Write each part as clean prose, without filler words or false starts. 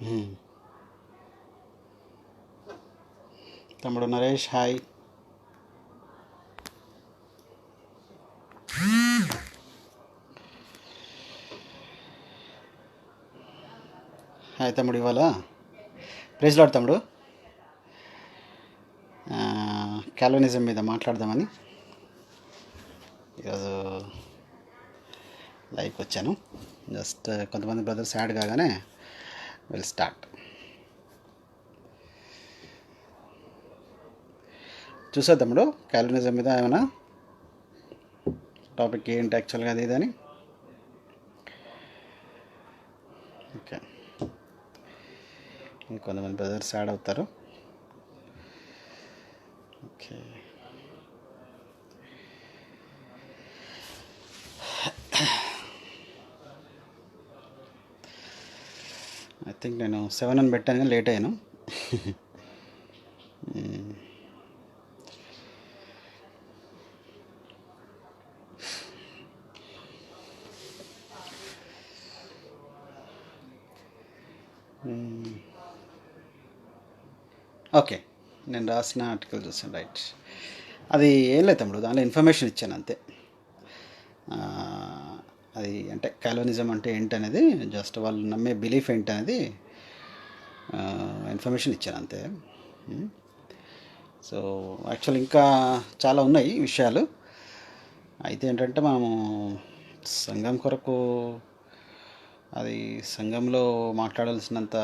హ్మ్. తమ్ముడు Naresh hi. Hi తమ్ముడు. ఇవాళ ప్రైజ్ లార్డ్ తమ్ముడు. కాల్వినిజం మీద మాట్లాడదామని ఈరోజు లైవ్కి వచ్చాను. జస్ట్ కొంతమంది బ్రదర్స్ యాడ్ కాగానే విల్ స్టార్ట్. చూసా తమ్ముడు, కాల్వినిజం మీద ఏమైనా టాపిక్ ఏంటి యాక్చువల్గా అది ఇదని. ఓకే, ఇంకొంతమంది బ్రదర్స్ యాడ్ అవుతారు. ఓకే, ఐ థింక్ నేను 7 అని పెట్టాను కానీ లేట్ అయ్యాను. ఓకే, నేను రాసిన ఆర్టికల్ చూసాను. రైట్, అది ఏం లేదు తమ్ముడు, దానిలో ఇన్ఫర్మేషన్ ఇచ్చాను అంతే. అది అంటే కాల్వినిజం అంటే ఏంటనేది, జస్ట్ వాళ్ళు నమ్మే బిలీఫ్ ఏంటనేది ఇన్ఫర్మేషన్ ఇచ్చాను అంతే. సో యాక్చువల్ ఇంకా చాలా ఉన్నాయి విషయాలు. అయితే ఏంటంటే మనము సంఘం కొరకు అది సంఘంలో మాట్లాడాల్సినంత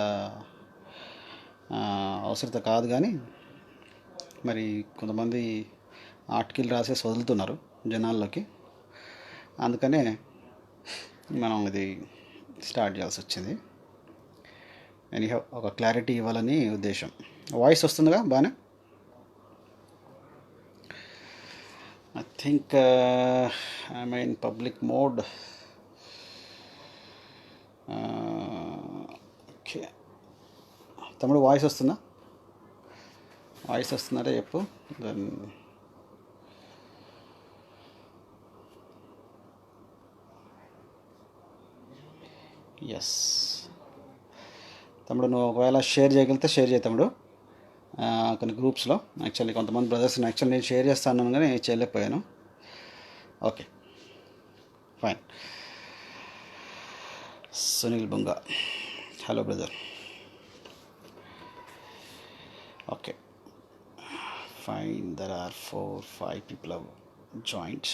అవసరత కాదు, కానీ మరి కొంతమంది ఆర్టికల్ రాసేసి వదులుతున్నారు జనాల్లోకి. అందుకనే మనం ఇది స్టార్ట్ చేయాల్సి వచ్చింది. ఎనీహౌ ఒక క్లారిటీ ఇవ్వాలని ఉద్దేశం. వాయిస్ వస్తుందిగా బాగానే. I think I in public mode. Okay తమ్ముడు, వాయిస్ వస్తుందా? వాయిస్ వస్తున్నారా చెప్పు. దెన్ ఎస్ తమ్ముడు, నువ్వు ఒకవేళ షేర్ చేయగలిగితే షేర్ చేయి తమ్ముడు. కొన్ని గ్రూప్స్లో యాక్చువల్లీ కొంతమంది బ్రదర్స్ని యాక్చువల్లీ నేను షేర్ చేస్తాను కానీ చేయలేకపోయాను. Okay fine. Sunil Bunga, hello brother. Okay fine, there are 4-5 people have joined.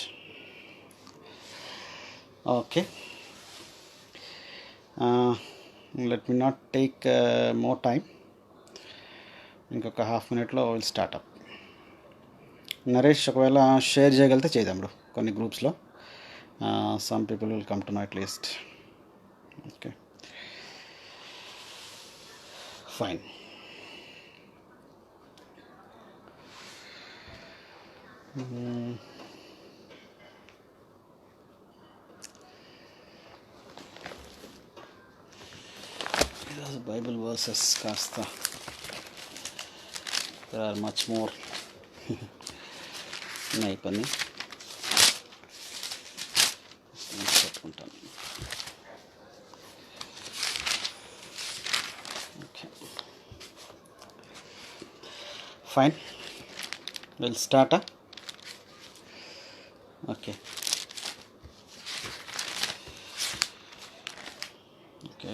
Okay, let me not take more time. ఇంకొక హాఫ్ మినిట్లో విల్ స్టార్ట్అప్. నరేష్ ఒకవేళ షేర్ చేయగలిగితే చేద్దాం కొన్ని గ్రూప్స్లో. Some people will come to know at least. Okay fine. ఈరోజు Bible verses కాస్త there are much more ఉన్నాయి కొన్ని పెట్టుకుంటాను. Okay fine, will start. Okay okay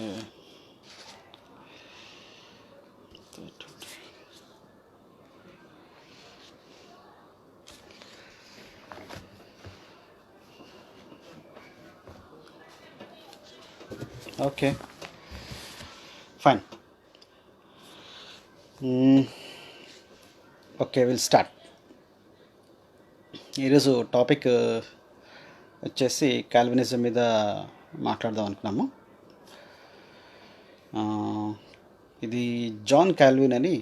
okay fine. Okay will start. ఈరోజు టాపిక్ వచ్చేసి కాల్వినిజం మీద మాట్లాడదాం అనుకున్నాము. ఇది జాన్ కాల్విన్ అని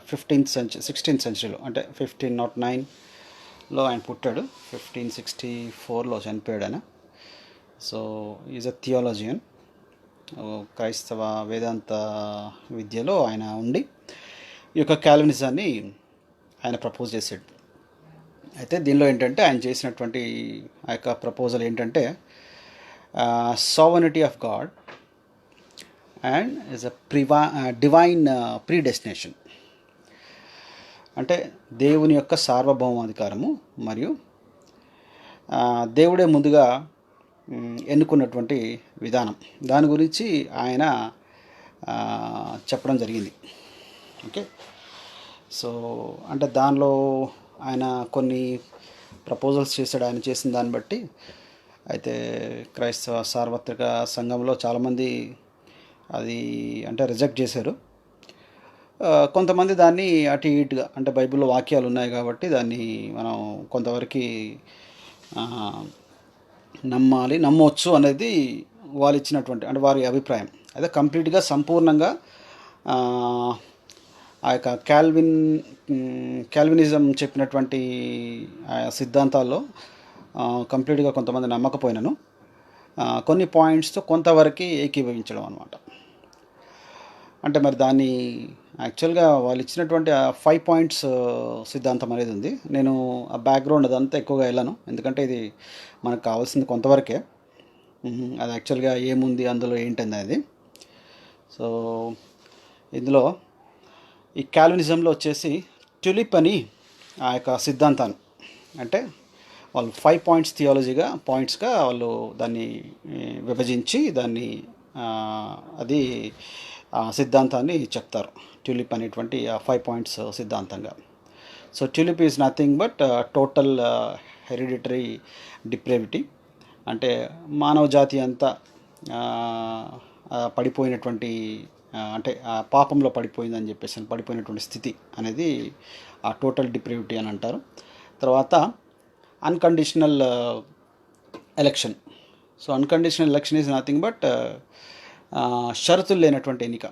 16th centuryలో, అంటే 1509లో ఆయన పుట్టాడు. 1564లో చనిపోయాడు ఆయన. So is a theologian. క్రైస్తవ వేదాంత విద్యలో ఆయన ఉండి ఈ యొక్క కాల్వినిజాన్ని ఆయన ప్రపోజ్ చేశాడు. అయితే దీనిలో ఏంటంటే ఆయన చేసినటువంటి ఆ యొక్క ప్రపోజల్ ఏంటంటే sovereignty of God and is a divine predestination. అంటే దేవుని యొక్క సార్వభౌమాధికారము మరియు దేవుడే ముందుగా ఎన్నుకున్నటువంటి విధానం, దాని గురించి ఆయన చెప్పడం జరిగింది. ఓకే, సో అంటే దానిలో ఆయన కొన్ని ప్రపోజల్స్ చేశాడు. ఆయన చేసిన దాన్ని బట్టి అయితే క్రైస్తవ సార్వత్రిక సంఘంలో చాలామంది అది అంటే రిజెక్ట్ చేశారు. కొంతమంది దాన్ని అటు ఇటుగా అంటే బైబిల్లో వాక్యాలు ఉన్నాయి కాబట్టి దాన్ని మనం కొంతవరకు నమ్మవచ్చు అనేది వాళ్ళు ఇచ్చినటువంటి అంటే వారి అభిప్రాయం. అయితే కంప్లీట్గా సంపూర్ణంగా ఆ యొక్క క్యాల్వినిజం చెప్పినటువంటి సిద్ధాంతాల్లో కంప్లీట్గా కొంతమంది నమ్మకపోయినాను, కొన్ని పాయింట్స్తో కొంతవరకు ఏకీభవించడం అనమాట. అంటే మరి దాన్ని యాక్చువల్గా వాళ్ళు ఇచ్చినటువంటి 5 పాయింట్స్ సిద్ధాంతం అనేది ఉంది. నేను ఆ బ్యాక్గ్రౌండ్ అదంతా ఎక్కువగా వెళ్ళను, ఎందుకంటే ఇది మనకు కావాల్సింది కొంతవరకే. అది యాక్చువల్గా ఏముంది అందులో ఏంటంది అనేది. సో ఇందులో ఈ క్యాల్వినిజంలో వచ్చేసి ట్యులిప్ అని ఆ యొక్క సిద్ధాంతాన్ని అంటే వాళ్ళు 5 పాయింట్స్ పాయింట్స్గా వాళ్ళు దాన్ని విభజించి దాన్ని అది సిద్ధాంతాన్ని చెప్తారు. ట్యులిప్ అనేటువంటి 5 పాయింట్స్ సిద్ధాంతంగా. So TULIP is nothing but total hereditary depravity, అంటే మానవ జాతి అంతా పడిపోయినటువంటి అంటే పాపంలో పడిపోయిందని చెప్పేసి పడిపోయినటువంటి స్థితి అనేది ఆ టోటల్ డిప్రేవిటీ అని అంటారు. తర్వాత unconditional election. So unconditional election is nothing but షరతులు లేనటువంటి ఎన్నిక,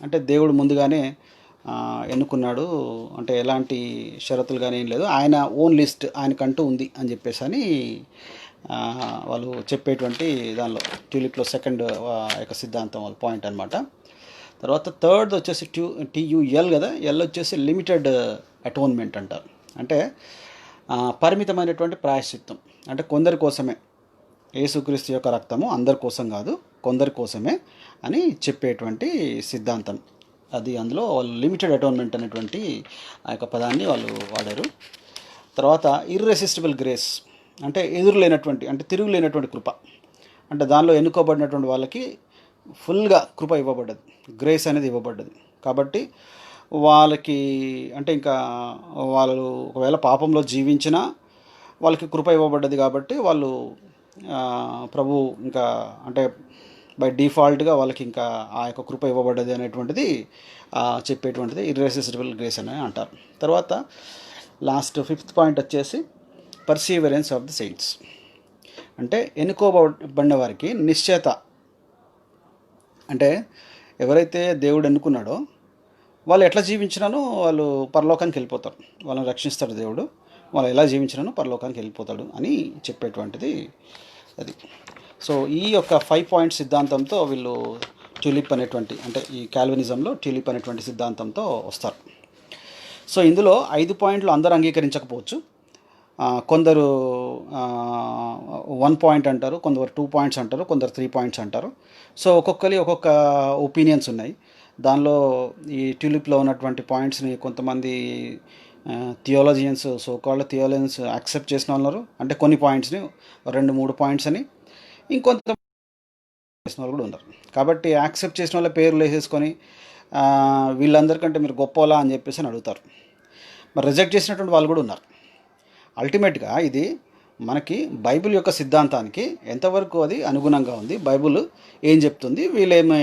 అంటే దేవుడు ముందుగానే ఎన్నుకున్నాడు, అంటే ఎలాంటి షరతులు కానీ ఏం లేదు, ఆయన ఓన్ లిస్ట్ ఆయనకంటూ ఉంది అని చెప్పేసి అని వాళ్ళు చెప్పేటువంటి దానిలో ట్యూలిప్లో సెకండ్ యొక్క సిద్ధాంతం వాళ్ళ పాయింట్ అనమాట. తర్వాత థర్డ్ వచ్చేసి TUL కదా, ఎల్ వచ్చేసి లిమిటెడ్ అటోన్మెంట్ అంటారు. అంటే పరిమితమైనటువంటి ప్రాయశ్చిత్తం, అంటే కొందరి కోసమే, యేసుక్రీస్తు యొక్క రక్తము అందరి కోసం కాదు కొందరి కోసమే అని చెప్పేటువంటి సిద్ధాంతం అది. అందులో వాళ్ళు లిమిటెడ్ అటోన్మెంట్ అనేటువంటి ఆ యొక్క పదాన్ని వాళ్ళు వాడారు. తర్వాత ఇర్రెసిస్టిబుల్ గ్రేస్, అంటే ఎదురులేనటువంటి అంటే తిరుగులేనటువంటి కృప, అంటే దానిలో ఎన్నుకోబడినటువంటి వాళ్ళకి ఫుల్గా కృప ఇవ్వబడ్డది, గ్రేస్ అనేది ఇవ్వబడ్డది. కాబట్టి వాళ్ళకి అంటే ఇంకా వాళ్ళు ఒకవేళ పాపంలో జీవించినా వాళ్ళకి కృప ఇవ్వబడ్డది కాబట్టి వాళ్ళు ప్రభు ఇంకా అంటే బై డిఫాల్ట్గా వాళ్ళకి ఇంకా ఆ యొక్క కృప ఇవ్వబడ్డది అనేటువంటిది చెప్పేటువంటిది ఇర్రెసిస్టిబుల్ గ్రేస్ అని అంటారు. తర్వాత లాస్ట్ 5th పాయింట్ వచ్చేసి పర్సీవరెన్స్ ఆఫ్ ది సెయింట్స్, అంటే ఎన్నుకోబడిన వారికి నిశ్చయత, అంటే ఎవరైతే దేవుడు ఎన్నుకున్నాడో వాళ్ళు ఎట్లా జీవించినానో వాళ్ళు పరలోకానికి వెళ్ళిపోతారు, వాళ్ళని రక్షిస్తాడు దేవుడు, వాళ్ళు ఎలా జీవించినానో పరలోకానికి వెళ్ళిపోతాడు అని చెప్పేటువంటిది అది. సో ఈ యొక్క 5 పాయింట్ సిద్ధాంతంతో వీళ్ళు ట్యూలిప్ అనేటువంటి అంటే ఈ క్యాల్వినిజంలో ట్యూలిప్ అనేటువంటి సిద్ధాంతంతో వస్తారు. సో ఇందులో 5 పాయింట్లు అందరూ అంగీకరించకపోవచ్చు, కొందరు 1 పాయింట్ అంటారు, కొందరు 2 పాయింట్స్ అంటారు, కొందరు 3 పాయింట్స్ అంటారు. సో ఒక్కొక్కరి ఒక్కొక్క ఒపీనియన్స్ ఉన్నాయి. దానిలో ఈ ట్యూలిప్లో ఉన్నటువంటి పాయింట్స్ని కొంతమంది థియాలజియన్స్ థియాలజియన్స్ యాక్సెప్ట్ చేసిన వాళ్ళు ఉన్నారు, అంటే కొన్ని పాయింట్స్ని 2-3 పాయింట్స్ అని, ఇంకొంత చేసిన వాళ్ళు కూడా ఉన్నారు. కాబట్టి యాక్సెప్ట్ చేసిన వాళ్ళ పేర్లు వేసేసుకొని వీళ్ళందరికంటే మీరు గొప్పలా అని చెప్పేసి అని అడుగుతారు. మరి రిజెక్ట్ చేసినటువంటి వాళ్ళు కూడా ఉన్నారు. అల్టిమేట్గా ఇది మనకి బైబిల్ యొక్క సిద్ధాంతానికి ఎంతవరకు అది అనుగుణంగా ఉంది, బైబిల్ ఏం చెప్తుంది, వీళ్ళు ఏమి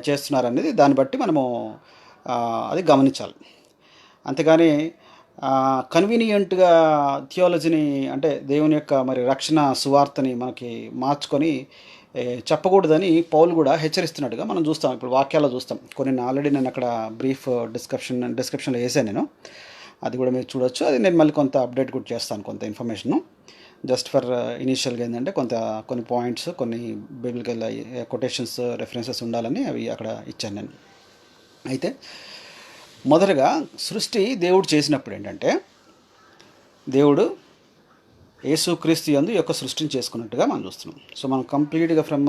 చేస్తున్నారు అనేది దాన్ని బట్టి మనము అది గమనించాలి. అంతేగాని కన్వీనియంట్గా థియాలజీని అంటే దేవుని యొక్క మరి రక్షణ సువార్తని మనకి మార్చుకొని చెప్పకూడదని పౌలు కూడా హెచ్చరిస్తున్నట్టుగా మనం చూస్తాం. ఇప్పుడు వాక్యాల్లో చూస్తాం కొన్ని, ఆల్రెడీ నేను అక్కడ బ్రీఫ్ డిస్క్రిప్షన్లో వేసాను నేను, అది కూడా మీరు చూడొచ్చు. అది నేను మళ్ళీ కొంత అప్డేట్ కూడా చేస్తాను, కొంత ఇన్ఫర్మేషను జస్ట్ ఫర్ ఇనీషియల్గా ఏంటంటే కొన్ని పాయింట్స్, కొన్ని బైబిలికల్ కొటేషన్స్, రెఫరెన్సెస్ ఉండాలని అవి అక్కడ ఇచ్చాను నేను. అయితే మొదటగా సృష్టి దేవుడు చేసినప్పుడు ఏంటంటే దేవుడు యేసుక్రీస్తు యందు ఈ యొక్క సృష్టిని చేసుకున్నట్టుగా మనం చూస్తున్నాం. సో మనం కంప్లీట్గా ఫ్రమ్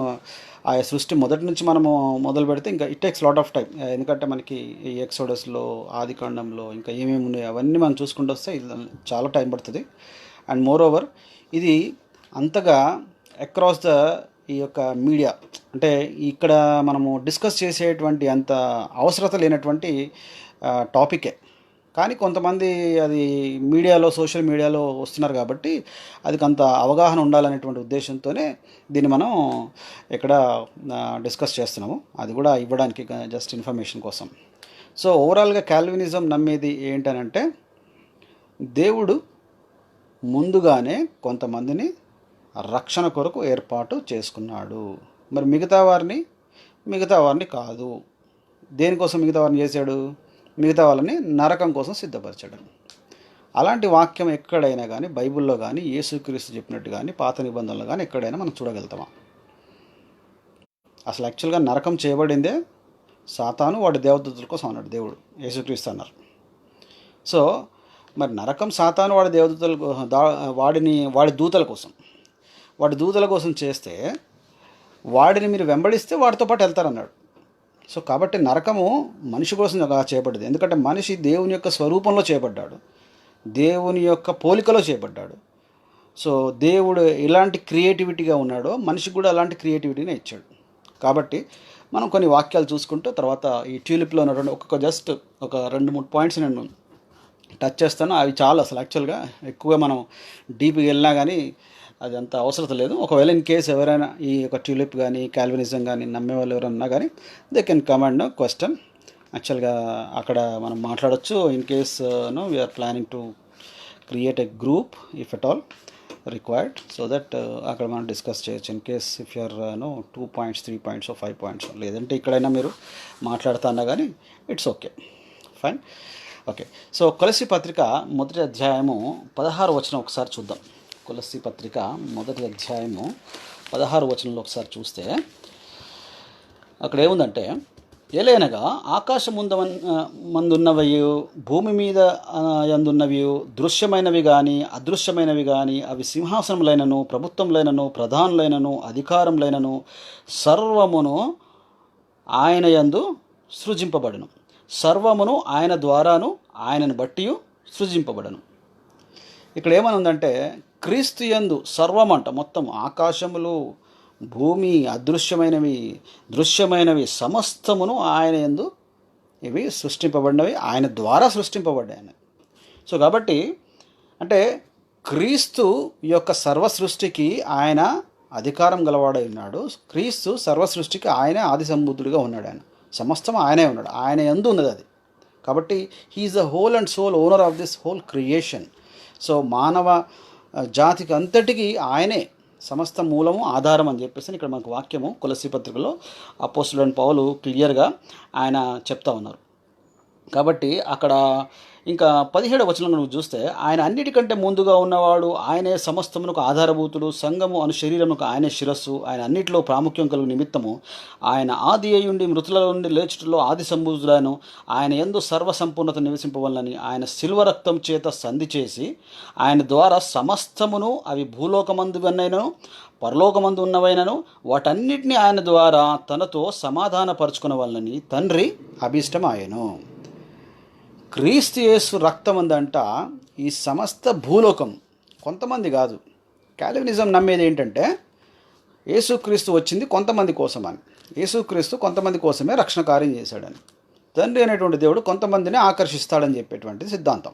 ఆ సృష్టి మొదటి నుంచి మనము మొదలు పెడితే ఇంకా it takes lot of time. ఎందుకంటే మనకి ఈ ఎక్సోడస్లో, ఆదికాండంలో ఇంకా ఏమేమి ఉన్నాయి అవన్నీ మనం చూసుకుంటూ వస్తే ఇది చాలా టైం పడుతుంది. అండ్ మోర్ ఓవర్ ఇది అంతగా అక్రాస్ ద ఈ యొక్క మీడియా, అంటే ఇక్కడ మనము డిస్కస్ చేసేటువంటి అంత అవసరత లేనటువంటి టాపికే. కానీ కొంతమంది అది మీడియాలో, సోషల్ మీడియాలో వస్తున్నారు కాబట్టి అది కొంత అవగాహన ఉండాలనేటువంటి ఉద్దేశంతోనే దీన్ని మనం ఇక్కడ డిస్కస్ చేస్తున్నాము. అది కూడా ఇవ్వడానికి జస్ట్ ఇన్ఫర్మేషన్ కోసం. సో ఓవరాల్గా కాల్వినిజం నమ్మేది ఏంటనంటే దేవుడు ముందుగానే కొంతమందిని రక్షణ కొరకు ఏర్పాటు చేసుకున్నాడు. మరి మిగతా వారిని కాదు. దేనికోసం మిగతా వారిని చేశాడు? మిగతా వాళ్ళని నరకం కోసం సిద్ధపరిచాడు. అలాంటి వాక్యం ఎక్కడైనా కానీ బైబిల్లో కానీ యేసుక్రీస్తు చెప్పినట్టు కానీ పాత నిబంధనలు కానీ ఎక్కడైనా మనం చూడగలుగుతామా? అసలు యాక్చువల్గా నరకం చేయబడిందే సాతాను వాడి దేవదూతల కోసం అన్నాడు దేవుడు, యేసుక్రీస్తు అన్నారు. సో మరి నరకం సాతాను వాడి దేవదూతల వాడి దూతల కోసం చేస్తే వాడిని మీరు వెంబడిస్తే వాడితో పాటు వెళ్తారన్నాడు. సో కాబట్టి నరకము మనిషి కోసం చేయబడ్డది. ఎందుకంటే మనిషి దేవుని యొక్క స్వరూపంలో చేయబడ్డాడు, దేవుని యొక్క పోలికలో చేయబడ్డాడు. సో దేవుడు ఎలాంటి క్రియేటివిటీగా ఉన్నాడో మనిషికి కూడా అలాంటి క్రియేటివిటీనే ఇచ్చాడు. కాబట్టి మనం కొన్ని వాక్యాలు చూసుకుంటూ తర్వాత ఈ ట్యూలిప్లో ఉన్నటువంటి జస్ట్ ఒక 2-3 పాయింట్స్ నేను టచ్ చేస్తాను. అవి చాలా అసలు యాక్చువల్గా ఎక్కువగా మనం డీప్గా వెళ్ళినా కానీ అది అంత అవసరం లేదు. ఒకవేళ ఇన్ కేసు ఎవరైనా ఈ యొక్క ట్యూలిప్ కానీ కాల్వినిజం కానీ నమ్మే వాళ్ళు ఎవరైనా కానీ దే కెన్ కమాండ్ క్వశ్చన్. యాక్చువల్గా అక్కడ మనం మాట్లాడచ్చు. In case we are planning to create a group if at all required, so that అక్కడ మనం డిస్కస్ చేయొచ్చు. In case if you are 2 points 3 points 5 points, లేదంటే ఇక్కడైనా మీరు మాట్లాడుతున్నా కానీ it's okay, fine. Okay, so కొలస్సీ పత్రిక 1వ అధ్యాయము 16వ వచనం ఒకసారి చూద్దాం. కొలస్సీ పత్రిక 1వ అధ్యాయము 16వ వచనంలో ఒకసారి చూస్తే అక్కడ ఏముందంటే, ఏలైనగా ఆకాశమందున్నవయు భూమి మీద యందున్నవి దృశ్యమైనవి కానీ అదృశ్యమైనవి కానీ అవి సింహాసనములైనను ప్రభుత్వములైనను ప్రధానులైనను అధికారములైనను సర్వమును ఆయన యందు సృజింపబడును, సర్వమును ఆయన ద్వారాను ఆయనను బట్టి సృజింపబడను. ఇక్కడ ఏమని ఉందంటే క్రీస్తు యందు సర్వం అంట, మొత్తం ఆకాశములు, భూమి, అదృశ్యమైనవి, దృశ్యమైనవి సమస్తమును ఆయన యందు ఇవి సృష్టింపబడినవి, ఆయన ద్వారా సృష్టింపబడ్డాయి. సో కాబట్టి అంటే క్రీస్తు యొక్క సర్వ సృష్టికి ఆయన అధికారం గలవాడై ఉన్నాడు. క్రీస్తు సర్వ సృష్టికి ఆయనే ఆది సంబుద్ధుడిగా ఉన్నాడు. ఆయన సమస్తం ఆయనే ఉన్నాడు, ఆయన యందు ఉన్నది అది. కాబట్టి he's the whole and sole owner of this whole creation. So మానవ జాతికి అంతటికీ ఆయనే సమస్త మూలము, ఆధారం అని చెప్పేసి ఇక్కడ మనకు వాక్యము కొలస్సీ పత్రికలో అపోస్తలుడైన పౌలు క్లియర్గా ఆయన చెప్తా ఉన్నారు. కాబట్టి అక్కడ ఇంకా 17వ వచనంలో నువ్వు చూస్తే, ఆయన అన్నిటికంటే ముందుగా ఉన్నవాడు, ఆయనే సమస్తమునకు ఆధారభూతుడు, సంఘము అను శరీరమునకు ఆయనే శిరస్సు, ఆయన అన్నిటిలో ప్రాముఖ్యం కలుగు నిమిత్తము ఆయన ఆది అయ్యుండి మృతుల నుండి లేచుటలో ఆది సంబూతులను, ఆయన యందు సర్వసంపూర్ణత నివసింపవలనని ఆయన శిల్వ రక్తం చేత సంధి చేసి ఆయన ద్వారా సమస్తమును, అవి భూలోకమందువన్నైనను పరలోకమందు ఉన్నవైనను వాటన్నిటిని ఆయన ద్వారా తనతో సమాధానపరుచుకునవలనని తండ్రి అభీష్టమాయెను. క్రీస్తు యేసు రక్తం అందంట ఈ సమస్త భూలోకం, కొంతమంది కాదు. కాల్వినిజం నమ్మేది ఏంటంటే యేసుక్రీస్తు వచ్చింది కొంతమంది కోసమని, యేసుక్రీస్తు కొంతమంది కోసమే రక్షణ కార్యం చేశాడని, తండ్రి అనేటువంటి దేవుడు కొంతమందిని ఆకర్షిస్తాడని చెప్పేటువంటి సిద్ధాంతం.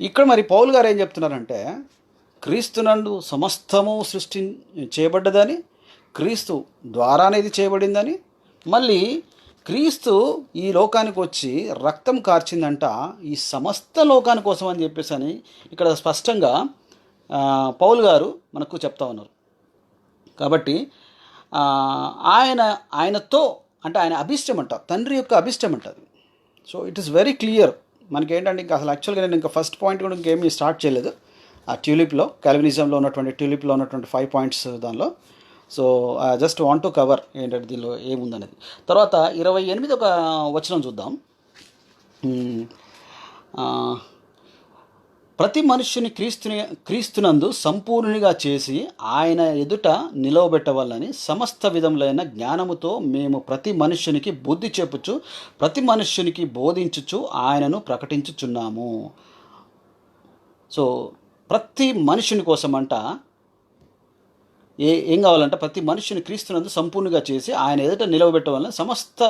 ఇక్కడ మరి పౌలు గారు ఏం చెప్తున్నారంటే క్రీస్తునందు సమస్తము సృష్టి చేయబడ్డదని, క్రీస్తు ద్వారానే ఇది చేయబడిందని, మళ్ళీ క్రీస్తు ఈ లోకానికి వచ్చి రక్తం కార్చిందంట ఈ సమస్త లోకాని కోసం అని చెప్పేసి అని ఇక్కడ స్పష్టంగా పౌలు గారు మనకు చెప్తా ఉన్నారు. కాబట్టి ఆయనతో అంటే ఆయన అభిష్టం అంట, తండ్రి యొక్క అభిష్టం అంటది. So it is very clear మనకేంటంటే ఇంకా అసలు యాక్చువల్గా నేను ఇంకా ఫస్ట్ పాయింట్ కూడా ఇంకేమీ స్టార్ట్ చేయలేదు. ఆ ట్యూలిప్లో కాల్వినిజంలో ఉన్నటువంటి ట్యూలిప్లో ఉన్నటువంటి 5 పాయింట్స్ దానిలో. So just want to cover ఏంటంటే దీనిలో ఏముందనేది. తర్వాత 28వ వచనం చూద్దాం. ప్రతి మనుష్యుని క్రీస్తునందు సంపూర్ణునిగా చేసి ఆయన ఎదుట నిలవబెట్టవాలని సమస్త విధములైన జ్ఞానముతో మేము ప్రతి మనుష్యునికి బుద్ధి చెప్పుచు ప్రతి మనుష్యునికి బోధించుచు ఆయనను ప్రకటించుచున్నాము. సో ప్రతి మనుషుని కోసమంట ఏం కావాలంటే ప్రతి మనుషుని క్రీస్తునందు సంపూర్ణంగా చేసి ఆయన ఎదుట నిలవబెట్టవాలని సమస్త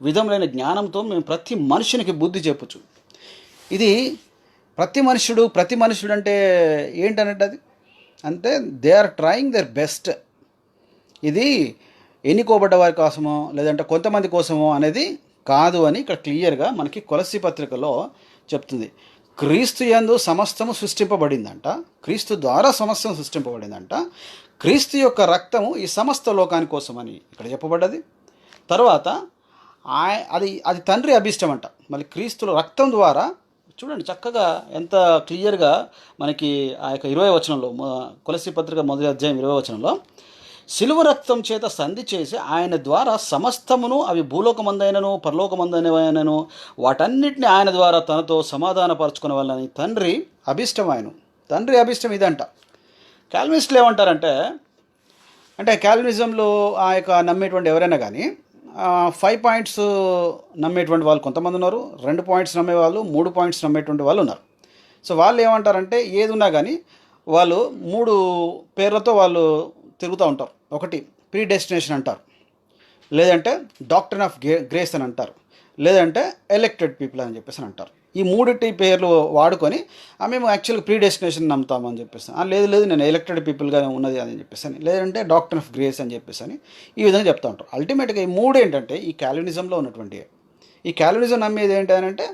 విధములైన జ్ఞానంతో మేము ప్రతి మనుషునికి బుద్ధి చెప్పుచు. ఇది ప్రతి మనుషుడు అంటే ఏంటనంటే అది అంటే they are trying their best. ఇది ఎన్నుకోబడ్డ వారి కోసమో లేదంటే కొంతమంది కోసమో అనేది కాదు అని ఇక్కడ క్లియర్గా మనకి కొలస్సీ పత్రికలో చెప్తుంది. క్రీస్తు యందు సమస్తము సృష్టింపబడిందంట, క్రీస్తు ద్వారా సమస్తం సృష్టింపబడిందంట, క్రీస్తు యొక్క రక్తము ఈ సమస్త లోకాని కోసమని ఇక్కడ చెప్పబడ్డది. తర్వాత అది తండ్రి అభిష్టం అంట. మళ్ళీ క్రీస్తుల రక్తం ద్వారా చూడండి చక్కగా ఎంత క్లియర్గా మనకి ఆ యొక్క 20వ వచనంలో, కొలస్సీ పత్రిక మొదటి అధ్యాయం 20వ వచనంలో, శిలువ రక్తం చేత సంధి చేసి ఆయన ద్వారా సమస్తమును, అవి భూలోకమందైనను పరలోకమందైనను వాటన్నిటిని ఆయన ద్వారా తనతో సమాధానపరచుకునే వాళ్ళని తండ్రి అభిష్టం ఇదంట. కాల్వినిస్టులు ఏమంటారంటే కాల్వినిజంలో ఆ యొక్క నమ్మేటువంటి ఎవరైనా కానీ 5 పాయింట్స్ నమ్మేటువంటి వాళ్ళు కొంతమంది ఉన్నారు, 2 పాయింట్స్ నమ్మేవాళ్ళు, 3 పాయింట్స్ నమ్మేటువంటి వాళ్ళు ఉన్నారు. సో వాళ్ళు ఏమంటారంటే ఏది ఉన్నా కానీ వాళ్ళు 3 పేర్లతో వాళ్ళు తిరుగుతూ ఉంటారు. ఒకటి ప్రీ డెస్టినేషన్ అంటారు, లేదంటే డాక్ట్రిన్ ఆఫ్ గ్రేస్ అని అంటారు, లేదంటే ఎలెక్టెడ్ పీపుల్ అని చెప్పేసి అంటారు. ఈ 3 పేర్లు వాడుకొని మేము యాక్చువల్గా ప్రీ డెస్టినేషన్ నమ్ముతామని చెప్పేసి, లేదు నేను ఎలెక్టెడ్ పీపుల్గా ఉన్నది అని చెప్పేసి, లేదంటే డాక్ట్రిన్ ఆఫ్ గ్రేస్ అని చెప్పేసి ఈ విధంగా చెప్తూ ఉంటారు. అల్టిమేట్గా ఈ 3 ఏంటంటే ఈ కాల్వినిజంలో ఉన్నటువంటి, ఈ కాల్వినిజం నమ్మేది ఏంటంటే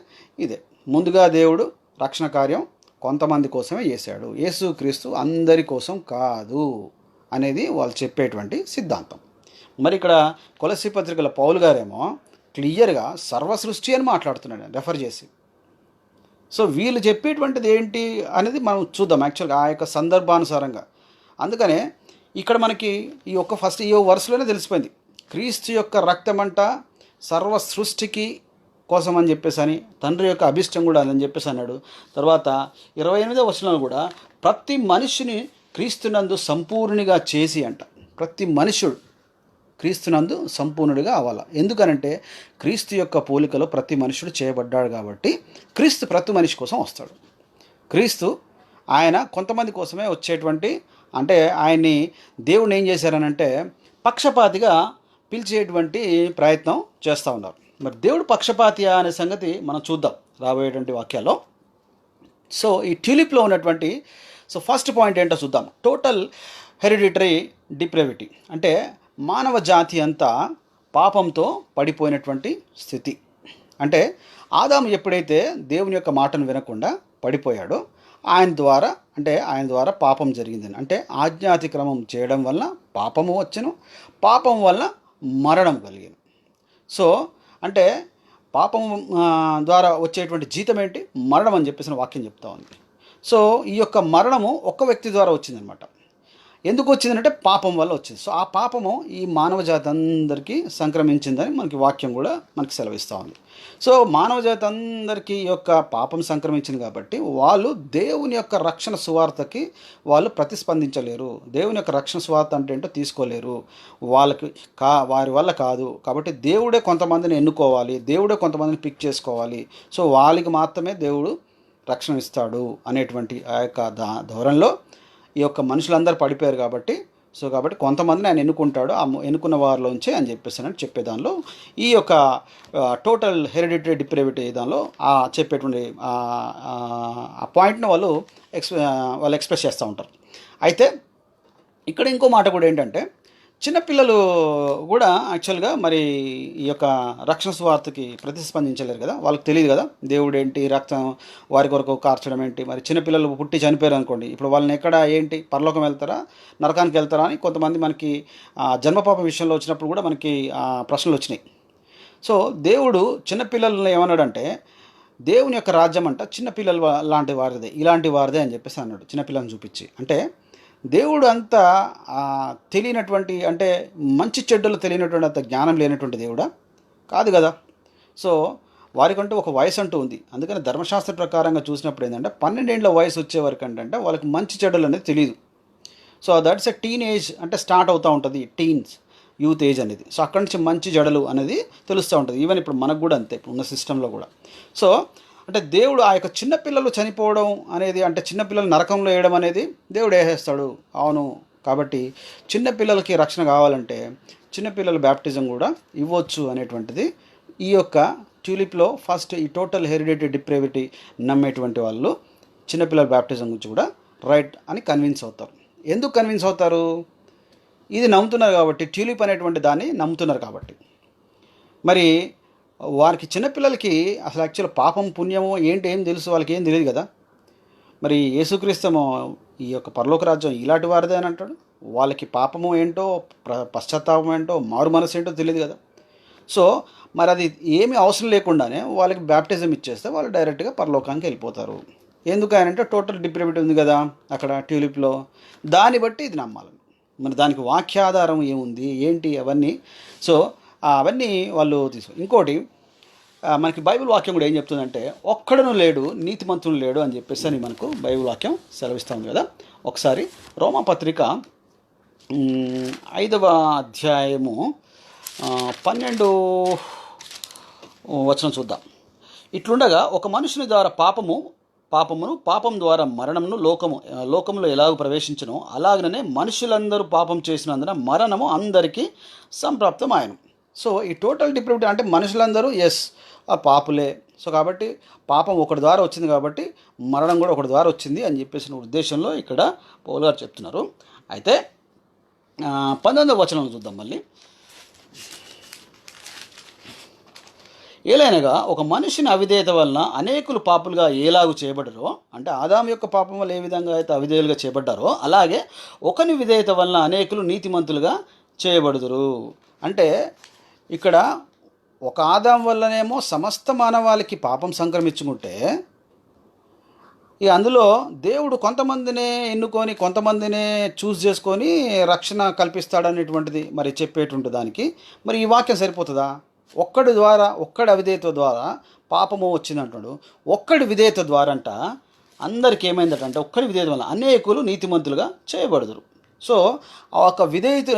ఇదే, ముందుగా దేవుడు రక్షణ కార్యం కొంతమంది కోసమే చేశాడు, యేసుక్రీస్తు అందరి కోసం కాదు అనేది వాళ్ళు చెప్పేటువంటి సిద్ధాంతం. మరి ఇక్కడ కొలస్సీ పత్రికల పౌలు గారేమో క్లియర్గా సర్వసృష్టి అని మాట్లాడుతున్నాడు రెఫర్ చేసి. సో వీళ్ళు చెప్పేటువంటిది ఏంటి అనేది మనం చూద్దాం యాక్చువల్గా ఆ యొక్క సందర్భానుసారంగా. అందుకనే ఇక్కడ మనకి ఫస్ట్ ఈ వరుసలోనే తెలిసిపోయింది, క్రీస్తు యొక్క రక్తమంట సర్వ సృష్టికి కోసం అని చెప్పేసి అని, తండ్రి యొక్క అభిష్టం కూడా అని చెప్పేసి అన్నాడు. తర్వాత 28వ వచనంలో కూడా ప్రతి మనిషిని క్రీస్తునందు సంపూర్ణిగా చేసి అంట. ప్రతి మనుషుడు క్రీస్తునందు సంపూర్ణుడిగా అవ్వాలి. ఎందుకనంటే క్రీస్తు యొక్క పోలికలో ప్రతి మనుషుడు చేయబడ్డాడు కాబట్టి క్రీస్తు ప్రతి మనిషి కోసం వస్తాడు. క్రీస్తు ఆయన కొంతమంది కోసమే వచ్చేటువంటి, అంటే ఆయన్ని దేవుని ఏం చేశారనంటే పక్షపాతిగా పిలిచేటువంటి ప్రయత్నం చేస్తూ ఉన్నారు. మరి దేవుడు పక్షపాతి అనే సంగతి మనం చూద్దాం రాబోయేటువంటి వాక్యాల్లో. సో ఈ ట్యూలిప్లో ఉన్నటువంటి ఫస్ట్ పాయింట్ ఏంటో చూద్దాం. టోటల్ హెరిడిటరీ డిప్రేవిటీ అంటే మానవ జాతి అంతా పాపంతో పడిపోయినటువంటి స్థితి. అంటే ఆదాము ఎప్పుడైతే దేవుని యొక్క మాటను వినకుండా పడిపోయాడో ఆయన ద్వారా పాపం జరిగిందని, అంటే ఆజ్ఞాతిక్రమం చేయడం వల్ల పాపము వచ్చెను, పాపం వల్ల మరణం కలిగింది. సో అంటే పాపం ద్వారా వచ్చేటువంటి జీతం ఏంటి? మరణం అని చెప్పేసి వాక్యం చెప్తా ఉంది. సో ఈ యొక్క మరణము ఒక్క వ్యక్తి ద్వారా వచ్చిందనమాట. ఎందుకు వచ్చిందంటే పాపం వల్ల వచ్చింది. సో ఆ పాపము ఈ మానవ జాతి అందరికీ సంక్రమించిందని మనకి వాక్యం కూడా మనకి సెలవిస్తూ ఉంది. సో మానవ జాతి అందరికీ ఈ యొక్క పాపం సంక్రమించింది కాబట్టి వాళ్ళు దేవుని యొక్క రక్షణ సువార్తకి వాళ్ళు ప్రతిస్పందించలేరు. దేవుని యొక్క రక్షణ సువార్త అంటే ఏంటో తీసుకోలేరు. వాళ్ళకి వారి వల్ల కాదు. కాబట్టి దేవుడే కొంతమందిని ఎన్నుకోవాలి, దేవుడే కొంతమందిని పిక్ చేసుకోవాలి. సో వాళ్ళకి మాత్రమే దేవుడు రక్షణ ఇస్తాడు అనేటువంటి ఆ యొక్క ధోరణిలో ఈ యొక్క మనుషులందరూ పడిపోయారు కాబట్టి కొంతమందిని ఆయన ఎన్నుకుంటాడు, ఆ ఎన్నుకున్న వారిలోంచి అని చెప్పేసి చెప్పే దానిలో ఈ యొక్క టోటల్ హెరిడిటరీ డిప్రేవిటీ దానిలో చెప్పేటువంటి ఆ పాయింట్ని వాళ్ళు ఎక్స్ప్రెస్ చేస్తూ ఉంటారు. అయితే ఇక్కడ ఇంకో మాట కూడా ఏంటంటే చిన్నపిల్లలు కూడా యాక్చువల్గా మరి ఈ యొక్క రక్షణ స్వార్థకి ప్రతిస్పందించలేరు కదా, వాళ్ళకి తెలియదు కదా దేవుడు ఏంటి, రక్తం వారి కొరకు కార్చడం ఏంటి. మరి చిన్నపిల్లలు పుట్టి చనిపోయారు అనుకోండి, ఇప్పుడు వాళ్ళని ఎక్కడ ఏంటి పరలోకం వెళ్తారా నరకానికి వెళ్తారా అని కొంతమంది మనకి జన్మపాప విషయంలో వచ్చినప్పుడు కూడా మనకి ప్రశ్నలు వచ్చినాయి. సో దేవుడు చిన్నపిల్లలను ఏమన్నాడంటే దేవుని యొక్క రాజ్యం అంట చిన్నపిల్లలు ఇలాంటి వారిదే అని చెప్పేసి అన్నాడు, చిన్నపిల్లలను చూపించి. అంటే దేవుడు అంతా తెలియనటువంటి, అంటే మంచి చెడ్డలు తెలియనటువంటి అంత జ్ఞానం లేనటువంటి దేవుడా కాదు కదా. సో వారికంటూ ఒక వయసు అంటూ ఉంది. అందుకని ధర్మశాస్త్ర ప్రకారంగా చూసినప్పుడు ఏంటంటే 12 ఏండ్ల వయసు వచ్చే వరకు ఏంటంటే వాళ్ళకి మంచి చెడులు అనేది తెలియదు. So that's a teen age, అంటే స్టార్ట్ అవుతూ ఉంటుంది టీన్స్ యూత్ ఏజ్ అనేది. సో అక్కడి నుంచి మంచి జడలు అనేది తెలుస్తూ ఉంటుంది. ఈవెన్ ఇప్పుడు మనకు కూడా అంతే, ఇప్పుడు ఉన్న సిస్టంలో కూడా. సో అంటే దేవుడు ఆ యొక్క చిన్నపిల్లలు చనిపోవడం అనేది, అంటే చిన్నపిల్లలు నరకంలో వేయడం అనేది దేవుడు వేసేస్తాడు. అవును, కాబట్టి చిన్నపిల్లలకి రక్షణ కావాలంటే చిన్నపిల్లల బ్యాప్టిజం కూడా ఇవ్వచ్చు అనేటువంటిది ఈ యొక్క ట్యూలిప్లో ఫస్ట్ ఈ టోటల్ హెరిడిటీ డిప్రేవిటీ నమ్మేటువంటి వాళ్ళు చిన్నపిల్లల బ్యాప్టిజం గురించి కూడా రైట్ అని కన్విన్స్ అవుతారు. ఎందుకు కన్విన్స్ అవుతారు? ఇది నమ్ముతున్నారు కాబట్టి, ట్యూలిప్ అనేటువంటి దాన్ని నమ్ముతున్నారు కాబట్టి. మరి వారికి చిన్నపిల్లలకి అసలు యాక్చువల్ పాపం పుణ్యమో ఏంటి ఏం తెలుసు, వాళ్ళకి ఏం తెలియదు కదా. మరి యేసుక్రీస్తేమో ఈ యొక్క పరలోక రాజ్యం ఇలాంటి వారిదే అని అంటాడు. వాళ్ళకి పాపము ఏంటో, పశ్చాత్తాపం ఏంటో, మారు మనసు ఏంటో తెలియదు కదా. సో మరి అది ఏమీ అవసరం లేకుండానే వాళ్ళకి బ్యాప్టిజం ఇచ్చేస్తే వాళ్ళు డైరెక్ట్గా పరలోకానికి వెళ్ళిపోతారు. ఎందుకనంటే టోటల్ డిప్రేవిటీ ఉంది కదా అక్కడ ట్యూలిప్లో, దాన్ని బట్టి ఇది నమ్మాలి. మరి దానికి వాక్యాధారం ఏముంది ఏంటి అవన్నీ. సో అవన్నీ వాళ్ళు ఇంకోటి మనకి బైబిల్ వాక్యం కూడా ఏం చెప్తుందంటే ఒక్కడను లేడు నీతిమంతుడు లేడు అని చెప్పేసి అని మనకు బైబిల్ వాక్యం సెలవిస్తూ ఉంది కదా. ఒకసారి రోమాపత్రిక 5వ అధ్యాయము 12 వచనం చూద్దాం. ఇట్లుండగా ఒక మనుషుని ద్వారా పాపం ద్వారా మరణమును లోకములో ఎలాగ ప్రవేశించనో అలాగనే మనుషులందరూ పాపం చేసినందున మరణము అందరికీ సంప్రాప్తమాయను. సో ఈ టోటల్ డిప్రేవిటీ అంటే మనుషులందరూ ఆ పాపులే. సో కాబట్టి పాపం ఒకటి ద్వారా వచ్చింది కాబట్టి మరణం కూడా ఒకటి ద్వారా వచ్చింది అని చెప్పేసిన ఉద్దేశంలో ఇక్కడ పౌలు గారు చెప్తున్నారు. అయితే 19వ వచనంలో చూద్దాం మళ్ళీ. ఏలైనగా ఒక మనిషిని అవిధేయత వలన అనేకులు పాపులుగా ఏలాగు చేయబడ్డారో, అంటే ఆదాము యొక్క పాపం వల్ల ఏ విధంగా అయితే అవిధేయులుగా చేయబడ్డారో అలాగే ఒకని విధేయత వలన అనేకులు నీతిమంతులుగా చేయబడుదురు. అంటే ఇక్కడ ఒక ఆదాం వల్లనేమో సమస్త మానవాళికి పాపం సంక్రమించుకుంటే, ఇక అందులో దేవుడు కొంతమందినే ఎన్నుకొని కొంతమందినే చూస్ చేసుకొని రక్షణ కల్పిస్తాడనేటువంటిది మరి చెప్పేటువంటి దానికి మరి ఈ వాక్యం సరిపోతుందా? ఒక్కడి అవిధేయత ద్వారా పాపము వచ్చిందంటాడు. ఒక్కడి విధేయత ద్వారా అంట అందరికి ఏమైందటంటే ఒక్కడి విధేయత వల్ల అనేకులు నీతిమంతులుగా చేయబడుదురు. సో ఆ ఒక విధేయత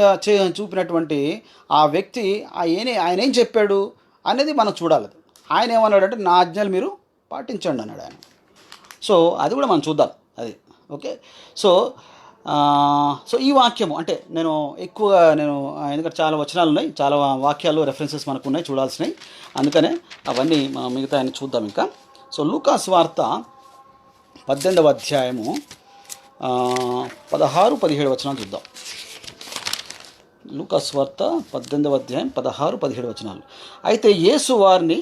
చూపినటువంటి ఆ వ్యక్తి ఆయన ఏం చెప్పాడు అనేది మనం చూడాలి. ఆయన ఏమన్నాడంటే నా ఆజ్ఞలు మీరు పాటించండి అన్నాడు ఆయన. సో అది కూడా మనం చూద్దాం అది. ఓకే. సో ఈ వాక్యము అంటే నేను ఎందుకంటే చాలా వచనాలు ఉన్నాయి, చాలా వాక్యాలు రెఫరెన్సెస్ మనకు ఉన్నాయి చూడాల్సినవి, అందుకనే అవన్నీ మనం మిగతా ఆయన చూద్దాం ఇంకా. సో లూకాసు వార్త 18వ అధ్యాయము 16-17 వచనాలు చూద్దాం. లూకాసు వార్త 18వ అధ్యాయం 16-17 వచనాలు. అయితే యేసు వారిని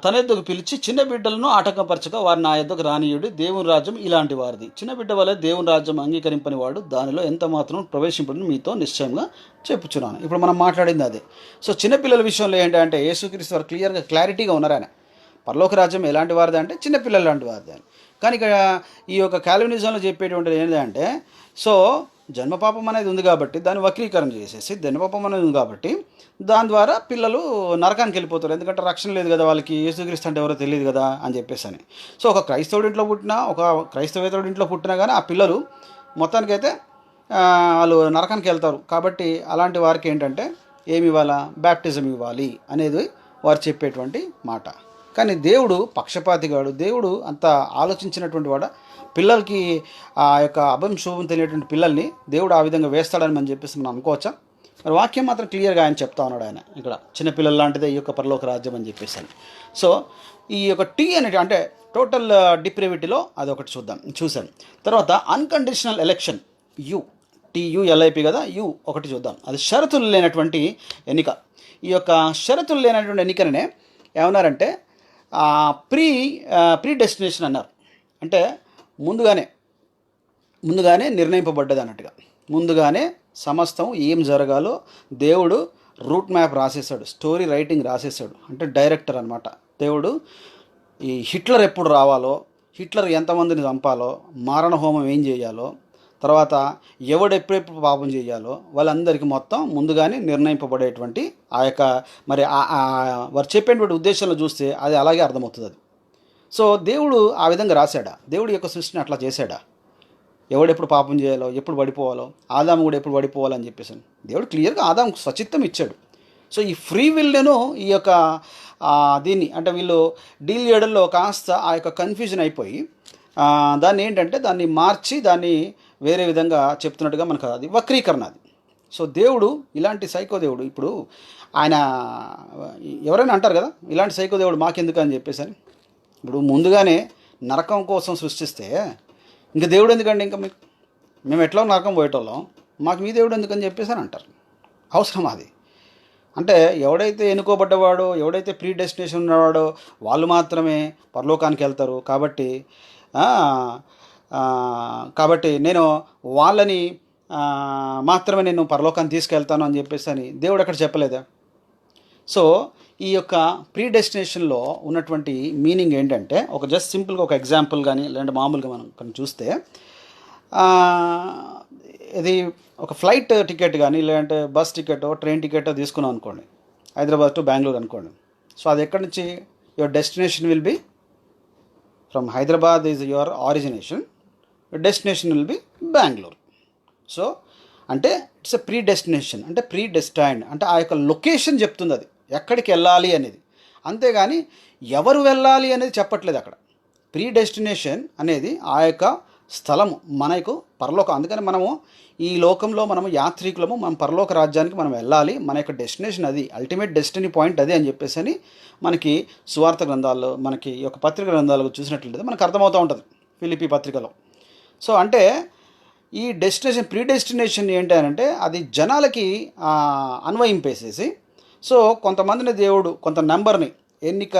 తన యొద్దకు పిలిచి చిన్న బిడ్డలను ఆటంకపరచక వారిని నా యొద్దకు రానియుడు, దేవుని రాజ్యం ఇలాంటి వారిది. చిన్న బిడ్డ వల్ల దేవుని రాజ్యం అంగీకరింపని వాడు దానిలో ఎంత మాత్రం ప్రవేశింపని మీతో నిశ్చయంగా చెప్పుచున్నాను. ఇప్పుడు మనం మాట్లాడింది అదే. సో చిన్నపిల్లల విషయంలో ఏంటంటే యేసుక్రీస్తు వారు క్లారిటీగా ఉన్నారు. ఆయన పరలోక రాజ్యం ఎలాంటి వారిది అంటే చిన్నపిల్లలు లాంటి వారిది అని. కానీ ఇక్కడ ఈ యొక్క కాల్వినిజంలో చెప్పేటువంటిది ఏంటంటే, సో జన్మపాపం అనేది ఉంది కాబట్టి దాన్ని వక్రీకరణ చేసేసి, జన్మపాపం అనేది ఉంది కాబట్టి దాని ద్వారా పిల్లలు నరకానికి వెళ్ళిపోతారు. ఎందుకంటే రక్షణ లేదు కదా వాళ్ళకి, యేసుక్రీస్తు అంటే ఎవరో తెలియదు కదా అని చెప్పేసి అని. సో ఒక క్రైస్తవుడి ఇంట్లో పుట్టినా, ఒక క్రైస్తవేతరుడి ఇంట్లో పుట్టినా కానీ ఆ పిల్లలు మొత్తానికైతే వాళ్ళు నరకానికి వెళ్తారు. కాబట్టి అలాంటి వారికి ఏంటంటే ఏమి ఇవ్వాలా? బ్యాప్టిజం ఇవ్వాలి అనేది వారు చెప్పేటువంటి మాట. కానీ దేవుడు పక్షపాతిగాడు. దేవుడు అంత ఆలోచించినటువంటి వాడు. పిల్లలకి ఆ యొక్క అభం శుభం తెలియటువంటి పిల్లల్ని దేవుడు ఆ విధంగా వేస్తాడని మనం చెప్పేసి మనం అనుకోవచ్చా? మరి వాక్యం మాత్రం క్లియర్గా ఆయన చెప్తా ఉన్నాడు. ఆయన ఇక్కడ చిన్నపిల్లల లాంటిదే ఈ యొక్క పరలోక రాజ్యం అని చెప్పేసి. సో ఈ యొక్క టీ అనేది అంటే టోటల్ డిప్రేవిటీలో అదొకటి చూసాం. తర్వాత అన్కండిషనల్ ఎలక్షన్ TULIP కదా, ఒకటి చూద్దాం. అది షరతులు లేనటువంటి ఎన్నిక. ఈ యొక్క షరతులు లేనటువంటి ఎన్నికనే ఏమన్నారంటే ప్రీ డెస్టినేషన్ అన్నారు. అంటే ముందుగానే నిర్ణయింపబడ్డది అన్నట్టుగా, ముందుగానే సమస్తం ఏం జరగాలో దేవుడు రూట్ మ్యాప్ రాసేసాడు, స్టోరీ రైటింగ్ రాసేసాడు. అంటే డైరెక్టర్ అనమాట దేవుడు. ఈ హిట్లర్ ఎప్పుడు రావాలో, హిట్లర్ ఎంతమందిని చంపాలో, మారణ హోమం ఏం చేయాలో, తర్వాత ఎవడెప్పుడెప్పుడు పాపం చేయాలో వాళ్ళందరికీ మొత్తం ముందుగానే నిర్ణయింపబడేటువంటి ఆ యొక్క మరి వారు చెప్పేటువంటి ఉద్దేశంలో చూస్తే అది అలాగే అర్థమవుతుంది అది. సో దేవుడు ఆ విధంగా రాశాడా? దేవుడి యొక్క సృష్టిని అట్లా చేశాడా? ఎవడెప్పుడు పాపం చేయాలో, ఎప్పుడు పడిపోవాలో, ఆదాము కూడా ఎప్పుడు పడిపోవాలని చెప్పేసి దేవుడు క్లియర్గా ఆదాముకు స్వచిత్తం ఇచ్చాడు. సో ఈ ఫ్రీ విల్ను ఈ యొక్క దీన్ని అంటే వీళ్ళు డీల్ చేయడంలో కాస్త ఆ యొక్క కన్ఫ్యూజన్ అయిపోయి దాన్ని ఏంటంటే దాన్ని మార్చి దాన్ని వేరే విధంగా చెప్తున్నట్టుగా మనకు అది వక్రీకరణ అది. సో దేవుడు ఇలాంటి సైకో దేవుడు, ఇప్పుడు ఆయన ఎవరైనా అంటారు కదా ఇలాంటి సైకో దేవుడు మాకెందుకు అని చెప్పేసి అని. ఇప్పుడు ముందుగానే నరకం కోసం సృష్టిస్తే ఇంకా దేవుడు ఎందుకండి, ఇంకా మీకు మేము ఎట్లా నరకం పోయేటోళ్ళం, మాకు మీ దేవుడు ఎందుకని చెప్పేసి అని అంటారు. అవసరం అది అంటే ఎవడైతే ఎన్నుకోబడ్డవాడో, ఎవడైతే ప్రీ డెస్టినేషన్ ఉన్నవాడో వాళ్ళు మాత్రమే పరలోకానికి వెళ్తారు. కాబట్టి నేను వాళ్ళని మాత్రమే నేను పరలోకాన్ని తీసుకెళ్తాను అని చెప్పేసి అని దేవుడు అక్కడ చెప్పలేదా? సో ఈ యొక్క ప్రీ డెస్టినేషన్లో ఉన్నటువంటి మీనింగ్ ఏంటంటే ఒక జస్ట్ సింపుల్గా ఒక ఎగ్జాంపుల్ కానీ లేదంటే మామూలుగా మనం కానీ చూస్తే ఇది ఒక ఫ్లైట్ టికెట్ కానీ లేదంటే బస్ టికెటో ట్రైన్ టికెటో తీసుకున్నాం అనుకోండి, హైదరాబాద్ టు బెంగళూరు అనుకోండి. సో అది ఎక్కడి నుంచి your destination will be from Hyderabad is your origination, destination will be Bengaluru. So అంటే ఇట్స్ ఎ ప్రీ డెస్టినేషన్, అంటే ప్రీ డెస్టైన్డ్ అంటే ఆ యొక్క లొకేషన్ చెప్తుంది అది ఎక్కడికి వెళ్ళాలి అనేది. అంతేగాని ఎవరు వెళ్ళాలి అనేది చెప్పట్లేదు అక్కడ. ప్రీ డెస్టినేషన్ అనేది ఆ యొక్క స్థలము మనకు పరలోకం. అందుకని మనము ఈ లోకంలో మనము యాత్రికులము, మనం పరలోక రాజ్యానికి మనం వెళ్ళాలి, మన యొక్క డెస్టినేషన్ అది, అల్టిమేట్ డెస్టినీ పాయింట్ అది అని చెప్పేసి అని మనకి సువార్త గ్రంథాల్లో మనకి ఈ యొక్క పత్రిక గ్రంథాలు చూసినట్లయితే మనకు అర్థమవుతూ ఉంటుంది ఫిలిప్పీ పత్రికలో. సో అంటే ఈ డెస్టినేషన్ ప్రీ డెస్టినేషన్ ఏంటి అని అంటే అది జనాలకి అన్వయింపేసేసి, సో కొంతమందిని దేవుడు కొంత నెంబర్ని ఎన్నిక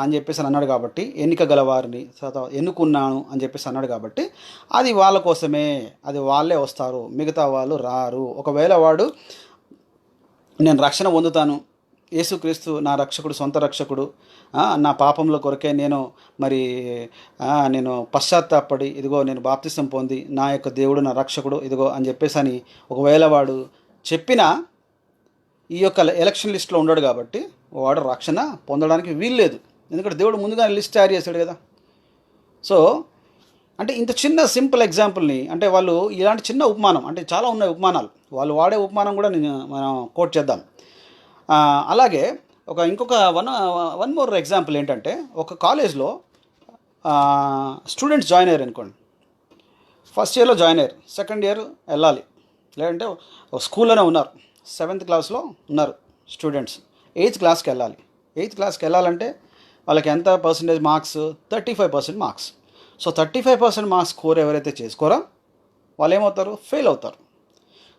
అని చెప్పేసి అన్నాడు కాబట్టి, ఎన్నిక గలవారిని ఎన్నుకున్నాను అని చెప్పేసి అన్నాడు కాబట్టి అది వాళ్ళ కోసమే, అది వాళ్ళే వస్తారు, మిగతా వాళ్ళు రారు. ఒకవేళ వాడు నేను రక్షణ పొందుతాను, యేసుక్రీస్తు నా రక్షకుడు, సొంత రక్షకుడు, నా పాపంలో కొరకే నేను పశ్చాత్తాపడి ఇదిగో నేను బాప్తిసం పొంది నా యొక్క దేవుడు నా రక్షకుడు ఇదిగో అని చెప్పేసి అని ఒకవేళ వాడు చెప్పినా ఈ యొక్క ఎలక్షన్ లిస్ట్లో ఉన్నాడు కాబట్టి వాడు రక్షణ పొందడానికి వీల్లేదు. ఎందుకంటే దేవుడు ముందుగా లిస్ట్ తయారు చేశాడు కదా. సో అంటే ఇంత చిన్న సింపుల్ ఎగ్జాంపుల్ని అంటే వాళ్ళు ఇలాంటి చిన్న ఉపమానం, అంటే చాలా ఉన్నాయి ఉపమానాలు, వాళ్ళు వాడే ఉపమానం కూడా మనం కోట్ చేద్దాం. అలాగే ఇంకొక వన్ మోర్ ఎగ్జాంపుల్ ఏంటంటే ఒక కాలేజ్లో స్టూడెంట్స్ జాయిన్ అయ్యారు అనుకోండి. ఫస్ట్ ఇయర్లో జాయిన్ అయ్యారు, సెకండ్ ఇయర్ వెళ్ళాలి, లేదంటే ఒక స్కూల్లోనే ఉన్నారు, 7th క్లాస్లో ఉన్నారు స్టూడెంట్స్, 8th క్లాస్కి వెళ్ళాలి. 8th క్లాస్కి వెళ్ళాలంటే వాళ్ళకి ఎంత percentage marks? 35% marks. So 35% marks score ఎవరైతే చేసుకోరో వాళ్ళు ఏమవుతారు? ఫెయిల్ అవుతారు.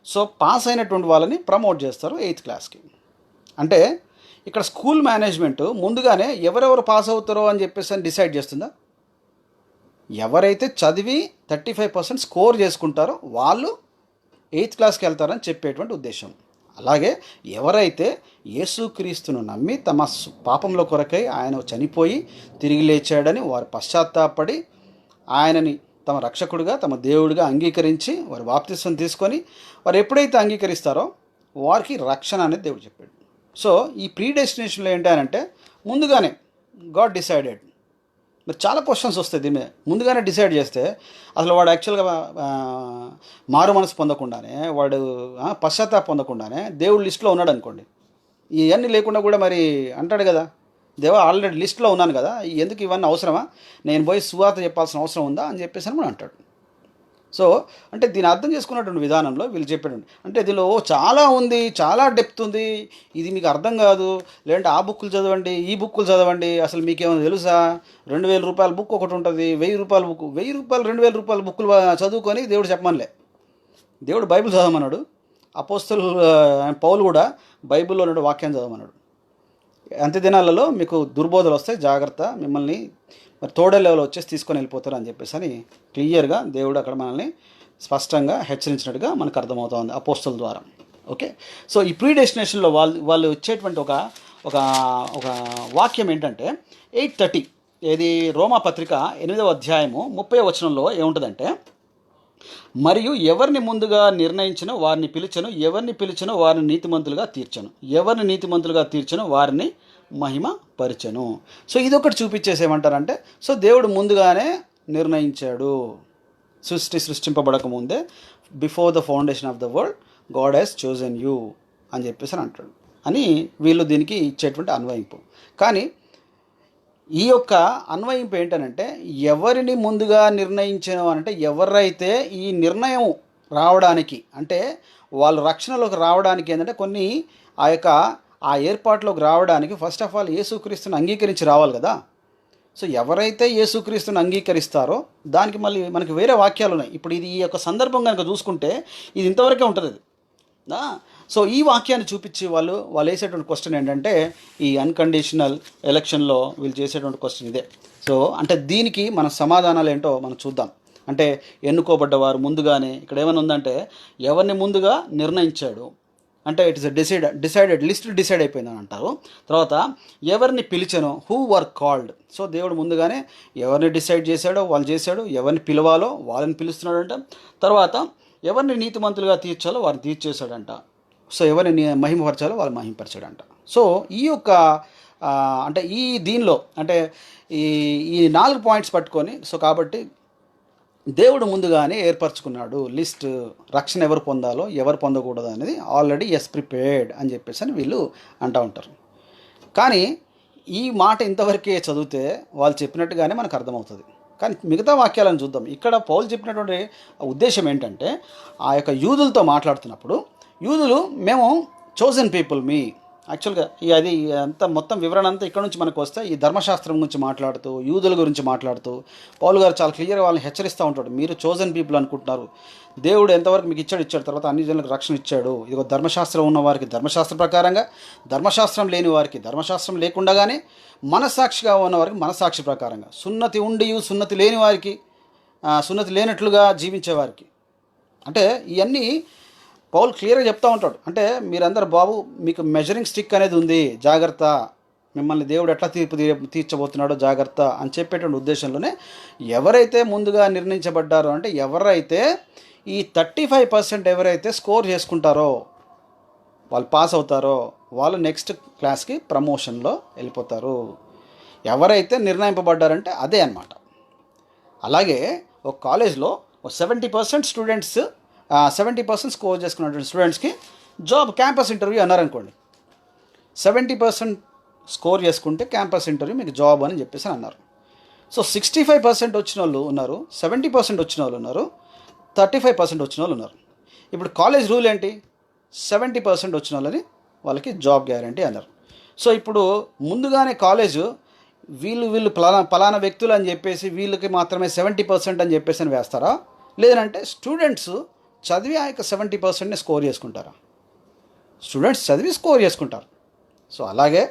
సో పాస్ అయినటువంటి వాళ్ళని ప్రమోట్ చేస్తారు 8th క్లాస్కి. అంటే ఇక్కడ స్కూల్ మేనేజ్మెంట్ ముందుగానే ఎవరెవరు పాస్ అవుతారో అని చెప్పేసి అని డిసైడ్ చేస్తుందా? ఎవరైతే చదివి 35% స్కోర్ చేసుకుంటారో వాళ్ళు 8th క్లాస్కి వెళ్తారని చెప్పేటువంటి ఉద్దేశం. అలాగే ఎవరైతే యేసుక్రీస్తును నమ్మి తమ పాపంలో కొరకై ఆయన చనిపోయి తిరిగి లేచాడని వారు పశ్చాత్తాపడి ఆయనని తమ రక్షకుడిగా తమ దేవుడిగా అంగీకరించి వారు బాప్తిసం తీసుకొని వారు ఎప్పుడైతే అంగీకరిస్తారో వారికి రక్షణ అనేది దేవుడు చెప్పాడు. సో ఈ ప్రీ డెస్టినేషన్లో ఏంటంటే ముందుగానే గాడ్ డిసైడెడ్. మరి చాలా క్వశ్చన్స్ వస్తాయి దీని మీద. ముందుగానే డిసైడ్ చేస్తే అసలు వాడు యాక్చువల్గా మారు మనసు పొందకుండానే, వాడు పశ్చాత్తాపం పొందకుండానే దేవుడు లిస్టులో ఉన్నాడు అనుకోండి, ఇవన్నీ లేకుండా కూడా మరి అంటాడు కదా, దేవా ఆల్రెడీ లిస్టులో ఉన్నాను కదా, ఎందుకు ఇవన్నీ అవసరమా, నేను పోయి సువార్త చెప్పాల్సిన అవసరం ఉందా అని చెప్పేసి అని అంటాడు. సో అంటే దీన్ని అర్థం చేసుకున్నటువంటి విధానంలో వీళ్ళు చెప్పాడు, అంటే దీనిలో చాలా ఉంది, చాలా డెప్త్ ఉంది, ఇది మీకు అర్థం కాదు, లేదంటే ఆ బుక్కులు చదవండి, ఈ బుక్కులు చదవండి, అసలు మీకేమైనా తెలుసా, 2000 రూపాయల బుక్ ఒకటి ఉంటుంది, 1000 రూపాయల బుక్, 1000 రూపాయలు 2000 రూపాయల బుక్కులు చదువుకొని దేవుడు చెప్పమనిలే. దేవుడు బైబిల్ చదవమన్నాడు. అపోస్తలు పౌలు కూడా బైబిల్లో ఉన్న వాక్యాన్ని చదవమన్నాడు. అంత్య దినాలలో మీకు దుర్బోధలు వస్తాయి, జాగ్రత్త, మిమ్మల్ని మరి తోడే లెవెల్ వచ్చేసి తీసుకొని వెళ్ళిపోతారు అని చెప్పేసి అని క్లియర్గా దేవుడు అక్కడ మనల్ని స్పష్టంగా హెచ్చరించినట్టుగా మనకు అర్థమవుతుంది అపోస్తల ద్వారా. ఓకే, సో ఈ ప్రీ డెస్టినేషన్లో వాళ్ళు వచ్చేటువంటి ఒక ఒక వాక్యం ఏంటంటే 8:30, ఏది రోమా పత్రిక 8వ అధ్యాయము 30వ వచనంలో ఏముంటుందంటే, మరియు ఎవరిని ముందుగా నిర్ణయించినో వారిని పిలిచెను, ఎవరిని పిలిచెనో వారిని నీతిమంతులుగా తీర్చను, ఎవరిని నీతిమంతులుగా తీర్చనో వారిని మహిమ పరిచెను. సో ఇదొకటి చూపించేసేమంటారంటే, సో దేవుడు ముందుగానే నిర్ణయించాడు. సృష్టింపబడక ముందే, before the foundation of the world God has chosen you అని చెప్పేసి అంటాడు అని వీళ్ళు దీనికి ఇచ్చేటువంటి అన్వయింపు. కానీ ఈ యొక్క అన్వయింపు ఏంటనంటే, ఎవరిని ముందుగా నిర్ణయించను అంటే, ఎవరైతే ఈ నిర్ణయం రావడానికి అంటే వాళ్ళు రక్షణలోకి రావడానికి ఏంటంటే కొన్ని ఆ ఏర్పాటులోకి రావడానికి ఫస్ట్ ఆఫ్ ఆల్ యేసుక్రీస్తుని అంగీకరించి రావాలి కదా. సో ఎవరైతే యేసుక్రీస్తుని అంగీకరిస్తారో దానికి మళ్ళీ మనకి వేరే వాక్యాలు ఉన్నాయి. ఇప్పుడు ఇది ఈ యొక్క సందర్భం కనుక చూసుకుంటే ఇది ఇంతవరకే ఉంటుంది అది. సో ఈ వాక్యాన్ని చూపించి వాళ్ళు వేసేటువంటి క్వశ్చన్ ఏంటంటే, ఈ అన్కండిషనల్ ఎలక్షన్లో వీళ్ళు చేసేటువంటి క్వశ్చన్ ఇదే. సో అంటే దీనికి మన సమాధానాలు ఏంటో మనం చూద్దాం. అంటే ఎన్నుకోబడ్డవారు ముందుగానే, ఇక్కడ ఏమైనా ఉందంటే ఎవరిని ముందుగా నిర్ణయించాడు అంటే it is decided list decide అయిపోయిందని అంటారు. తర్వాత ఎవరిని పిలిచానో, హూ వర్ కాల్డ్. సో దేవుడు ముందుగానే ఎవరిని డిసైడ్ చేశాడో వాళ్ళు చేశాడు, ఎవరిని పిలవాలో వాళ్ళని పిలుస్తున్నాడంట. తర్వాత ఎవరిని నీతిమంతులుగా తీర్చాలో వారిని తీర్చేశాడంట. సో ఎవరిని మహిమపరచాలో వాళ్ళు మహిమపరచాడంట. సో ఈ యొక్క అంటే దీనిలో అంటే ఈ 4 పాయింట్స్ పట్టుకొని, సో కాబట్టి దేవుడు ముందుగానే ఏర్పరచుకున్నాడు లిస్ట్, రక్షణ ఎవరు పొందాలో ఎవరు పొందకూడదు అనేది ఆల్రెడీ ప్రిపేర్డ్ అని చెప్పేసి అని వీళ్ళు అంటూ ఉంటారు. కానీ ఈ మాట ఇంతవరకే చదివితే వాళ్ళు చెప్పినట్టుగానే మనకు అర్థమవుతుంది. కానీ మిగతా వాక్యాలను చూద్దాం. ఇక్కడ పౌలు చెప్పినటువంటి ఉద్దేశం ఏంటంటే, ఆ యొక్క యూదులతో మాట్లాడుతున్నప్పుడు యూదులు మేము చోజన్ పీపుల్ మీ యాక్చువల్గా అది అంతా మొత్తం వివరణ అంతా ఇక్కడ నుంచి మనకు వస్తే ఈ ధర్మశాస్త్రం గురించి మాట్లాడుతూ యూదుల గురించి మాట్లాడుతూ పౌలు గారు చాలా క్లియర్గా వాళ్ళని హెచ్చరిస్తూ ఉంటాడు. మీరు చోజన్ పీపుల్ అనుకుంటున్నారు, దేవుడు ఎంతవరకు మీకు ఇచ్చాడు, తర్వాత అన్ని జనులకు రక్షణ ఇచ్చాడు. ఇదిగో ధర్మశాస్త్రం ఉన్న వారికి ధర్మశాస్త్ర ప్రకారంగా, ధర్మశాస్త్రం లేని వారికి ధర్మశాస్త్రం లేకుండానే, మనసాక్షిగా ఉన్న వారికి మనసాక్షి ప్రకారంగా, సున్నతి ఉండి సున్నతి లేని వారికి సున్నతి లేనట్లుగా జీవించేవారికి. అంటే ఇవన్నీ పౌలు క్లియర్గా చెప్తూ ఉంటాడు. అంటే మీరందరూ బాబు మీకు మెజరింగ్ స్టిక్ అనేది ఉంది, జాగ్రత్త, మిమ్మల్ని దేవుడు ఎట్లా తీర్చబోతున్నాడో జాగ్రత్త అని చెప్పేటువంటి ఉద్దేశంలోనే ఎవరైతే ముందుగా నిర్ణయించబడ్డారో అంటే ఎవరైతే ఈ 35% ఎవరైతే స్కోర్ చేసుకుంటారో వాళ్ళు పాస్ అవుతారో వాళ్ళు నెక్స్ట్ క్లాస్కి ప్రమోషన్లో వెళ్ళిపోతారు. ఎవరైతే నిర్ణయింపబడ్డారంటే అదే అన్నమాట. అలాగే ఒక కాలేజ్లో 70% స్టూడెంట్స్ 70% స్కోర్ చేసుకున్నటువంటి స్టూడెంట్స్కి జాబ్ క్యాంపస్ ఇంటర్వ్యూ అన్నారనుకోండి. 70% స్కోర్ చేసుకుంటే క్యాంపస్ ఇంటర్వ్యూ మీకు జాబ్ అని చెప్పేసి అన్నారు. సో 65% వచ్చిన వాళ్ళు ఉన్నారు, 70% వచ్చిన వాళ్ళు ఉన్నారు, 35% వచ్చిన వాళ్ళు ఉన్నారు. ఇప్పుడు కాలేజ్ రూల్ ఏంటి? 70% వచ్చిన వాళ్ళని వాళ్ళకి జాబ్ గ్యారంటీ అన్నారు. సో ఇప్పుడు ముందుగానే కాలేజు వీళ్ళు పలానా వ్యక్తులు అని చెప్పేసి వీళ్ళకి మాత్రమే 70% అని చెప్పేసి అని వేస్తారా, లేదంటే స్టూడెంట్స్ చదివి ఆ యొక్క 70%ని స్కోర్ చేసుకుంటారా? స్టూడెంట్స్ చదివి స్కోర్ చేసుకుంటారు. సో అలాగే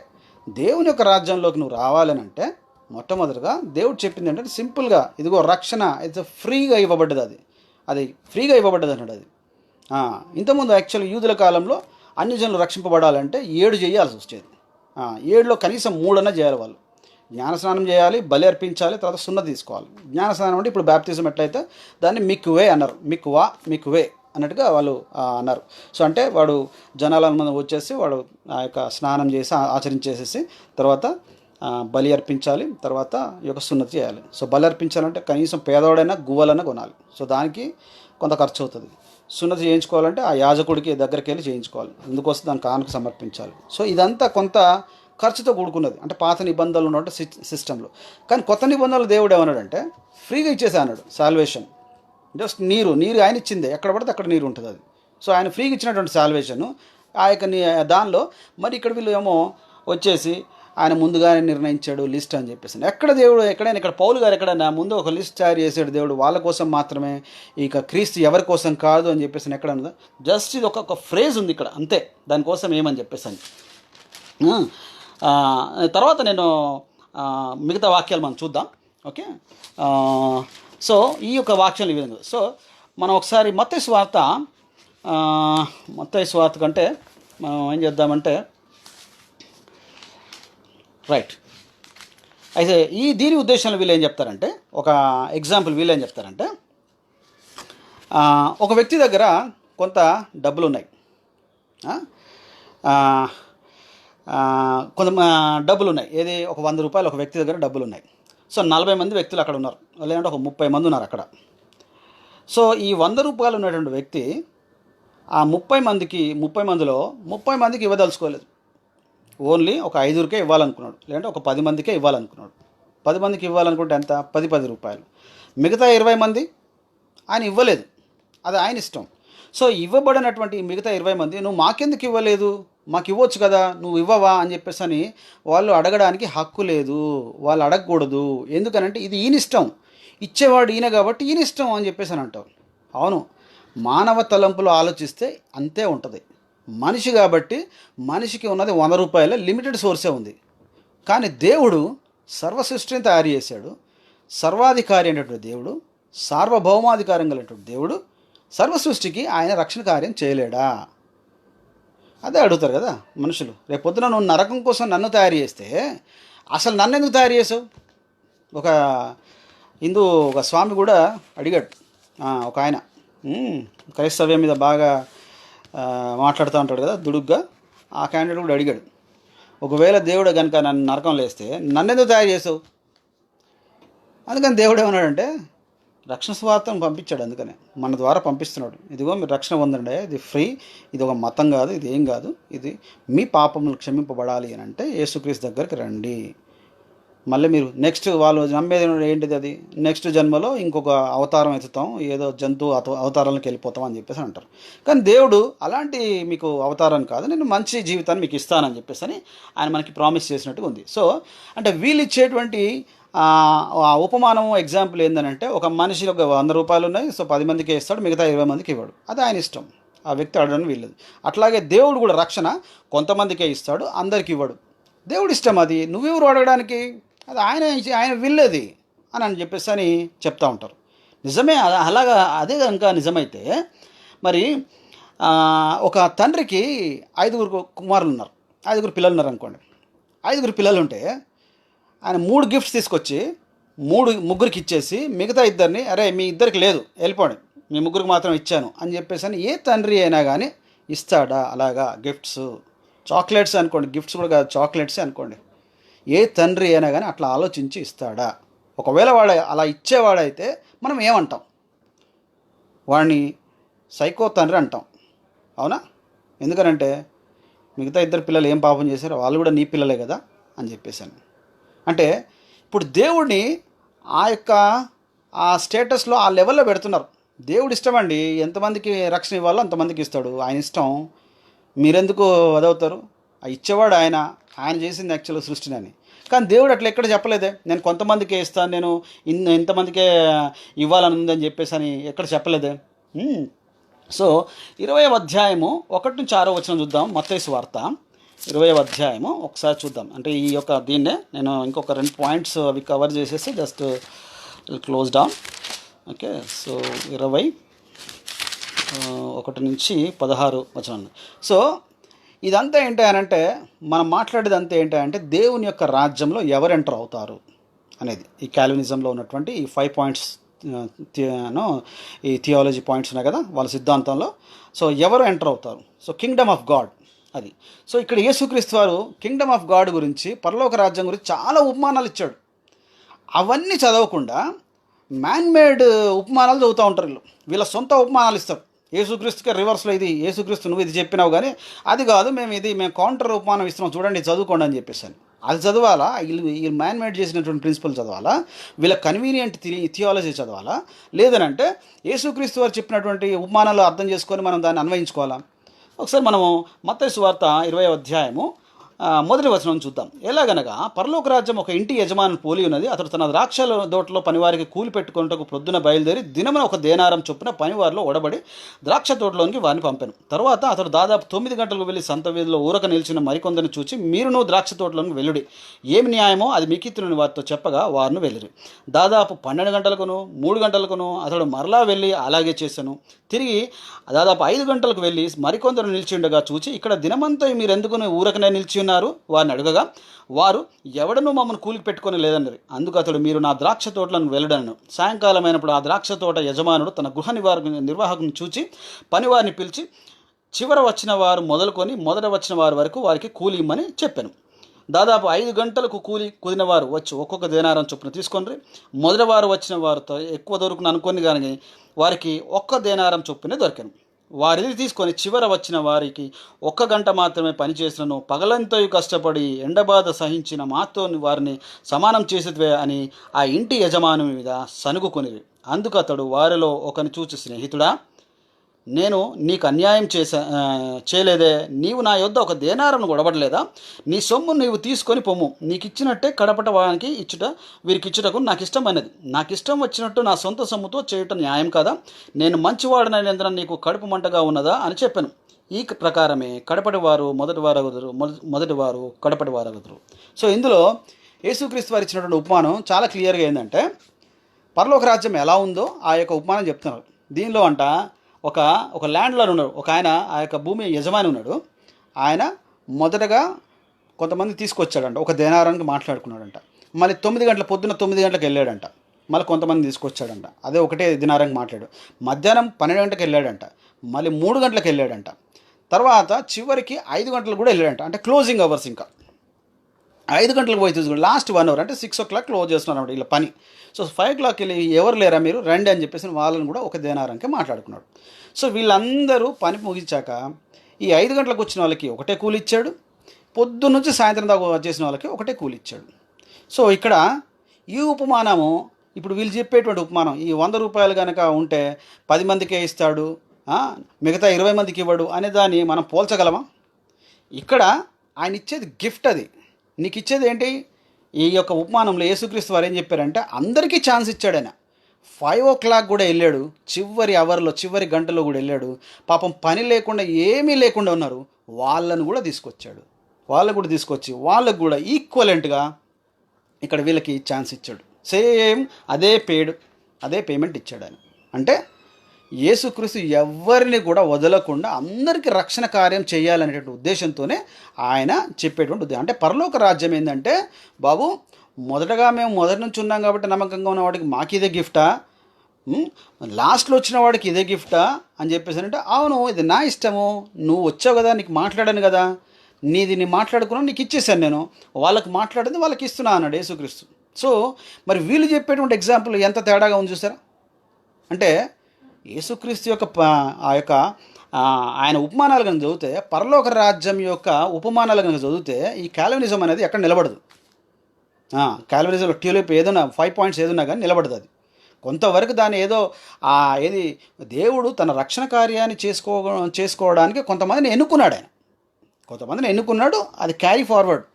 దేవుని యొక్క రాజ్యంలోకి నువ్వు రావాలని అంటే మొట్టమొదటిగా దేవుడు చెప్పింది ఏంటంటే సింపుల్గా, ఇదిగో రక్షణ ఇది ఫ్రీగా ఇవ్వబడ్డది, అది ఫ్రీగా ఇవ్వబడ్డది అన్నాడు. అది ఇంతకుముందు యాక్చువల్ యూదుల కాలంలో అన్ని జనులు రక్షింపబడాలంటే 7 చేయాల్సి వచ్చేది. 7లో కనీసం 3 చేయాలి. వాళ్ళు జ్ఞానస్నానం చేయాలి, బలి అర్పించాలి, తర్వాత సున్నతి తీసుకోవాలి. జ్ఞానస్నానం అంటే ఇప్పుడు బ్యాప్టిజం ఎట్లయితే దాన్ని మిక్కువే అన్నారు, మిక్కువే అన్నట్టుగా వాళ్ళు అన్నారు. సో అంటే వాడు జనాల మంది వచ్చేసి వాడు ఆ యొక్క స్నానం చేసి ఆచరించేసేసి తర్వాత బలి అర్పించాలి, తర్వాత ఈ యొక్క సున్నతి చేయాలి. సో బలి అర్పించాలంటే కనీసం పేదవాడైనా గువ్వలైనా కొనాలి. సో దానికి కొంత ఖర్చు అవుతుంది. సున్నతి చేయించుకోవాలంటే ఆ యాజకుడికి దగ్గరికి వెళ్ళి చేయించుకోవాలి, అందుకోసం దాని కానుక సమర్పించాలి. సో ఇదంతా కొంత ఖర్చుతో కూడుకున్నది, అంటే పాత నిబంధనలు ఉన్నట్టు సిస్టంలో. కానీ కొత్త నిబంధనలు దేవుడు ఏమన్నాడంటే ఫ్రీగా ఇచ్చేసా అన్నాడు. సాల్వేషన్ జస్ట్ నీరు ఆయన ఇచ్చిందే, ఎక్కడ పడితే అక్కడ నీరు ఉంటుంది అది. సో ఆయన ఫ్రీగా ఇచ్చినటువంటి సాల్వేషను ఆ యొక్క దానిలో మరి ఇక్కడ వీళ్ళు ఏమో వచ్చేసి ఆయన ముందుగానే నిర్ణయించాడు లిస్ట్ అని చెప్పేసి. ఎక్కడ దేవుడు ఎక్కడైనా ఇక్కడ పౌలు గారు ఎక్కడైనా ముందు ఒక లిస్ట్ తయారు చేసాడు దేవుడు వాళ్ళ కోసం మాత్రమే, ఇక క్రీస్తు ఎవరి కోసం కాదు అని చెప్పేసి ఎక్కడ ఉందా? జస్ట్ ఇది ఒక ఫ్రేజ్ ఉంది ఇక్కడ అంతే, దానికోసం ఏమని చెప్పేసి. తర్వాత నేను మిగతా వాక్యాలు మనం చూద్దాం. ఓకే, సో ఈ యొక్క వాక్యాలు ఈ విధంగా. సో మనం ఒకసారి మత్తయి సువార్త కంటే మనం ఏం చేద్దామంటే రైట్ అయితే దీని ఉద్దేశంలో వీళ్ళు ఏం చెప్తారంటే, ఒక ఎగ్జాంపుల్ వీళ్ళు ఏం చెప్తారంటే ఒక వ్యక్తి దగ్గర కొంత డబ్బులు ఉన్నాయి. ఆ, ఆ, ఆ, కొంత డబ్బులు ఉన్నాయి. ఏది, ఒక 100 రూపాయలు ఒక వ్యక్తి దగ్గర డబ్బులు ఉన్నాయి. సో 40 మంది వ్యక్తులు అక్కడ ఉన్నారు, లేదంటే ఒక 30 మంది ఉన్నారు అక్కడ. సో ఈ 100 రూపాయలు ఉన్నటువంటి వ్యక్తి ఆ 30 మందిలో 30 మందికి ఇవ్వదలుచుకోలేదు. ఓన్లీ ఒక 5కే ఇవ్వాలనుకున్నాడు, లేదంటే ఒక 10 మందికే ఇవ్వాలనుకున్నాడు. 10 మందికి ఇవ్వాలనుకుంటే ఎంత, 10 రూపాయలు. మిగతా 20 మంది ఆయన ఇవ్వలేదు, అది ఆయన ఇష్టం. సో ఇవ్వబడినటువంటి మిగతా 20 మంది, నువ్వు మాకెందుకు ఇవ్వలేదు, మాకు ఇవ్వచ్చు కదా, నువ్వు ఇవ్వవా అని చెప్పేసి అని వాళ్ళు అడగడానికి హక్కు లేదు, వాళ్ళు అడగకూడదు. ఎందుకనంటే ఇది ఈయన ఇష్టం, ఇచ్చేవాడు ఈయన కాబట్టి ఈయన ఇష్టం అని చెప్పేసి అని అంటావు. అవును, మానవ తలంపులు ఆలోచిస్తే అంతే ఉంటుంది. మనిషి కాబట్టి మనిషికి ఉన్నది 100 రూపాయల లిమిటెడ్ సోర్సే ఉంది. కానీ దేవుడు సర్వసృష్టిని తయారు చేశాడు. సర్వాధికారి అనేటువంటి దేవుడు, సార్వభౌమాధికారం కలిగినటువంటి దేవుడు సర్వసృష్టికి ఆయన రక్షణ కార్యం చేయలేడా? అదే అడుగుతారు కదా మనుషులు. రేపొద్దున నువ్వు నరకం కోసం నన్ను తయారు చేస్తే అసలు నన్ను ఎందుకు తయారు చేసావు? ఒక ఒక స్వామి కూడా అడిగాడు, ఒక ఆయన క్రైస్తవ్యం మీద బాగా మాట్లాడుతూ ఉంటాడు కదా దుడుగ్గా. ఆ క్యాండిడేట్ కూడా అడిగాడు, ఒకవేళ దేవుడు కనుక నన్ను నరకం లేస్తే నన్నెందుకు తయారు చేసావు? అందుకని దేవుడు ఏమన్నాడంటే రక్షణ స్వార్థం పంపించాడు. అందుకనే మన ద్వారా పంపిస్తున్నాడు. ఇదిగో మీరు రక్షణ పొందండి, ఇది ఫ్రీ, ఇది ఒక మతం కాదు, ఇది ఏం కాదు, ఇది మీ పాపములు క్షమింపబడాలి అని అంటే యేసుక్రీస్తు దగ్గరికి రండి. మళ్ళీ మీరు నెక్స్ట్ వాళ్ళు నమ్మేది ఏంటిది, అది నెక్స్ట్ జన్మలో ఇంకొక అవతారం ఎత్తుతాం, ఏదో జంతువు అవతారాలకు వెళ్ళిపోతాం అని చెప్పేసి అంటారు. కానీ దేవుడు అలాంటి మీకు అవతారం కాదు, నేను మంచి జీవితాన్ని మీకు ఇస్తానని చెప్పేసి అని ఆయన మనకి ప్రామిస్ చేసినట్టుగా ఉంది. సో అంటే వీళ్ళు ఇచ్చేటువంటి ఉపమానం ఎగ్జాంపుల్ ఏంటంటే, ఒక మనిషి ఒక 100 రూపాయలు ఉన్నాయి, సో 10 మందికి ఇస్తాడు, మిగతా 20 మందికి ఇవ్వడు. అది ఆయన ఇష్టం, ఆ వ్యక్తి అడగడానికి వీల్లేదు. అట్లాగే దేవుడు కూడా రక్షణ కొంతమందికే ఇస్తాడు, అందరికి ఇవ్వడు. దేవుడు ఇష్టం, అది నువ్వెవరు అడగడానికి, అది ఆయన విల్లేది అని చెప్పేసి అని చెప్తూ ఉంటారు. నిజమే, అలాగా అదే కనుక నిజమైతే మరి ఒక తండ్రికి 5 కుమారులు ఉన్నారు, 5 పిల్లలు ఉన్నారు అనుకోండి. 5 పిల్లలు ఉంటే ఆయన 3 గిఫ్ట్స్ తీసుకొచ్చి ముగ్గురికి ఇచ్చేసి మిగతా 2 అరే మీ 2 లేదు వెళ్ళిపోండి, మీ 3 మాత్రం ఇచ్చాను అని చెప్పేసి అని ఏ తండ్రి అయినా కానీ ఇస్తాడా అలాగా గిఫ్ట్స్? చాక్లెట్స్ అనుకోండి, గిఫ్ట్స్ కూడా కాదు, చాక్లెట్సే అనుకోండి. ఏ తండ్రి అయినా కానీ అట్లా ఆలోచించి ఇస్తాడా? ఒకవేళ వాడు అలా ఇచ్చేవాడైతే మనం ఏమంటాం? వాడిని సైకో తండ్రి అంటాం, అవునా? ఎందుకనంటే మిగతా 2 పిల్లలు ఏం పాపం చేశారో వాళ్ళు కూడా నీ పిల్లలే కదా అని చెప్పేసాను. అంటే ఇప్పుడు దేవుడిని ఆ స్టేటస్లో ఆ లెవెల్లో పెడుతున్నారు. దేవుడు ఇష్టమండి, ఎంతమందికి రక్షణ ఇవ్వాలో అంతమందికి ఇస్తాడు, ఆయన ఇష్టం. మీరెందుకు అదవుతారు? ఆ ఇచ్చేవాడు ఆయన చేసింది యాక్చువల్గా సృష్టిని అని. కానీ దేవుడు అట్లా ఎక్కడ చెప్పలేదే, నేను కొంతమందికే ఇస్తాను, నేను ఇంతమందికే ఇవ్వాలని ఉందని చెప్పేసి అని ఎక్కడ చెప్పలేదే. సో 20వ అధ్యాయము 1 నుంచి 6వ వచనం చూద్దాం. మత్తయి సువార్త 20వ అధ్యాయము ఒకసారి చూద్దాం. అంటే ఈ యొక్క దీన్నే నేను ఇంకొక 2 పాయింట్స్ అవి కవర్ చేసేసి just close down. Okay, so 21 నుంచి 16 వచనం. సో ఇదంతా ఏంటి అని అంటే, మనం మాట్లాడేది అంతా ఏంటి అంటే దేవుని యొక్క రాజ్యంలో ఎవరు ఎంటర్ అవుతారు అనేది. ఈ క్యాల్వినిజంలో ఉన్నటువంటి ఈ 5 పాయింట్స్, ఈ థియాలజీ పాయింట్స్ ఉన్నాయి కదా వాళ్ళ సిద్ధాంతంలో. సో ఎవరు ఎంటర్ అవుతారు? సో కింగ్డమ్ ఆఫ్ గాడ్ అది. సో ఇక్కడ యేసుక్రీస్తు వారు కింగ్డమ్ ఆఫ్ గాడ్ గురించి, పరలోక రాజ్యం గురించి చాలా ఉపమానాలు ఇచ్చాడు. అవన్నీ చదవకుండా మ్యాన్మేడ్ ఉపమానాలు చదువుతూ ఉంటారు వీళ్ళ సొంత ఉపమానాలు ఇస్తారు. యేసుక్రీస్తుకి రివర్స్లో ఇది, యేసుక్రీస్తు నువ్వు ఇది చెప్పినావు కానీ అది కాదు, మేము కౌంటర్ ఉపమానం ఇస్తున్నాం చూడండి, చదువుకోండి అని చెప్పేసాను. అది చదవాలా? వీళ్ళు మ్యాన్మేడ్ చేసినటువంటి ప్రిన్సిపల్ చదవాలా? వీళ్ళ కన్వీనియంట్ థియాలజీ చదవాలా? లేదనంటే యేసుక్రీస్తు వారు చెప్పినటువంటి ఉపమానాలు అర్థం చేసుకొని మనం దాన్ని అన్వయించుకోవాలా? ఒకసారి మనము మత్తయి సువార్త 20వ అధ్యాయము 1వ వచనం చూద్దాం. ఎలాగనగా పరలోక రాజ్యం ఒక ఇంటి యజమాని పోలి ఉన్నది. అతడు తన ద్రాక్షల తోటలో పనివారికి కూలి పెట్టుకున్నట్టుకు ప్రొద్దున బయలుదేరి దినమున 1 దేనారం చొప్పున పనివారిలో ఒడబడి ద్రాక్ష తోటలోనికి వారిని పంపాను. తర్వాత అతడు దాదాపు 9 గంటలకు వెళ్ళి సంత వీధిలో ఊరక నిలిచిన మరికొందరిని చూచి, మీరును ద్రాక్ష తోటలోనికి వెళ్ళుడి, ఏమి న్యాయమో అది మీకిత్తునని వారితో చెప్పగా వారిని వెళ్ళిరి. దాదాపు 12 గంటలకును 3 గంటలకును అతడు మరలా వెళ్ళి అలాగే చేశాను. తిరిగి దాదాపు 5 గంటలకు వెళ్ళి మరికొందరు నిలిచి ఉండగా చూచి, ఇక్కడ దినమంతా మీరెందుకు ఊరకనే నిలిచి ఉన్నారు వారిని అడగగా, వారు ఎవడనూ మమ్మల్ని కూలికి పెట్టుకొని లేదన్నారు. అందుకు అతడు, మీరు నా ద్రాక్ష తోటలను వెళ్ళడను. సాయంకాలమైనప్పుడు ఆ ద్రాక్ష తోట యజమానుడు తన గృహ నిర్వాహకుని చూచి పనివారిని పిలిచి, చివర వచ్చిన వారు మొదలుకొని మొదట వచ్చిన వారి వరకు వారికి కూలి ఇమ్మని చెప్పాను. దాదాపు 5 గంటలకు కూలి కుదిరిన వారు వచ్చి ఒక్కొక్క దేనారం చొప్పున తీసుకొని, మొదటి వారు వచ్చిన వారితో ఎక్కువ దొరుకును అనుకొని కానీ వారికి ఒక్క దేనారం చొప్పునే దొరికాను. వారిది తీసుకొని చివర వచ్చిన వారికి 1 గంట మాత్రమే పనిచేసినను, పగలంతయు కష్టపడి ఎండబాధ సహించిన మాతో వారిని సమానం చేసేదివే అని ఆ ఇంటి యజమాని మీద సనుగుకొనిరి. అందుకు అతడు వారిలో ఒకని చూచి, స్నేహితుడా, నేను నీకు అన్యాయం చేయలేదే. నీవు నా యొద్ద ఒక దేనారం గొడవడలేదా? నీ సొమ్ము నీవు తీసుకొని పొమ్ము. నీకు ఇచ్చినట్టే కడపట వానికి ఇచ్చుట వీరికి ఇచ్చుటకు నాకు ఇష్టమైనది. నాకు ఇష్టం వచ్చినట్టు నా సొంత సొమ్ముతో చేయటం న్యాయం కదా? నేను మంచివాడనైనందున నీకు కడుపు మంటగా ఉన్నదా అని చెప్పాను. ఈ ప్రకారమే కడపటి వారు మొదటివారు కడపటి వారగుదురు. సో ఇందులో యేసుక్రీస్తు వారు ఇచ్చినటువంటి ఉపమానం చాలా క్లియర్గా ఏంటంటే, పరలోక రాజ్యం ఎలా ఉందో ఆ యొక్క ఉపమానం చెప్తున్నారు. దీనిలో అంట ఒక ల్యాండ్లో ఉన్నాడు, ఒక ఆయన, ఆ యొక్క భూమి యజమాని ఉన్నాడు. ఆయన మొదటగా కొంతమంది తీసుకొచ్చాడంట, ఒక దేనారానికి మాట్లాడుకున్నాడంట. మళ్ళీ పొద్దున్న 9 గంటలకు వెళ్ళాడంట. మళ్ళీ కొంతమంది తీసుకొచ్చాడంట, అదే ఒకటే దినారానికి మాట్లాడు. మధ్యాహ్నం 12 గంటలకు వెళ్ళాడంట. మళ్ళీ 3 గంటలకు వెళ్ళాడంట. తర్వాత చివరికి 5 గంటలకు కూడా వెళ్ళాడంట. అంటే క్లోజింగ్ అవర్స్. ఇంకా 5 గంటలకు పోయి చూసుకోండి, లాస్ట్ 1 అవర్ అంటే 6 o'clock క్లోజ్ చేస్తున్నారు అన్నమాట ఇలా పని. సో 5 o'clock వెళ్ళి, ఎవరు లేరా మీరు రండి అని చెప్పేసి వాళ్ళని కూడా ఒక దేనారానికి మాట్లాడుకున్నాడు. సో వీళ్ళందరూ పని ముగించాక ఈ 5 గంటలకు వచ్చిన వాళ్ళకి ఒకటే కూలి ఇచ్చాడు, పొద్దున్న నుంచి సాయంత్రం దాకా చేసిన వాళ్ళకి ఒకటే కూలి ఇచ్చాడు. సో ఇక్కడ ఈ ఉపమానము, ఇప్పుడు వీళ్ళు చెప్పేటువంటి ఉపమానం, ఈ 100 రూపాయలు కనుక ఉంటే 10 మందికే ఇస్తాడు, మిగతా 20 మందికి ఇవ్వడు అనే దాన్ని మనం పోల్చగలమా? ఇక్కడ ఆయన ఇచ్చేది గిఫ్ట్. అది నీకు ఇచ్చేది ఏంటి? ఈ యొక్క ఉపమానంలో యేసుక్రీస్తు వారు ఏం చెప్పారంటే, అందరికీ ఛాన్స్ ఇచ్చాడు ఆయన. 5 o'clock కూడా వెళ్ళాడు, చివరి అవర్లో చివరి గంటలో కూడా వెళ్ళాడు. పాపం పని లేకుండా ఏమీ లేకుండా ఉన్నారు, వాళ్ళను కూడా తీసుకొచ్చాడు. వాళ్ళకు కూడా తీసుకొచ్చి వాళ్ళకు కూడా ఈక్వలెంట్గా ఇక్కడ వీళ్ళకి ఛాన్స్ ఇచ్చాడు. సేమ్ అదే పేమెంట్ ఇచ్చాడు ఆయన. అంటే యేసుక్రీస్తు ఎవరిని కూడా వదలకుండా అందరికీ రక్షణ కార్యం చేయాలనేటువంటి ఉద్దేశంతోనే ఆయన చెప్పేటువంటి ఉద్దేశం. అంటే పరలోక రాజ్యం ఏంటంటే, బాబు మొదటగా మేము మొదటి నుంచి ఉన్నాం కాబట్టి నమ్మకంగా ఉన్న వాడికి మాకు ఇదే గిఫ్టా, లాస్ట్లో వచ్చిన వాడికి ఇదే గిఫ్టా అని చెప్పేసి అంటే, అవును ఇది నా ఇష్టము, నువ్వు వచ్చావు కదా, నీకు మాట్లాడాను కదా, నీ మాట్లాడుకున్నావు, నీకు ఇచ్చేసాను నేను, వాళ్ళకి మాట్లాడింది వాళ్ళకి ఇస్తున్నా అన్నాడు యేసుక్రీస్తు. సో మరి వీళ్ళు చెప్పేటువంటి ఎగ్జాంపుల్ ఎంత తేడాగా ఉంది చూసారా? అంటే యేసుక్రీస్తు యొక్క ఆయన ఉపమానాలు కనుక చదివితే, పరలోక రాజ్యం యొక్క ఉపమానాలు కనుక చదివితే ఈ కాల్వినిజం అనేది ఎక్కడ నిలబడదు. కాల్వినిజంలో ట్యూలిప్ ఏదైనా 5 points ఏదైనా కానీ నిలబడదు. అది కొంతవరకు దాన్ని ఏది దేవుడు తన రక్షణ కార్యాన్ని చేసుకోవడానికి కొంతమందిని ఎన్నుకున్నాడు. కొంతమందిని ఎన్నుకున్నాడు, అది carry forward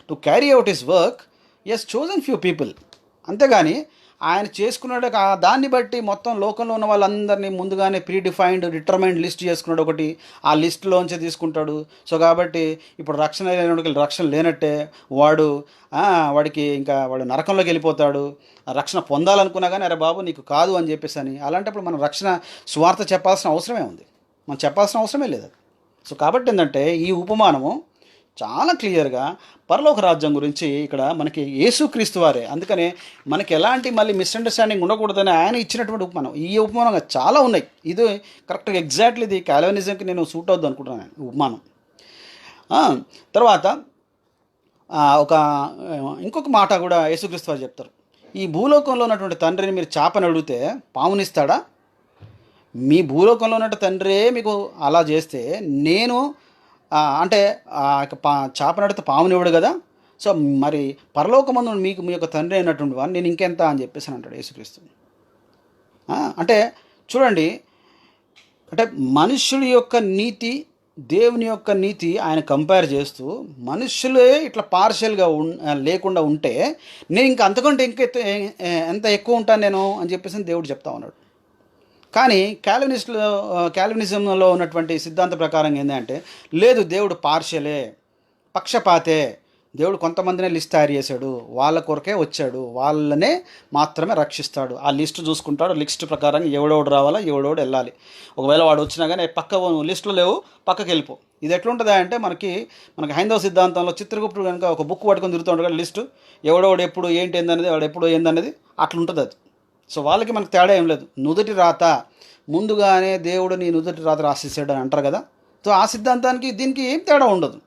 to carry out his work. Yes, chosen few people. అంతేగాని ఆయన చేసుకున్నాడు దాన్ని బట్టి మొత్తం లోకంలో ఉన్న వాళ్ళందరినీ ముందుగానే డిటర్మైన్డ్ లిస్ట్ చేసుకున్నాడు ఒకటి, ఆ లిస్టులోంచే తీసుకుంటాడు. సో కాబట్టి ఇప్పుడు రక్షణ లేనివాడికి రక్షణ లేనట్టే, వాడికి ఇంకా వాడు నరకంలోకి వెళ్ళిపోతాడు. రక్షణ పొందాలనుకున్నా కానీ అరే బాబు నీకు కాదు అని చెప్పేసి అని. అలాంటప్పుడు మనం రక్షణ సువార్త చెప్పాల్సిన అవసరమే ఉంది, మనం చెప్పాల్సిన అవసరమే లేదు. సో కాబట్టి ఏంటంటే ఈ ఉపమానము చాలా క్లియర్గా పరలోక రాజ్యం గురించి ఇక్కడ మనకి యేసుక్రీస్తు వారే. అందుకనే మనకి ఎలాంటి మళ్ళీ మిస్అండర్స్టాండింగ్ ఉండకూడదని ఆయన ఇచ్చినటువంటి ఉపమానం. ఈ ఉపమానం చాలా ఉన్నాయి. ఇది కరెక్ట్గా ఎగ్జాక్ట్లీ ఇది కాల్వినిజంకి నేను సూట్ అవుద్ది అనుకుంటున్నాను ఉపమానం. తర్వాత ఇంకొక మాట కూడా యేసుక్రీస్తు వారు చెప్తారు. ఈ భూలోకంలో ఉన్నటువంటి తండ్రిని మీరు చేపని అడిగితే పామునిస్తాడా? మీ భూలోకంలో ఉన్న తండ్రే మీకు అలా చేస్తే నేను అంటే చేపని అడిగితే పామునివ్వడు కదా. సో మరి పరలోకమందు మీకు మీ యొక్క తండ్రి అయినటువంటి వాడిని నేను ఇంకెంత అని చెప్పేసి అంటాడు యేసుక్రీస్తు. అంటే చూడండి, అంటే మనుషుల యొక్క నీతి, దేవుని యొక్క నీతి ఆయన కంపేర్ చేస్తూ, మనుషులే ఇట్లా పార్షియల్గా లేకుండా ఉంటే నేను ఇంకా అంతకంటే ఎంత ఎక్కువ ఉంటాను నేను అని చెప్పేసి దేవుడు చెప్తా ఉన్నాడు. కానీ కాల్వినిజంలో ఉన్నటువంటి సిద్ధాంత ప్రకారం ఏంటంటే, లేదు దేవుడు పార్షియలే, పక్షపాతే, దేవుడు కొంతమందినే లిస్ట్ తయారు చేశాడు, వాళ్ళ కొరకే వచ్చాడు, వాళ్ళనే మాత్రమే రక్షిస్తాడు. ఆ లిస్ట్ చూసుకుంటాడు, లిస్ట్ ప్రకారం ఎవడోడు రావాలా, ఎవడోడు వెళ్ళాలి. ఒకవేళ వాడు వచ్చినా కానీ పక్క లిస్టులో లేవు, పక్కకి వెళ్ళిపో. ఇది ఎట్లుంటుందా అంటే మనకి హైందవ సిద్ధాంతంలో చిత్రగుప్తుడు కనుక ఒక బుక్ పట్టుకొని తిరుగుతూ ఉంటాడు లిస్టు, ఎవడోడు ఎప్పుడు ఏంటి ఏందనేది, వాడు ఎప్పుడు ఏందనేది అట్లుంటుంది అది. సో వాళ్ళకి మనకు తేడా ఏం లేదు. నుదుటి రాత ముందుగానే దేవుడు నీ నుదుటి రాత రాసేసాడు అని అంటారు కదా. సో ఆ సిద్ధాంతానికి దీనికి ఏం తేడా ఉండదు.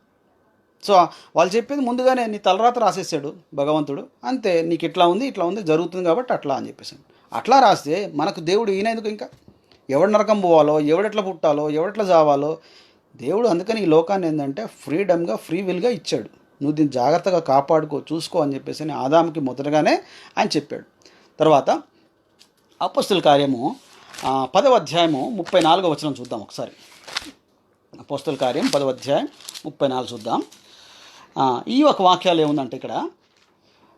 సో వాళ్ళు చెప్పేది ముందుగానే నీ తలరాత రాసేసాడు భగవంతుడు, అంతే, నీకు ఇట్లా ఉంది ఇట్లా ఉంది జరుగుతుంది కాబట్టి అట్లా అని చెప్పేసి అట్లా రాస్తే మనకు దేవుడు ఈయన ఎందుకు? ఇంకా ఎవడు నరకం పోవాలో, ఎవడెట్లా పుట్టాలో, ఎవడెట్లా చావాలో దేవుడు అందుకని ఈ లోకాన్ని ఏంటంటే ఫ్రీడమ్గా ఫ్రీ విల్గా ఇచ్చాడు. నువ్వు దీన్ని జాగ్రత్తగా కాపాడుకో, చూసుకో అని చెప్పేసి ఆదాముకి మొదటగానే ఆయన చెప్పాడు. తర్వాత అపోస్తుల కార్యము 10వ అధ్యాయము 34వ వచనం చూద్దాం ఒకసారి. అపోస్తుల కార్యం 10వ అధ్యాయం 34 చూద్దాం. ఈ ఒక వాక్యాలు ఏముందంటే ఇక్కడ,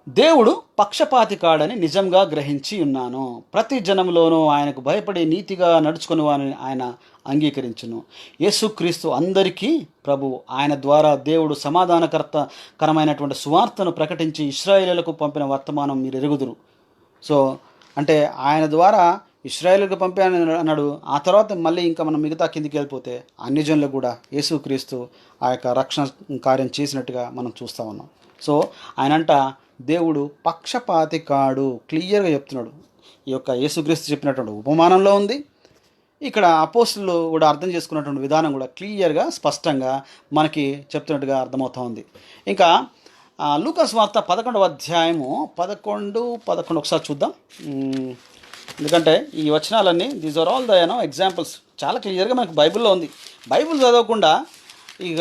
దేవుడు పక్షపాతి కాడని నిజంగా గ్రహించి ఉన్నాను, ప్రతి జనంలోనూ ఆయనకు భయపడి నీతిగా నడుచుకుని వారిని ఆయన అంగీకరించును. యేసుక్రీస్తు అందరికీ ప్రభువు, ఆయన ద్వారా దేవుడు సమాధానకరమైనటువంటి సువార్తను ప్రకటించి ఇశ్రాయేలులకు పంపిన వర్తమానం మీరు ఎరుగుదురు. సో అంటే ఆయన ద్వారా ఇశ్రాయేలుకు పంపాను అన్నాడు. ఆ తర్వాత మళ్ళీ ఇంకా మనం మిగతా కిందికి వెళ్ళిపోతే అన్ని జనులకు కూడా యేసుక్రీస్తు ఆ యొక్క రక్షణ కార్యం చేసినట్టుగా మనం చూస్తూ ఉన్నాం. సో ఆయనంట దేవుడు పక్షపాతి కాడు, క్లియర్గా చెప్తున్నాడు. ఈ యొక్క యేసుక్రీస్తు చెప్పినటువంటి ఉపమానంలో ఉంది, ఇక్కడ అపోస్తులు కూడా అర్థం చేసుకున్నటువంటి విధానం కూడా క్లియర్గా స్పష్టంగా మనకి చెప్తున్నట్టుగా అర్థమవుతూ ఉంది. ఇంకా లూకాసు వార్త 11వ అధ్యాయము 11 ఒకసారి చూద్దాం. ఎందుకంటే ఈ వచనాలన్నీ these are all the examples చాలా క్లియర్గా మనకు బైబిల్లో ఉంది. బైబిల్ చదవకుండా ఇక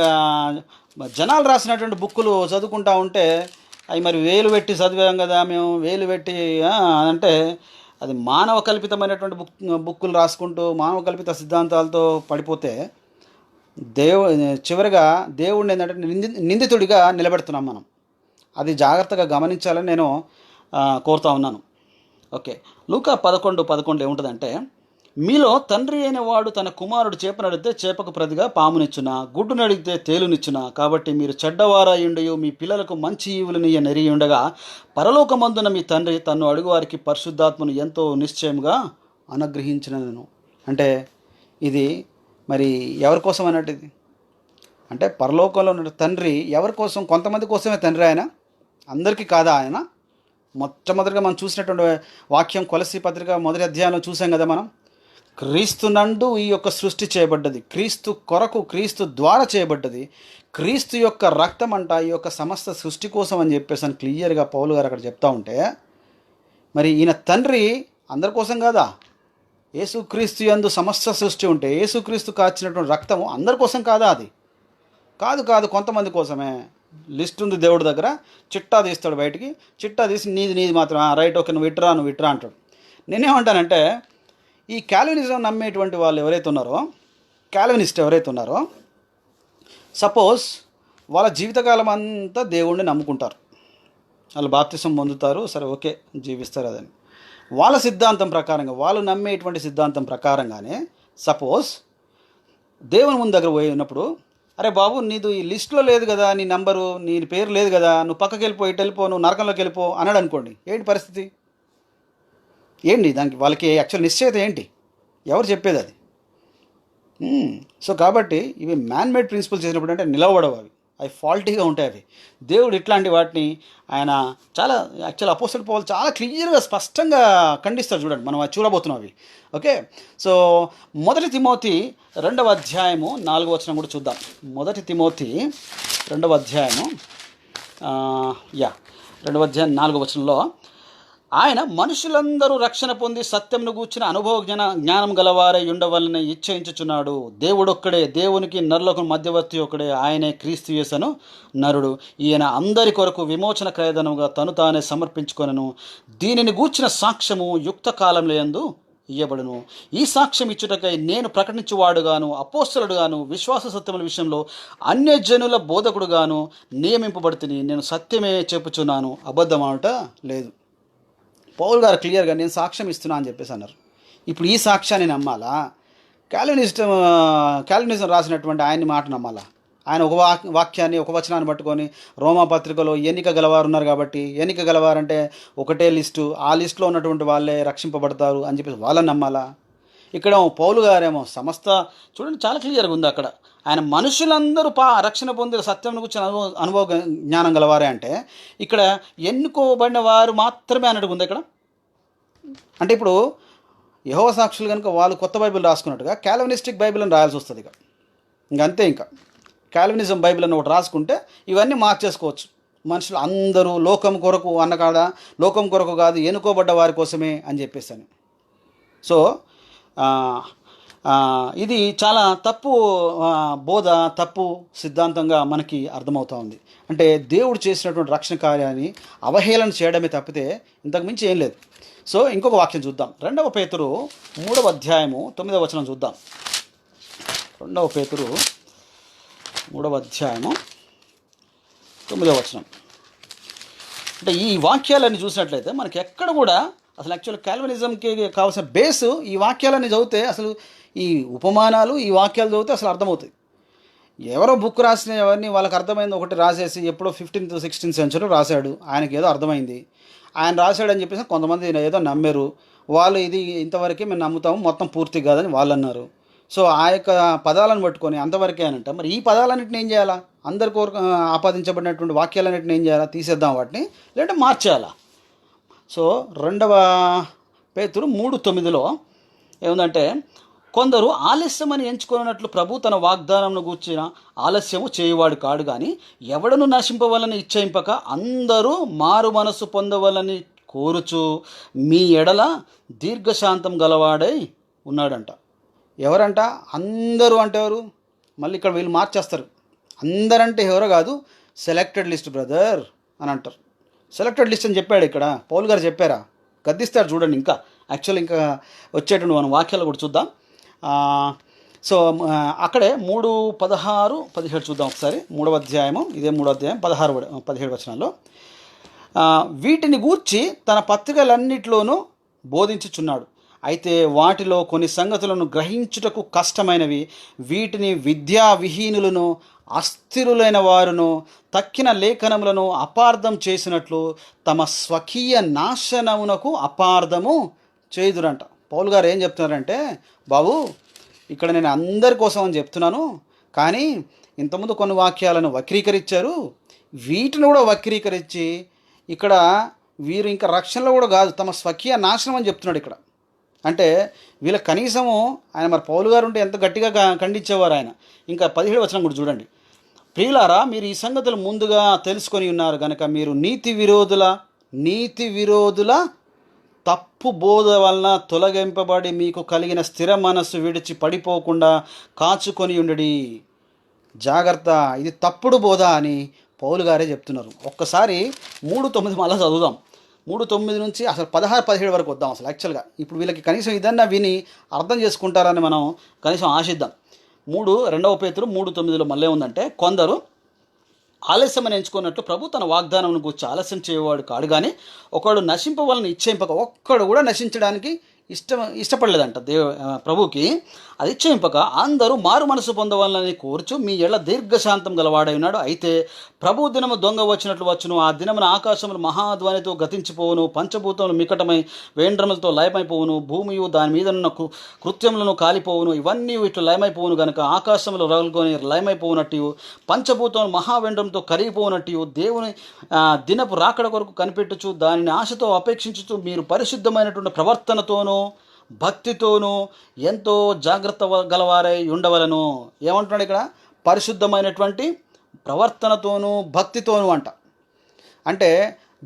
జనాలు రాసినటువంటి బుక్కులు చదువుకుంటా ఉంటే అవి మరి వేలు పెట్టి చదివాం కదా మేము, వేలు పెట్టి అంటే అది మానవ కల్పితమైనటువంటి బుక్కులు రాసుకుంటూ మానవ కల్పిత సిద్ధాంతాలతో పడిపోతే చివరిగా దేవుడిని ఏంటంటే నిందితుడిగా నిలబెడుతున్నాం మనం. అది జాగ్రత్తగా గమనించాలని నేను కోరుతా ఉన్నాను. ఓకే, లూకా 11:11 ఏముంటుందంటే, మీలో తండ్రి అయిన వాడు తన కుమారుడు చేపనడిగితే చేపకు ప్రతిగా పామునిచ్చునా, గుడ్డును అడిగితే తేలునిచ్చునా. కాబట్టి మీరు చెడ్డవారాయుండయు మీ పిల్లలకు మంచి ఈవులనియ నెరిగి ఉండగా పరలోకమందున మీ తండ్రి తన్ను అడుగువారికి పరిశుద్ధాత్మను ఎంతో నిశ్చయముగా అనుగ్రహించినను. అంటే ఇది మరి ఎవరి కోసం అన్నట్టు? ఇది అంటే పరలోకంలో ఉన్న తండ్రి ఎవరి కోసం? కొంతమంది కోసమే తండ్రి ఆయన, అందరికీ కాదా ఆయన? మొట్టమొదటిగా మనం చూసినటువంటి వాక్యం కొలస్సీ పత్రిక 1వ అధ్యాయంలో చూసాం కదా మనం. క్రీస్తు నందు ఈ యొక్క సృష్టి చేయబడ్డది, క్రీస్తు కొరకు క్రీస్తు ద్వారా చేయబడ్డది, క్రీస్తు యొక్క రక్తం అంట ఈ యొక్క సమస్త సృష్టి కోసం అని చెప్పేసి అని క్లియర్గా పౌలు గారు అక్కడ చెప్తా ఉంటే, మరి ఈయన తండ్రి అందరి కోసం కాదా? యేసుక్రీస్తు యందు సమస్త సృష్టి ఉంటే యేసుక్రీస్తు కాచినటువంటి రక్తము అందరి కోసం కాదా? అది కాదు, కొంతమంది కోసమే. లిస్ట్ ఉంది దేవుడి దగ్గర, చిట్టా తీస్తాడు బయటికి, చిట్టా తీసి నీది మాత్రం రైట్, ఓకే, నువ్వు ఇట్రా అంటాడు. నేనేమంటానంటే, ఈ క్యాల్వినిజం నమ్మేటువంటి వాళ్ళు ఎవరైతే ఉన్నారో, క్యాల్వినిస్ట్ ఎవరైతే ఉన్నారో, సపోజ్ వాళ్ళ జీవితకాలం అంతా దేవుణ్ణి నమ్ముకుంటారు, వాళ్ళు బాప్తిసం పొందుతారు, సరే ఓకే జీవిస్తారు అదని వాళ్ళ సిద్ధాంతం ప్రకారంగా, వాళ్ళు నమ్మేటువంటి సిద్ధాంతం ప్రకారంగానే సపోజ్ దేవుని ముందు దగ్గర పోయినప్పుడు, అరే బాబు నీది ఈ లిస్టులో లేదు కదా, నీ నంబరు నీ పేరు లేదు కదా, నువ్వు పక్కకి వెళ్ళిపో, ఇటు వెళ్ళిపో, నువ్వు నరకంలోకి వెళ్ళిపో అన్నాడు అనుకోండి, ఏంటి పరిస్థితి? ఏంటి దానికి వాళ్ళకి యాక్చువల్ నిశ్చయత ఏంటి? ఎవరు చెప్పేది అది? సో కాబట్టి ఇవి మ్యాన్మేడ్ ప్రిన్సిపల్స్ చేసినప్పుడు అంటే నిలవబడవు, అవి ఫాల్టీగా ఉంటాయి. అవి దేవుడు ఇట్లాంటి వాటిని ఆయన చాలా యాక్చువల్ అపోస్తలుడు పౌలు చాలా క్లియర్గా స్పష్టంగా ఖండిస్తాడు. చూడండి, మనం అది చూడబోతున్నాం అవి. ఓకే, సో 1 తిమోతి 2వ అధ్యాయము 4వ వచనం కూడా చూద్దాం. 1 తిమోతి 2వ అధ్యాయము 2వ అధ్యాయం 4వ వచనంలో, ఆయన మనుషులందరూ రక్షణ పొంది సత్యమును గూర్చిన అనుభవ జ్ఞానం గలవారై ఉండవలని ఇచ్ఛయించుచున్నాడు. దేవుడొక్కడే, దేవునికి నరులకు మధ్యవర్తి ఒక్కడే, ఆయనే క్రీస్తు యేసును నరుడు. ఈయన అందరి కొరకు విమోచన క్రయధనముగా తను తానే సమర్పించుకొనెను. దీనిని గూర్చిన సాక్ష్యము యుక్త కాలంలో యందు ఇయ్యబడును. ఈ సాక్ష్యం ఇచ్చుటకై నేను ప్రకటించువాడుగాను, అపోస్తలుడుగాను, విశ్వాస సత్యముల విషయంలో అన్యజనుల బోధకుడుగాను నియమింపబడుతుంది. నేను సత్యమే చెప్పుచున్నాను, అబద్ధమాట లేదు. పౌలు గారు క్లియర్గా నేను సాక్ష్యం ఇస్తున్నా అని చెప్పేసి అన్నారు. ఇప్పుడు ఈ సాక్ష్యాన్ని నమ్మాలా? క్యాల్వినిజం రాసినటువంటి ఆయన్ని మాట నమ్మాలా? ఆయన ఒక వాక్యాన్ని ఒక వచనాన్ని పట్టుకొని రోమాపత్రికలో ఎన్నిక గలవారు ఉన్నారు కాబట్టి ఎన్నిక గలవారంటే ఒకటే లిస్టు, ఆ లిస్టులో ఉన్నటువంటి వాళ్ళే రక్షింపబడతారు అని చెప్పేసి వాళ్ళని నమ్మాలా? ఇక్కడ పౌలు గారేమో సమస్త చూడండి చాలా క్లియర్గా ఉంది అక్కడ. ఆయన మనుషులందరూ రక్షణ పొందిన సత్యం గురించి అనుభవ జ్ఞానం గలవారే అంటే ఇక్కడ ఎన్నుకోబడిన వారు మాత్రమే అన్నట్టు ఉంది ఇక్కడ. అంటే ఇప్పుడు యెహోవా సాక్షులు కనుక వాళ్ళు కొత్త బైబిల్ రాసుకున్నట్టుగా కాల్వినిస్టిక్ బైబిల్ అని రాయాల్సి వస్తుంది. ఇంకంతే. ఇంకా కాల్వినిజం బైబిల్ అని ఒకటి రాసుకుంటే ఇవన్నీ మార్చేసుకోవచ్చు. మనుషులు అందరూ లోకం కొరకు అన్నకాడ లోకం కొరకు కాదు ఎన్నుకోబడ్డ వారి కోసమే అని చెప్పేసాను. సో ఇది చాలా తప్పు బోధ, తప్పు సిద్ధాంతంగా మనకి అర్థమవుతూ ఉంది. అంటే దేవుడు చేసినటువంటి రక్షణ కార్యాన్ని అవహేళన చేయడమే తప్పితే ఇంతకు మించి ఏం లేదు. సో ఇంకొక వాక్యం చూద్దాం. 2 పేతురు 3వ అధ్యాయము 9వ వచనం చూద్దాం. 2 పేతురు 3వ అధ్యాయము 9వ వచనం. అంటే ఈ వాక్యాలన్నీ చూసినట్లయితే మనకి ఎక్కడ కూడా అసలు యాక్చువల్ కాల్వినిజంకి కావాల్సిన బేసు ఈ వాక్యాలన్నీ చదివితే అసలు ఈ ఉపమానాలు ఈ వాక్యాలు చదివితే అసలు అర్థమవుతాయి. ఎవరో బుక్ రాసిన ఎవరిని వాళ్ళకి అర్థమైంది ఒకటి రాసేసి ఎప్పుడో 15th 16th సెంచరీ రాశాడు, ఆయనకి ఏదో అర్థమైంది, ఆయన రాశాడని చెప్పేసి కొంతమంది ఏదో నమ్మారు. వాళ్ళు ఇది ఇంతవరకే మేము నమ్ముతాము, మొత్తం పూర్తి కాదని వాళ్ళు అన్నారు. సో ఆ యొక్క పదాలను పట్టుకొని అంతవరకే అనంట. మరి ఈ పదాలన్నింటిని ఏం చేయాలా? అందరి కోరిక ఆపాదించబడినటువంటి వాక్యాలన్నింటిని ఏం చేయాలా? తీసేద్దాం వాటిని, లేదంటే మార్చేయాలా? సో 2 పేతురు 3:9లో ఏముందంటే, కొందరు ఆలస్యమని ఎంచుకున్నట్లు ప్రభు తన వాగ్దానంను గూర్చిన ఆలస్యము చేయువాడు కాడు, కానీ ఎవడను నశింపవలని ఇచ్చయింపక అందరూ మారు మనస్సు పొందవలని కోరుచు మీ ఎడల దీర్ఘశాంతం గలవాడై ఉన్నాడంట. ఎవరంట? అందరూ అంటే ఎవరు? మళ్ళీ ఇక్కడ వీళ్ళు మార్చేస్తారు. అందరంటే ఎవరో కాదు, సెలెక్టెడ్ లిస్ట్ బ్రదర్ అని అంటారు. సెలెక్టెడ్ లిస్ట్ అని చెప్పాడు ఇక్కడ. పౌలు గారు చెప్పారా? గద్దిస్తాడు చూడండి. ఇంకా యాక్చువల్ ఇంకా వచ్చేటువంటి మనం వాక్యాలు కూడా చూద్దాం. సో అక్కడే 3:16-17 చూద్దాం ఒకసారి. 3వ అధ్యాయము, ఇదే 3వ అధ్యాయం 16-17 వచనాల్లో వీటిని గూర్చి తన పత్రికలన్నిటిలోనూ బోధించుచున్నాడు. అయితే వాటిలో కొన్ని సంగతులను గ్రహించుటకు కష్టమైనవి, వీటిని విద్యా విహీనులను అస్థిరులైన వారును తక్కిన లేఖనములను అపార్థం చేసినట్లు తమ స్వకీయ నాశనమునకు అపార్థము చేయుదురంట. పౌలు గారు ఏం చెప్తున్నారంటే, బాబు ఇక్కడ నేను అందరి కోసం అని చెప్తున్నాను, కానీ ఇంతకుముందు కొన్ని వాక్యాలను వక్రీకరించారు, వీటిని కూడా వక్రీకరించి ఇక్కడ వీరు ఇంకా రక్షణలో కూడా కాదు, తమ స్వకీయ నాశనం అని చెప్తున్నాడు ఇక్కడ. అంటే వీళ్ళ కనీసము ఆయన మరి పౌలు గారు ఉంటే ఎంత గట్టిగా ఖండించేవారు ఆయన. ఇంకా 17 వచనం కూడా చూడండి. ప్రియులారా, మీరు ఈ సంగతులు ముందుగా తెలుసుకొని ఉన్నారు కనుక మీరు నీతి విరోధుల తప్పు బోధ వలన తొలగింపబడి మీకు కలిగిన స్థిర మనస్సు విడిచి పడిపోకుండా కాచుకొని ఉండడి. జాగ్రత్త, ఇది తప్పుడు బోధ అని పౌలు గారే చెప్తున్నారు. ఒక్కసారి 3:9 మళ్ళీ చదువుదాం. 3:9 నుంచి అసలు 16-17 వరకు వద్దాం. అసలు యాక్చువల్గా ఇప్పుడు వీళ్ళకి కనీసం ఇదన్నా విని అర్థం చేసుకుంటారని మనం కనీసం ఆశిద్దాం. 2 పేతురు 3:9లో మళ్ళీ ఉందంటే, కొందరు ఆలస్యమని ఎంచుకున్నట్లు ప్రభు తన వాగ్దానం గురించి ఆలస్యం చేయవాడు కాడు, కానీ ఒకడు నశింపవాలని ఇచ్చేయింపక, ఒక్కడు కూడా నశించడానికి ఇష్టపడలేదంట ప్రభుకి. అది ఇచ్చేయింపక అందరూ మారు మనసు పొందవాలని కోర్చు మీ ఎళ్ళ దీర్ఘశాంతం గలవాడై ఉన్నాడు. అయితే ప్రభు దినము దొంగ వచ్చినట్లు వచ్చును, ఆ దినమున ఆకాశములు మహాధ్వనితో గతించిపోవును, పంచభూతములు మికటమై వేండ్రములతో లయమైపోవును, భూమియు దాని మీద ఉన్న కృత్యములను కాలిపోవును, ఇవన్నీ ఇట్లు లయమైపోవును గనుక ఆకాశములు రగులుకొని లయమైపోవునట్టు పంచభూతములు మహావేండ్రంతో కరిగిపోవునట్టు దేవుని దినపు రాకడ కొరకు కనిపెట్టుచు దానిని ఆశతో అపేక్షించుచు మీరు పరిశుద్ధమైనటువంటి ప్రవర్తనతోనూ భక్తితోనూ ఎంతో జాగ్రత్త గలవారై ఉండవలను. ఏమంటున్నాడు ఇక్కడ? పరిశుద్ధమైనటువంటి ప్రవర్తనతోనూ భక్తితోనూ అంట. అంటే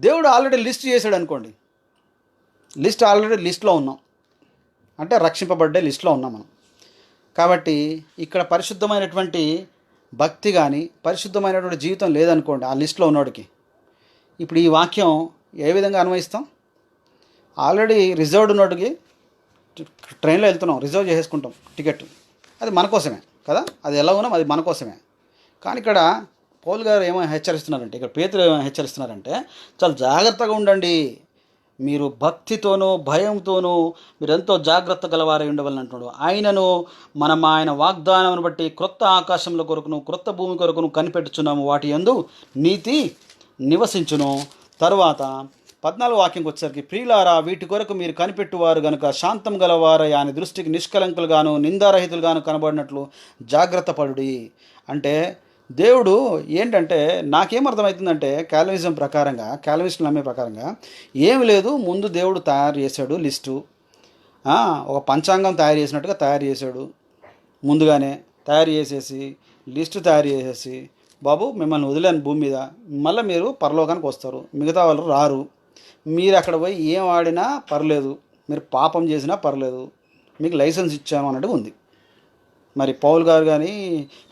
దేవుడు ఆల్రెడీ లిస్ట్ చేశాడు అనుకోండి. లిస్ట్లో ఉన్నాం అంటే రక్షింపబడ్డే లిస్ట్లో ఉన్నాం మనం. కాబట్టి ఇక్కడ పరిశుద్ధమైనటువంటి భక్తి కానీ పరిశుద్ధమైనటువంటి జీవితం లేదనుకోండి ఆ లిస్ట్లో ఉన్నోడికి, ఇప్పుడు ఈ వాక్యం ఏ విధంగా అన్వయిస్తాం? ఆల్రెడీ రిజర్వ్డ్ ఉన్నోడికి ట్రైన్లో వెళ్తున్నాం, రిజర్వ్ చేసుకుంటాం టికెట్, అది మన కోసమే కదా, అది ఎలా ఉన్నాం అది మన కోసమే. కానీ ఇక్కడ పౌలు గారు ఏమో హెచ్చరిస్తున్నారంటే, ఇక్కడ పేతురు ఏమో హెచ్చరిస్తున్నారంటే, చాలా జాగ్రత్తగా ఉండండి, మీరు భక్తితోనూ భయంతోనూ మీరెంతో జాగ్రత్త గలవారై ఉండవాలని అంటున్నాడు. మనం ఆయన వాగ్దానం బట్టి క్రొత్త ఆకాశముల కొరకును క్రొత్త భూమి కొరకును కనిపెట్టుచున్నాము, వాటి యందు నీతి నివసించును. తరువాత 14 వాక్యంకి వచ్చేసరికి, ప్రియులారా, వీటి కొరకు మీరు కనిపెట్టువారు గనుక శాంతం గలవారై ఆయన దృష్టికి నిష్కలంకులుగాను నిందారహితులుగాను కనబడినట్లు జాగ్రత్త పడుడి. అంటే దేవుడు ఏంటంటే, నాకేమర్థమవుతుందంటే క్యాల్వినిజం ప్రకారంగా, క్యాల్వినిస్టులు నమ్మే ప్రకారంగా ఏమి లేదు, ముందు దేవుడు తయారు చేశాడు లిస్టు, ఒక పంచాంగం తయారు చేసినట్టుగా తయారు చేశాడు. ముందుగానే తయారు చేసేసి లిస్టు తయారు చేసేసి, బాబు మిమ్మల్ని వదిలేను భూమి మీద, మళ్ళీ మీరు పరలోకానికి వస్తారు, మిగతా వాళ్ళు రారు, మీరు అక్కడ పోయి ఏం ఆడినా పర్లేదు, మీరు పాపం చేసినా పర్లేదు, మీకు లైసెన్స్ ఇచ్చాను అన్నట్టుగా ఉంది. మరి పౌలు గారు కానీ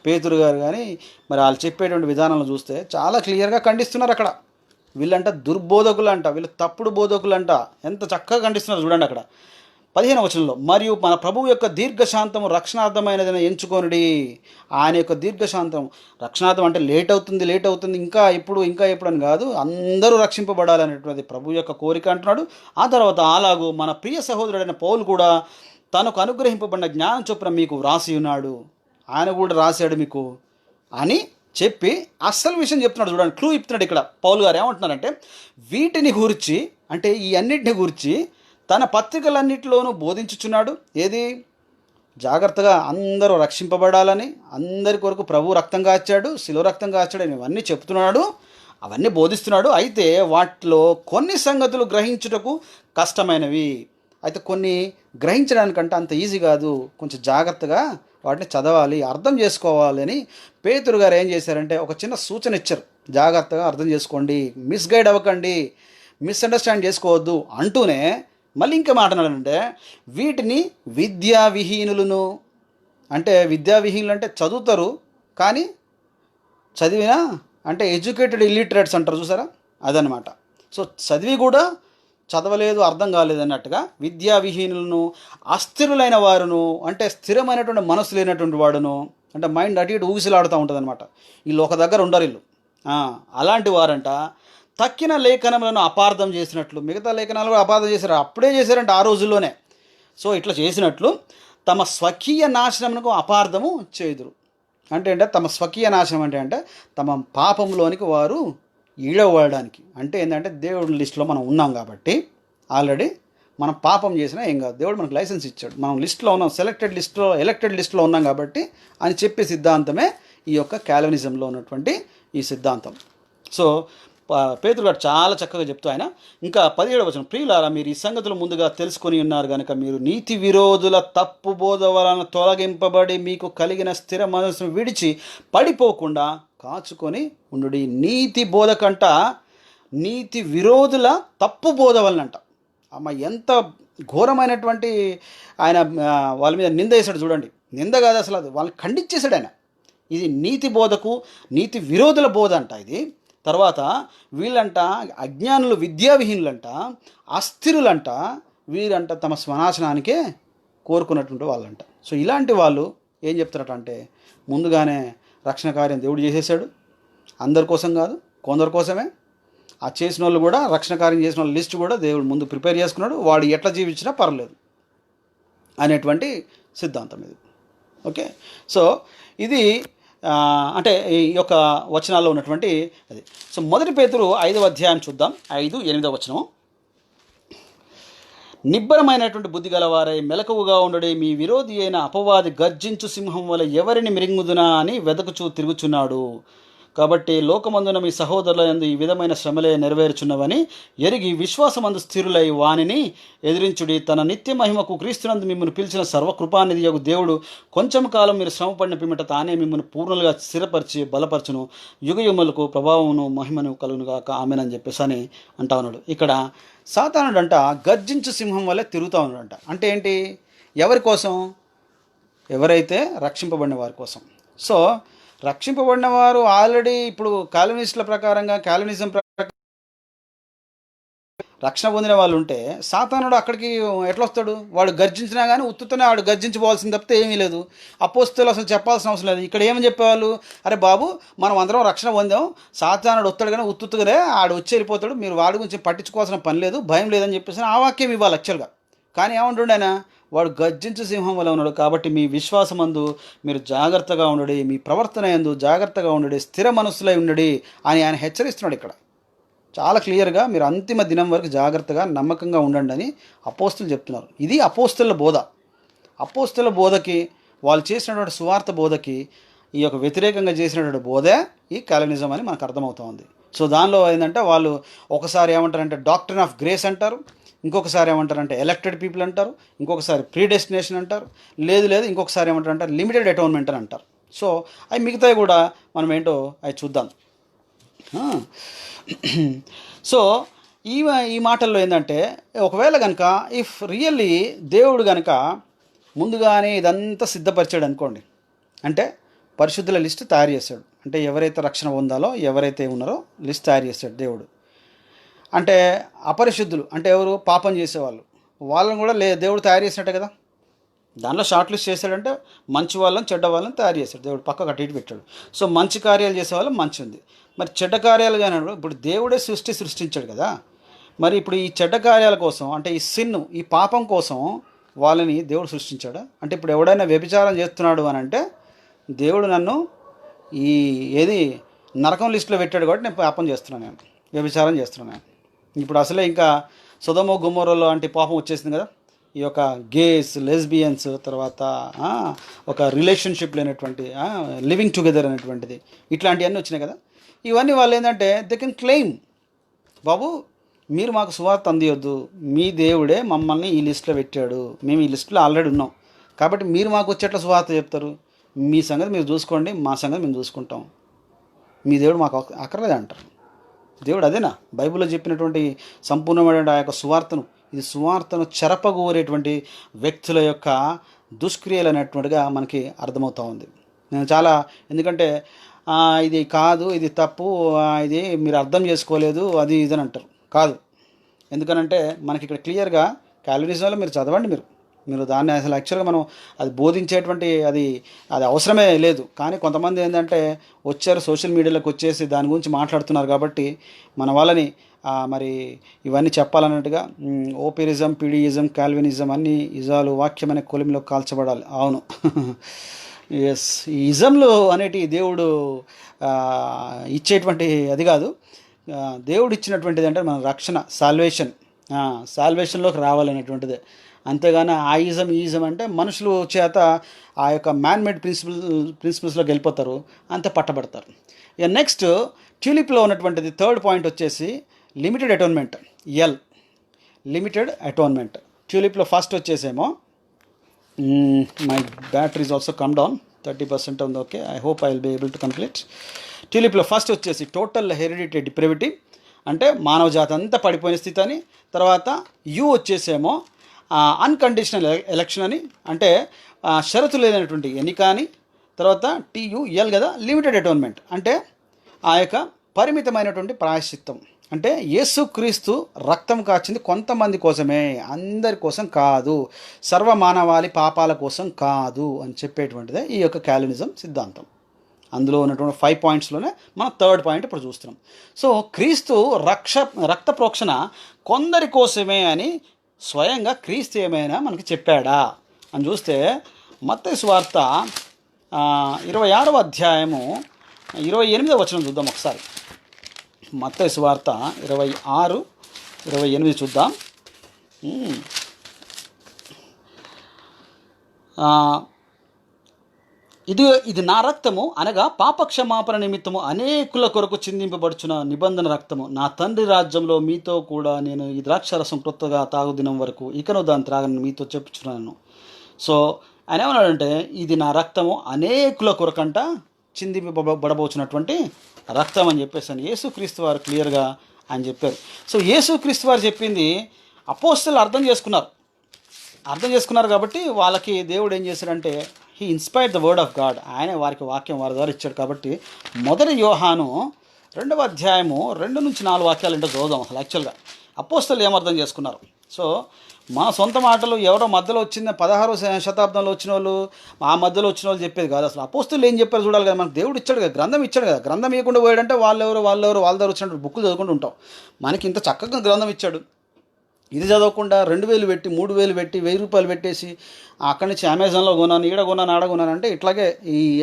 పేతురు గారు కానీ మరి వాళ్ళు చెప్పేటువంటి విధానాలను చూస్తే చాలా క్లియర్గా ఖండిస్తున్నారు. అక్కడ వీళ్ళంట దుర్బోధకులు అంట, వీళ్ళు తప్పుడు బోధకులు అంట, ఎంత చక్కగా ఖండిస్తున్నారు చూడండి. అక్కడ 15వ వచనంలో, మరియు మన ప్రభువు యొక్క దీర్ఘశాంతము రక్షణార్థమైనదని ఎంచుకొనుడి. ఆయన యొక్క దీర్ఘశాంతం రక్షణార్థం అంటే లేట్ అవుతుంది ఇంకా ఇప్పుడు అని కాదు, అందరూ రక్షింపబడాలనేటువంటి ప్రభు యొక్క కోరిక అంటున్నాడు. ఆ తర్వాత అలాగూ మన ప్రియ సహోదరుడైన పౌలు కూడా తనకు అనుగ్రహింపబడిన జ్ఞానం చొప్పున మీకు వ్రాసి ఉన్నాడు, ఆయన కూడా రాశాడు మీకు అని చెప్పి అస్సలు విషయం చెప్తున్నాడు. చూడండి, క్లూ ఇస్తున్నాడు ఇక్కడ పౌలు గారు. ఏమంటున్నారంటే, వీటిని గురించి, అంటే ఈ అన్నిటిని గురించి తన పత్రికలన్నిటిలోనూ బోధించుచున్నాడు. ఏది? జాగ్రత్తగా అందరూ రక్షింపబడాలని, అందరి కొరకు ప్రభు రక్తం కాచాడు, శిలువ రక్తం కాచాడు అని ఇవన్నీ చెప్తున్నాడు, అవన్నీ బోధిస్తున్నాడు. అయితే వాటిలో కొన్ని సంగతులు గ్రహించుటకు కష్టమైనవి. అయితే కొన్ని గ్రహించడానికంటే అంత ఈజీ కాదు, కొంచెం జాగ్రత్తగా వాటిని చదవాలి, అర్థం చేసుకోవాలి అని పేతురు గారు ఏం చేశారంటే ఒక చిన్న సూచన ఇచ్చారు. జాగ్రత్తగా అర్థం చేసుకోండి, మిస్గైడ్ అవ్వకండి, మిస్అండర్స్టాండ్ చేసుకోవద్దు అంటూనే మళ్ళీ ఇంకా మాట్లాడాలంటే, వీటిని విద్యావిహీనులను, అంటే విద్యావిహీనులు అంటే చదువుతారు కానీ చదివినా, అంటే ఎడ్యుకేటెడ్ ఇల్లిటరేట్స్ అంటారు చూసారా, అదనమాట. సో చదివి కూడా చదవలేదు, అర్థం కాలేదు అన్నట్టుగా విద్యావిహీనులను, అస్థిరులైన వారును, అంటే స్థిరమైనటువంటి మనసు లేనటువంటి వాడును, అంటే మైండ్ అటు ఇటు ఊగిసలాడుతూ ఉంటుంది అనమాట. వీళ్ళు ఒక దగ్గర ఉండరు వీళ్ళు. అలాంటి వారంట తక్కిన లేఖనములను అపార్థం చేసినట్లు, మిగతా లేఖనాలు కూడా అపార్థం చేశారు, అప్పుడే చేశారంట ఆ రోజుల్లోనే. సో ఇట్లా చేసినట్లు తమ స్వకీయ నాశనమునకు అపార్థము చేదురు. అంటే తమ స్వకీయ నాశనం అంటే తమ పాపంలోనికి వారు ఈడవడానికి. అంటే ఏంటంటే దేవుడి లిస్టులో మనం ఉన్నాం కాబట్టి, ఆల్రెడీ మనం పాపం చేసినా ఏం కాదు, దేవుడు మనకు లైసెన్స్ ఇచ్చాడు, మనం లిస్టులో ఉన్నాం, ఎలక్టెడ్ లిస్టులో ఉన్నాం కాబట్టి అని చెప్పే సిద్ధాంతమే ఈ యొక్క క్యాల్వినిజంలో ఉన్నటువంటి ఈ సిద్ధాంతం. సో పేతురు గారు చాలా చక్కగా చెప్తూ ఆయన ఇంకా 17వ వచనం, ప్రియులారా, మీరు ఈ సంగతులు ముందుగా తెలుసుకొని ఉన్నారు కనుక మీరు నీతి విరోధుల తప్పు బోధ వలన తొలగింపబడి మీకు కలిగిన స్థిర మనసును విడిచి పడిపోకుండా కాచుకొని ఉండు. నీతి బోధ కంట నీతి విరోధుల తప్పు బోధ వలనంట. అమ్మ, ఎంత ఘోరమైనటువంటి ఆయన వాళ్ళ మీద నింద వేశాడు చూడండి. నింద కాదు అసలు, అది వాళ్ళని ఖండించేశాడు ఆయన. ఇది నీతి బోధకు నీతి విరోధుల బోధ అంట ఇది. తర్వాత వీళ్ళంట అజ్ఞానులు, విద్యావిహీనులంట, అస్థిరులంట, వీరంట తమ స్వనాశనానికే కోరుకున్నటువంటి వాళ్ళంట. సో ఇలాంటి వాళ్ళు ఏం చెప్తారట, ముందుగానే రక్షణ కార్యం దేవుడు చేసేసాడు, అందరి కోసం కాదు, కొందరి కోసమే. ఆ చేసిన వాళ్ళు కూడా, రక్షణ కార్యం చేసిన వాళ్ళ లిస్ట్ కూడా దేవుడు ముందు ప్రిపేర్ చేసుకున్నాడు, వాడు ఎట్లా జీవించినా పర్లేదు అనేటువంటి సిద్ధాంతం ఇది. ఓకే, సో ఇది అంటే ఈ యొక్క వచనాల్లో ఉన్నటువంటి అది. సో 1 పేతురు 5వ అధ్యాయం చూద్దాం, 5-8వ వచనం. నిబ్బరమైనటువంటి బుద్ధి గలవారై మెలకువగా ఉండడే, మీ విరోధి అయిన అపవాది గర్జించు సింహం వల్ల ఎవరిని మిరింగుదునా అని వెదకుచూ తిరుగుచున్నాడు. కాబట్టి లోకమందున మీ సహోదరుల యందు ఈ విధమైన శ్రమలే నెరవేర్చున్నవని ఎరిగి విశ్వాసమందు స్థిరులై వానిని ఎదిరించుడి. తన నిత్య మహిమకు క్రీస్తునందు మిమ్మల్ని పిలిచిన సర్వకృపానిధి యొక్క దేవుడు కొంచెం కాలం మీరు శ్రమపడిన పిమ్మట తానే మిమ్మల్ని పూర్ణలుగా స్థిరపరిచి బలపరచును, యుగయుగములకు ప్రభావమును మహిమను కలుగునుగాక, ఆమెనని చెప్పేసి అని అంటా ఉన్నాడు. ఇక్కడ సాతానుడంట గర్జించు సింహం వల్లే తిరుగుతూ ఉన్నాడంట. అంటే ఏంటి? ఎవరి కోసం? ఎవరైతే రక్షింపబడిన వారి కోసం. సో రక్షింపబడిన వారు ఆల్రెడీ ఇప్పుడు క్యాల్వినిస్టుల ప్రకారంగా, క్యాల్వినిజం ప్రకారం రక్షణ పొందిన వాళ్ళు ఉంటే సాతానుడు అక్కడికి ఎట్లా వస్తాడు? వాడు గర్జించినా కానీ ఉత్తుతోనే వాడు గర్జించుకోవాల్సింది తప్పితే ఏమీ లేదు. అపోస్తలు అసలు చెప్పాల్సిన అవసరం లేదు. ఇక్కడ ఏమని చెప్పేవాళ్ళు? అరే బాబు, మనం అందరం రక్షణ పొందాం, సాతానుడు వస్తాడు కానీ ఉత్తుతుగానే ఆడు వచ్చి వెళ్ళిపోతాడు, మీరు వాడి గురించి పట్టించుకోవాల్సిన పని లేదు, భయం లేదని చెప్పేసి ఆ వాక్యం ఇవ్వాలి యాక్చువల్గా. కానీ ఏమంటుండే ఆయన? వాడు గర్జించు సింహం వల్ల ఉన్నాడు, కాబట్టి మీ విశ్వాసమందు మీరు జాగ్రత్తగా ఉండడి, మీ ప్రవర్తన యందు జాగ్రత్తగా ఉండడి, స్థిర మనస్సులై ఉండడి అని ఆయన హెచ్చరిస్తున్నాడు ఇక్కడ చాలా క్లియర్గా. మీరు అంతిమ దినం వరకు జాగ్రత్తగా నమ్మకంగా ఉండండి అని అపోస్తులు చెప్తున్నారు. ఇది అపోస్తుల బోధ. అపోస్తుల బోధకి, వాళ్ళు చేసినటువంటి సువార్త బోధకి ఈ యొక్క వ్యతిరేకంగా చేసినటువంటి బోధే ఈ కాలనిజం అని మనకు అర్థమవుతుంది. సో దానిలో ఏంటంటే వాళ్ళు ఒకసారి ఏమంటారంటే డాక్ట్రిన్ ఆఫ్ గ్రేస్ అంటారు, ఇంకొకసారి ఏమంటారంటే ఎలక్టెడ్ పీపుల్ అంటారు, ఇంకొకసారి ప్రీడెస్టినేషన్ అంటారు, లేదు ఇంకొకసారి ఏమంటారంటే లిమిటెడ్ అటోన్మెంట్ అని అంటారు. సో అవి మిగతావి కూడా మనం ఏంటో అవి చూద్దాం. సో ఈ మాటల్లో ఏంటంటే, ఒకవేళ కనుక ఇఫ్ రియల్లీ దేవుడు కనుక ముందుగానే ఇదంతా సిద్ధపరిచాడు అనుకోండి, అంటే పరిశుద్ధుల లిస్ట్ తయారు చేశాడు, అంటే ఎవరైతే రక్షణ పొందాలో ఎవరైతే ఉన్నారో లిస్ట్ తయారు చేశాడు దేవుడు. అంటే అపరిశుద్ధులు అంటే ఎవరు? పాపం చేసేవాళ్ళు, వాళ్ళని కూడా దేవుడు తయారు చేసినట్టే కదా. దానిలో షార్ట్ లిస్ట్ చేశాడంటే మంచి వాళ్ళని చెడ్డ వాళ్ళని తయారు చేశాడు దేవుడు, పక్కకు అటు ఇటు పెట్టాడు. సో మంచి కార్యాలు చేసేవాళ్ళు మంచి ఉంది, మరి చెడ్డ కార్యాలు కానీ ఇప్పుడు దేవుడే సృష్టించాడు కదా. మరి ఇప్పుడు ఈ చెడ్డ కార్యాల కోసం, అంటే ఈ సిన్ను, ఈ పాపం కోసం వాళ్ళని దేవుడు సృష్టించాడు. అంటే ఇప్పుడు ఎవడైనా వ్యభిచారం చేస్తున్నాడు అని అంటే దేవుడు నన్ను ఈ నరకం లిస్టులో పెట్టాడు కాబట్టి నేను పాపం చేస్తున్నాను, నేను వ్యభిచారం చేస్తున్నాను. ఇప్పుడు అసలే ఇంకా సొదొమ గొమొర్రాలో అంటే పాపం వచ్చేసింది కదా. ఈ యొక్క గేస్, లెస్బియన్స్, తర్వాత ఒక రిలేషన్షిప్ లేనటువంటి లివింగ్ టుగెదర్ అనేటువంటిది, ఇట్లాంటివన్నీ వచ్చినాయి కదా. ఇవన్నీ వాళ్ళు ఏంటంటే దే కెన్ క్లెయిమ్, బాబు మీరు మాకు సువార్త అందియొద్దు, మీ దేవుడే మమ్మల్ని ఈ లిస్టులో పెట్టాడు, మేము ఈ లిస్టులో ఆల్రెడీ ఉన్నాం, కాబట్టి మీరు మాకు వచ్చేట్ల సువార్త చెప్తారు, మీ సంగతి మీరు చూసుకోండి, మా సంగతి మేము చూసుకుంటాం, మీ దేవుడు మాకు అక్కర్లేదు అంటారు. దేవుడు అదేనా బైబిల్లో చెప్పినటువంటి సంపూర్ణమైన ఆ యొక్క సువార్తను, ఇది సువార్తను చెరపగోరేటువంటి వ్యక్తుల యొక్క దుష్క్రియలు అనేటువంటిగా మనకి అర్థమవుతూ ఉంది. నేను చాలా, ఎందుకంటే ఇది కాదు, ఇది తప్పు, ఇది మీరు అర్థం చేసుకోలేదు, అది ఇదని అంటారు. కాదు, ఎందుకనంటే మనకి ఇక్కడ క్లియర్గా కాల్వినిజంలో మీరు చదవండి, మీరు దాన్ని అసలు యాక్చువల్గా మనం అది బోధించేటువంటి అది అవసరమే లేదు. కానీ కొంతమంది ఏంటంటే వచ్చారు సోషల్ మీడియాలోకి వచ్చేసి దాని గురించి మాట్లాడుతున్నారు కాబట్టి మన వాళ్ళని మరి ఇవన్నీ చెప్పాలన్నట్టుగా ఓపిరిజం, పీడియిజం, కాల్వినిజం అన్ని ఇజాలు వాక్యం అనే కొలిమిలో కాల్చబడాలి. అవును, ఎస్, ఈ ఇజంలు అనేటి దేవుడు ఇచ్చేటువంటి అది కాదు, దేవుడు ఇచ్చినటువంటిది అంటే మన రక్షణ, సాల్వేషన్లోకి రావాలనేటువంటిదే. అంతేగాని ఆ ఈజం అంటే మనుషులు చేత ఆ యొక్క మ్యాన్మేడ్ ప్రిన్సిపల్స్లోకి వెళ్ళిపోతారు, అంతే పట్టబడతారు. ఇక నెక్స్ట్ ట్యూలిప్లో ఉన్నటువంటిది థర్డ్ పాయింట్ వచ్చేసి లిమిటెడ్ అటోన్మెంట్. లిమిటెడ్ అటోన్మెంట్ ట్యూలిప్లో ఫస్ట్ వచ్చేసేమో my battery is also come down 30% ఉంది. Okay, I hope I will be able to complete. ట్యూలిప్లో ఫస్ట్ వచ్చేసి టోటల్ హెరిడిటీ డిప్రైవిటీ, అంటే మానవ జాతి అంతా పడిపోయిన స్థితి అని. తర్వాత యూ వచ్చేసేమో అన్కండిషనల్ ఎలక్షన్ అని, అంటే షరతు లేనటువంటి ఎన్నిక అని. తర్వాత TUL కదా, లిమిటెడ్ అటోన్మెంట్, అంటే ఆ యొక్క పరిమితమైనటువంటి ప్రాయశ్చిత్తం, అంటే యేసుక్రీస్తు రక్తం కాచింది కొంతమంది కోసమే, అందరి కోసం కాదు, సర్వమానవాళి పాపాల కోసం కాదు అని చెప్పేటువంటిదే ఈ యొక్క కాల్వినిజం సిద్ధాంతం. అందులో ఉన్నటువంటి 5 పాయింట్స్లోనే మనం థర్డ్ పాయింట్ ఇప్పుడు చూస్తున్నాం. సో క్రీస్తు రక్త ప్రోక్షణ కొందరి కోసమే అని స్వయంగా క్రీస్తు ఏమైనా మనకి చెప్పాడా అని చూస్తే మత్తయి సువార్త 26వ అధ్యాయము 28వ వచనం చూద్దాం ఒకసారి. మత్తయి సువార్త 26:28 చూద్దాం. ఇది నా రక్తము, అనగా పాపక్షమాపణ నిమిత్తము అనేకుల కొరకు చిందింపబడుచున్న నిబంధన రక్తము. నా తండ్రి రాజ్యంలో మీతో కూడా నేను ఈ ద్రాక్షారసం క్రొత్తగా తాగు దినం వరకు ఇకను దాన్ని త్రాగని మీతో చెప్పుచున్నాను. సో ఆయన ఏమన్నాడంటే ఇది నా రక్తము, అనేకుల కొరకంట చిందింపబడబోచున్నటువంటి రక్తం అని చెప్పేసి యేసుక్రీస్తు వారు క్లియర్గా ఆయన చెప్పారు. సో యేసుక్రీస్తు వారు చెప్పింది అపోస్తలు అర్థం చేసుకున్నారు కాబట్టి వాళ్ళకి దేవుడు ఏం చేశాడంటే he inspired the word of God, ఆయన వారికి వాక్యం వారి ద్వారా ఇచ్చాడు. కాబట్టి మొదటి యోహాను 2వ అధ్యాయము 2 నుంచి 4 వాక్యాలు ఏంటో చదువుదాం. అసలు యాక్చువల్గా అపోస్తలు ఏమర్థం చేసుకున్నారు? సో మన సొంత మాటలు ఎవరో మధ్యలో వచ్చిన 16వ శతాబ్దంలో వచ్చిన వాళ్ళు, ఆ మధ్యలో వచ్చిన వాళ్ళు చెప్పేది కాదు. అసలు అపోస్తలు ఏం చెప్పారు చూడాలి కదా. మనకు దేవుడు ఇచ్చాడు కదా, గ్రంథం ఇచ్చాడు కదా. గ్రంథం ఇవ్వకుండా పోయాడంటే వాళ్ళెవరు వాళ్ళ దగ్గర వచ్చినట్టు బుక్కులు చదువుకుంటూ ఉంటాం. మనకి ఇంత చక్కగా గ్రంథం ఇచ్చాడు, ఇది చదవకుండా 2000 పెట్టి 3000 పెట్టి 1000 రూపాయలు పెట్టేసి అక్కడి నుంచి అమెజాన్లో కొన్నాను, ఈడ కొన్నాను, ఆడ కొన్నాను అంటే ఇట్లాగే